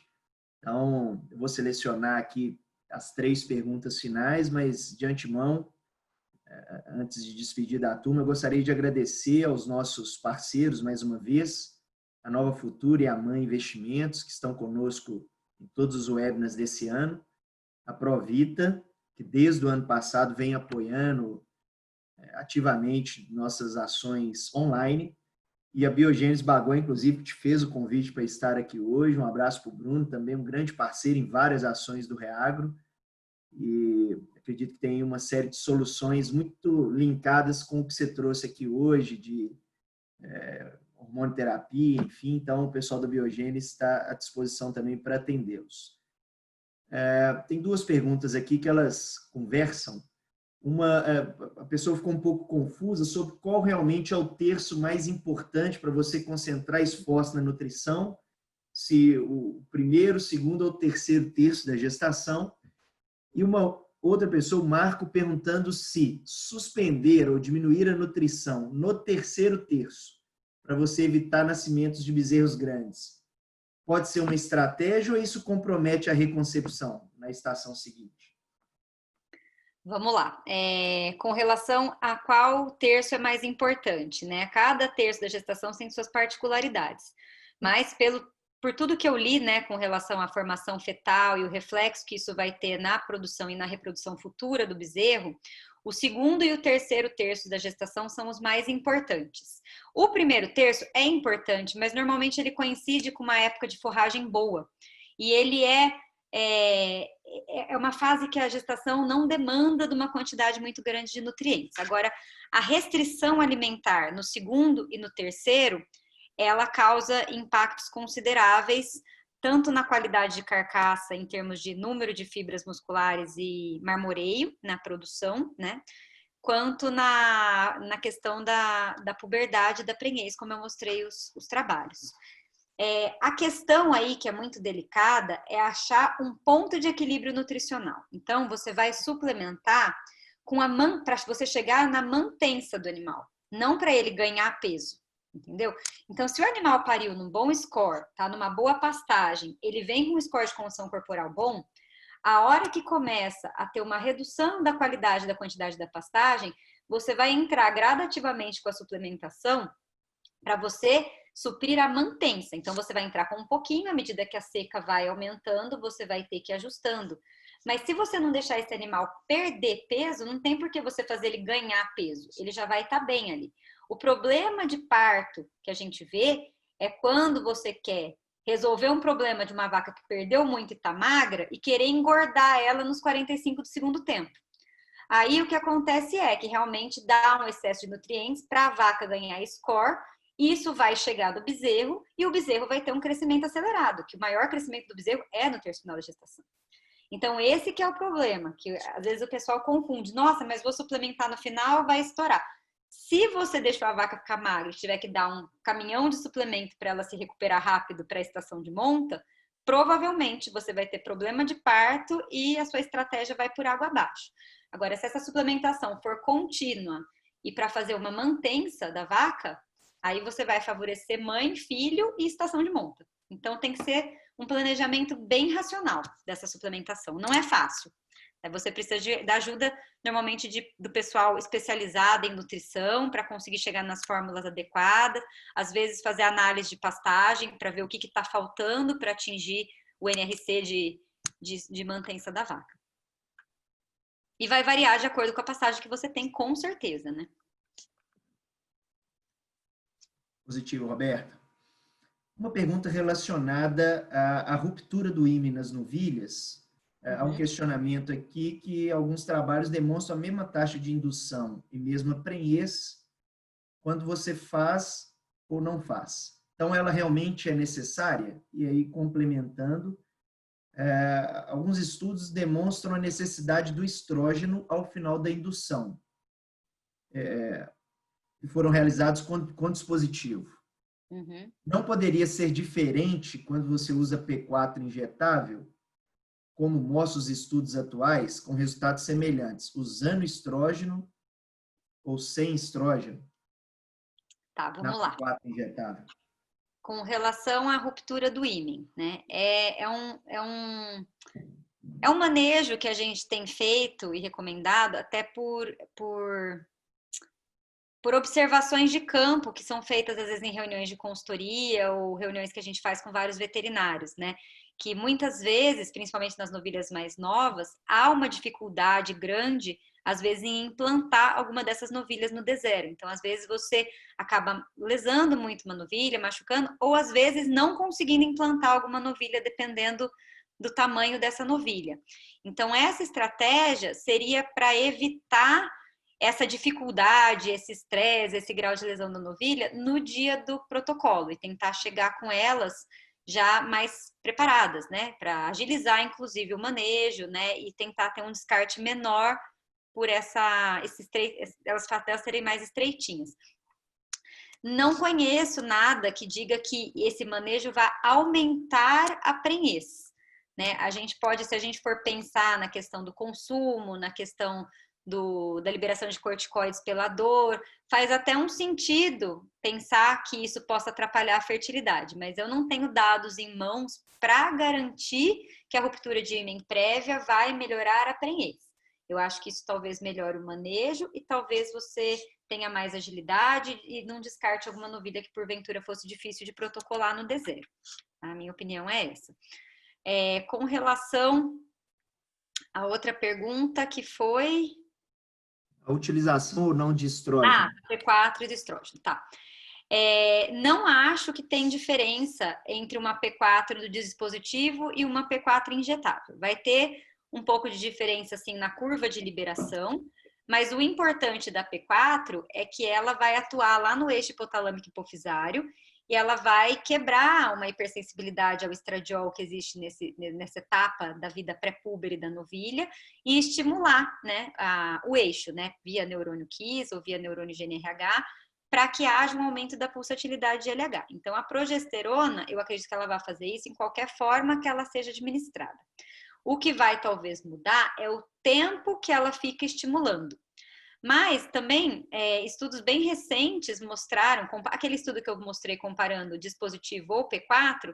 Então, eu vou selecionar aqui as 3 perguntas finais, mas de antemão, antes de despedir da turma, eu gostaria de agradecer aos nossos parceiros, mais uma vez, a Nova Futura e a Mãe Investimentos, que estão conosco em todos os webinars desse ano, a Provita, que desde o ano passado vem apoiando ativamente nossas ações online, e a Biogênese Bagó, inclusive, que te fez o convite para estar aqui hoje. Um abraço para o Bruno, também um grande parceiro em várias ações do Reagro. E acredito que tem uma série de soluções muito linkadas com o que você trouxe aqui hoje, de hormonoterapia, enfim. Então, o pessoal da Biogênese está à disposição também para atendê-los. Tem 2 perguntas aqui que elas conversam. A pessoa ficou um pouco confusa sobre qual realmente é o terço mais importante para você concentrar esforço na nutrição, se o primeiro, segundo ou terceiro terço da gestação. E uma outra pessoa, o Marco, perguntando se suspender ou diminuir a nutrição no terceiro terço para você evitar nascimentos de bezerros grandes? Pode ser uma estratégia ou isso compromete a reconcepção na estação seguinte? Vamos lá. Com relação a qual terço é mais importante, né? Cada terço da gestação tem suas particularidades. Mas por tudo que eu li, né, com relação à formação fetal e o reflexo que isso vai ter na produção e na reprodução futura do bezerro, o segundo e o terceiro terço da gestação são os mais importantes. O primeiro terço é importante, mas normalmente ele coincide com uma época de forragem boa. E ele é uma fase que a gestação não demanda de uma quantidade muito grande de nutrientes. Agora, a restrição alimentar no segundo e no terceiro, ela causa impactos consideráveis, tanto na qualidade de carcaça, em termos de número de fibras musculares e marmoreio na produção, né? Quanto na questão da puberdade, da prenhez, como eu mostrei os trabalhos. A questão aí, que é muito delicada, é achar um ponto de equilíbrio nutricional. Então, você vai suplementar para você chegar na mantença do animal, não para ele ganhar peso, entendeu? Então, se o animal pariu num bom score, tá numa boa pastagem, ele vem com um score de construção corporal bom, a hora que começa a ter uma redução da qualidade da quantidade da pastagem, você vai entrar gradativamente com a suplementação para você suprir a mantença. Então, você vai entrar com um pouquinho, à medida que a seca vai aumentando, você vai ter que ir ajustando. Mas se você não deixar esse animal perder peso, não tem por que você fazer ele ganhar peso. Ele já vai estar bem ali. O problema de parto que a gente vê é quando você quer resolver um problema de uma vaca que perdeu muito e está magra e querer engordar ela nos 45 do segundo tempo. Aí o que acontece é que realmente dá um excesso de nutrientes para a vaca ganhar score. Isso vai chegar do bezerro e o bezerro vai ter um crescimento acelerado, que o maior crescimento do bezerro é no terço final da gestação. Então, esse que é o problema, que às vezes o pessoal confunde. Nossa, mas vou suplementar no final, vai estourar. Se você deixou a vaca ficar magra e tiver que dar um caminhão de suplemento para ela se recuperar rápido para a estação de monta, provavelmente você vai ter problema de parto e a sua estratégia vai por água abaixo. Agora, se essa suplementação for contínua e para fazer uma mantença da vaca, aí você vai favorecer mãe, filho e estação de monta. Então, tem que ser um planejamento bem racional dessa suplementação. Não é fácil. Você precisa da ajuda, normalmente, do pessoal especializado em nutrição para conseguir chegar nas fórmulas adequadas. Às vezes, fazer análise de pastagem para ver o que está faltando para atingir o NRC de mantença da vaca. E vai variar de acordo com a pastagem que você tem, com certeza, né? Positivo, Roberta. Uma pergunta relacionada à ruptura do ímen nas novilhas. Há um questionamento aqui que alguns trabalhos demonstram a mesma taxa de indução e mesmo a prenhez quando você faz ou não faz. Então, ela realmente é necessária? E aí, complementando, alguns estudos demonstram a necessidade do estrógeno ao final da indução. Que foram realizados com dispositivo. Não poderia ser diferente quando você usa P4 injetável, como mostram os estudos atuais, com resultados semelhantes, usando estrógeno ou sem estrógeno? Tá, vamos lá. P4 injetável. Com relação à ruptura do ímen, né? É um manejo que a gente tem feito e recomendado até por observações de campo que são feitas às vezes em reuniões de consultoria ou reuniões que a gente faz com vários veterinários, né? Que muitas vezes, principalmente nas novilhas mais novas, há uma dificuldade grande, às vezes, em implantar alguma dessas novilhas no D0. Então, às vezes, você acaba lesando muito uma novilha, machucando, ou às vezes não conseguindo implantar alguma novilha, dependendo do tamanho dessa novilha. Então, essa estratégia seria para evitar essa dificuldade, esse estresse, esse grau de lesão da novilha no dia do protocolo e tentar chegar com elas já mais preparadas, né, para agilizar, inclusive, o manejo, né, e tentar ter um descarte menor por elas serem mais estreitinhas. Não conheço nada que diga que esse manejo vai aumentar a prenhez, né? A gente pode, se a gente for pensar na questão do consumo, na questão da liberação de corticoides pela dor, faz até um sentido pensar que isso possa atrapalhar a fertilidade, mas eu não tenho dados em mãos para garantir que a ruptura de ímen prévia vai melhorar a prenhez. Eu acho que isso talvez melhore o manejo e talvez você tenha mais agilidade e não descarte alguma novilha que porventura fosse difícil de protocolar no D0. A minha opinião é essa. Com relação à outra pergunta que foi... A utilização ou não de estrógeno. P4 e de estrógeno, tá. Não acho que tem diferença entre uma P4 do dispositivo e uma P4 injetável. Vai ter um pouco de diferença, assim, na curva de liberação, mas o importante da P4 é que ela vai atuar lá no eixo hipotalâmico hipofisário e ela vai quebrar uma hipersensibilidade ao estradiol que existe nessa etapa da vida pré-púbere da novilha e estimular, né, o eixo, né, via neurônio KIS ou via neurônio GNRH, para que haja um aumento da pulsatilidade de LH. Então, a progesterona, eu acredito que ela vai fazer isso em qualquer forma que ela seja administrada. O que vai talvez mudar é o tempo que ela fica estimulando. Mas também estudos bem recentes mostraram, aquele estudo que eu mostrei comparando o dispositivo ou P4,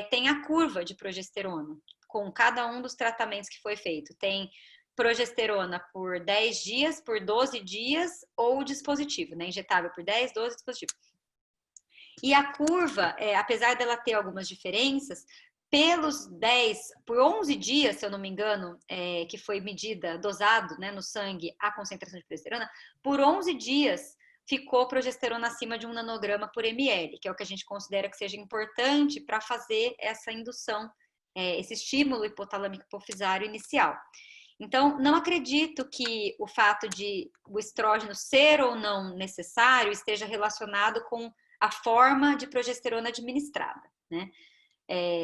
tem a curva de progesterona, com cada um dos tratamentos que foi feito. Tem progesterona por 10 dias, por 12 dias, ou dispositivo, né? Injetável por 10, 12, dispositivo. E a curva, apesar dela ter algumas diferenças, por 11 dias, se eu não me engano, que foi medida, dosado, né, no sangue a concentração de progesterona, por 11 dias ficou progesterona acima de 1 nanograma por ml, que é o que a gente considera que seja importante para fazer essa indução, esse estímulo hipotalâmico hipofisário inicial. Então, não acredito que o fato de o estrógeno ser ou não necessário esteja relacionado com a forma de progesterona administrada, né?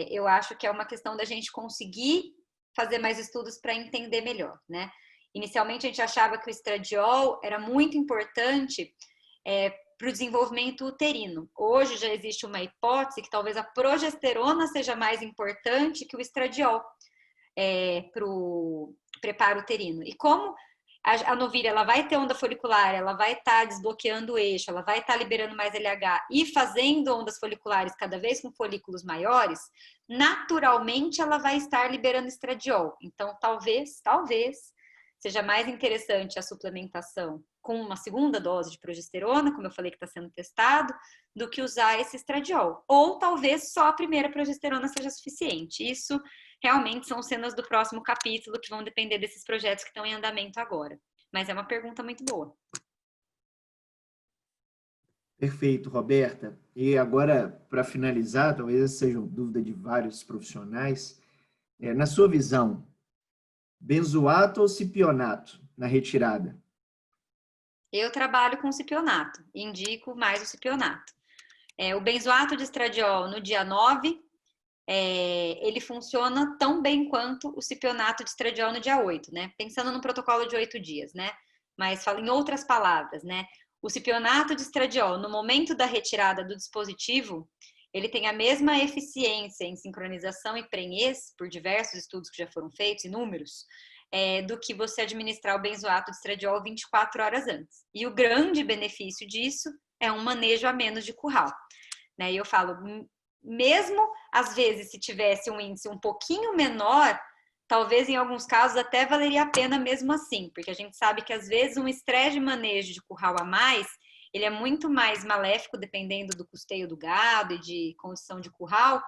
Eu acho que é uma questão da gente conseguir fazer mais estudos para entender melhor, né? Inicialmente, a gente achava que o estradiol era muito importante para o desenvolvimento uterino. Hoje já existe uma hipótese que talvez a progesterona seja mais importante que o estradiol para o preparo uterino. E como a novilha ela vai ter onda folicular, ela vai estar desbloqueando o eixo, ela vai estar liberando mais LH e fazendo ondas foliculares cada vez com folículos maiores, naturalmente ela vai estar liberando estradiol. Então, talvez seja mais interessante a suplementação com uma segunda dose de progesterona, como eu falei que está sendo testado, do que usar esse estradiol. Ou talvez só a primeira progesterona seja suficiente. Isso realmente são cenas do próximo capítulo que vão depender desses projetos que estão em andamento agora. Mas é uma pergunta muito boa. Perfeito, Roberta. E agora, para finalizar, talvez essa seja uma dúvida de vários profissionais, na sua visão, benzoato ou cipionato na retirada? Eu trabalho com cipionato, indico mais o cipionato. O benzoato de estradiol no dia 9, ele funciona tão bem quanto o cipionato de estradiol no dia 8, né? Pensando no protocolo de 8 dias, né? Mas falo em outras palavras, né? O cipionato de estradiol, no momento da retirada do dispositivo, ele tem a mesma eficiência em sincronização e prenhez, por diversos estudos que já foram feitos, inúmeros, do que você administrar o benzoato de estradiol 24 horas antes. E o grande benefício disso é um manejo a menos de curral. Né? E eu falo, mesmo às vezes se tivesse um índice um pouquinho menor, talvez em alguns casos até valeria a pena mesmo assim, porque a gente sabe que às vezes um estresse de manejo de curral a mais, ele é muito mais maléfico dependendo do custeio do gado e de condição de curral,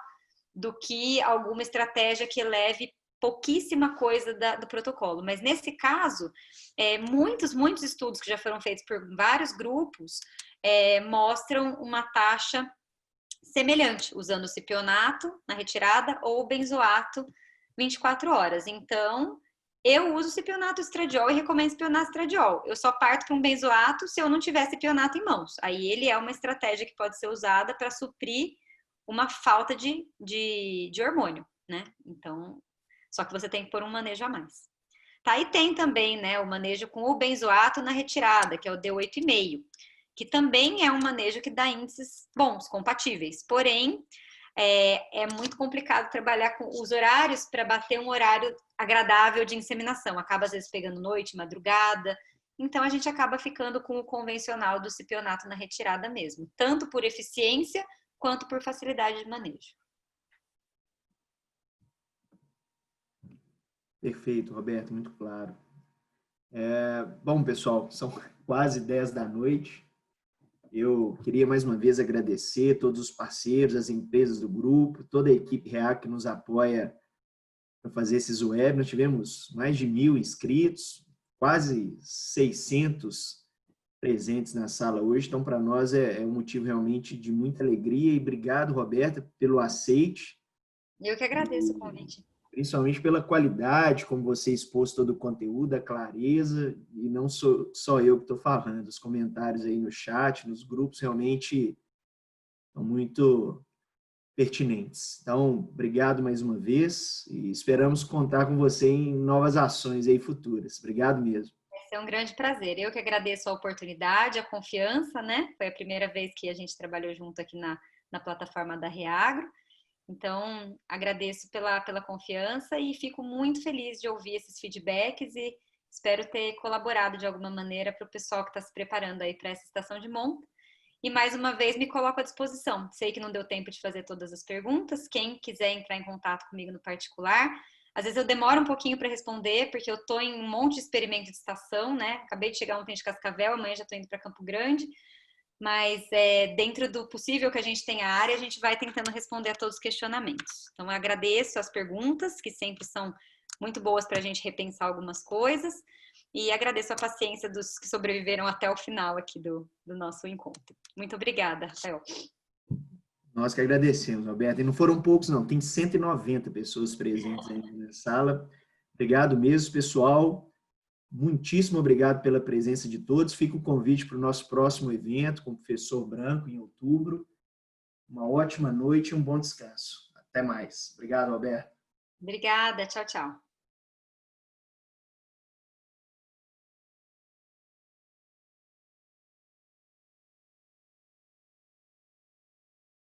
do que alguma estratégia que leve pouquíssima coisa do protocolo. Mas nesse caso, muitos estudos que já foram feitos por vários grupos mostram uma taxa semelhante, usando o cipionato na retirada ou o benzoato 24 horas. Então, eu uso cipionato estradiol e recomendo cipionato estradiol. Eu só parto para um benzoato se eu não tiver cipionato em mãos. Aí ele é uma estratégia que pode ser usada para suprir uma falta de hormônio, né? Então, só que você tem que pôr um manejo a mais. Tá, e tem também, né, o manejo com o benzoato na retirada, que é o D8,5, que também é um manejo que dá índices bons, compatíveis. Porém, é muito complicado trabalhar com os horários para bater um horário agradável de inseminação. Acaba, às vezes, pegando noite, madrugada. Então, a gente acaba ficando com o convencional do cipionato na retirada mesmo, tanto por eficiência quanto por facilidade de manejo. Perfeito, Roberto, muito claro. Bom, pessoal, são quase 10 da noite. Eu queria mais uma vez agradecer todos os parceiros, as empresas do grupo, toda a equipe REAG que nos apoia para fazer esses webinars. Nós tivemos mais de 1.000 inscritos, quase 600 presentes na sala hoje. Então, para nós é um motivo realmente de muita alegria. E obrigado, Roberta, pelo aceite. Eu que agradeço o convite. Principalmente pela qualidade, como você expôs todo o conteúdo, a clareza, e não sou só eu que estou falando, os comentários aí no chat, nos grupos, realmente são muito pertinentes. Então, obrigado mais uma vez e esperamos contar com você em novas ações aí futuras. Obrigado mesmo. Vai ser um grande prazer. Eu que agradeço a oportunidade, a confiança, né? Foi a primeira vez que a gente trabalhou junto aqui na plataforma da Reagro. Então, agradeço pela confiança e fico muito feliz de ouvir esses feedbacks e espero ter colaborado de alguma maneira para o pessoal que está se preparando aí para essa estação de monta. E mais uma vez me coloco à disposição. Sei que não deu tempo de fazer todas as perguntas. Quem quiser entrar em contato comigo no particular, às vezes eu demoro um pouquinho para responder, porque eu estou em um monte de experimento de estação, né? Acabei de chegar ontem de Cascavel, amanhã já estou indo para Campo Grande. Mas dentro do possível que a gente tem a área, a gente vai tentando responder a todos os questionamentos. Então, eu agradeço as perguntas, que sempre são muito boas para a gente repensar algumas coisas, e agradeço a paciência dos que sobreviveram até o final aqui do nosso encontro. Muito obrigada, Rafael. Nós que agradecemos, Roberto. E não foram poucos, não. Tem 190 pessoas presentes aí na sala. Obrigado mesmo, pessoal. Muitíssimo obrigado pela presença de todos. Fica o convite para o nosso próximo evento com o professor Branco, em outubro. Uma ótima noite e um bom descanso. Até mais. Obrigado, Roberto. Obrigada. Tchau, tchau.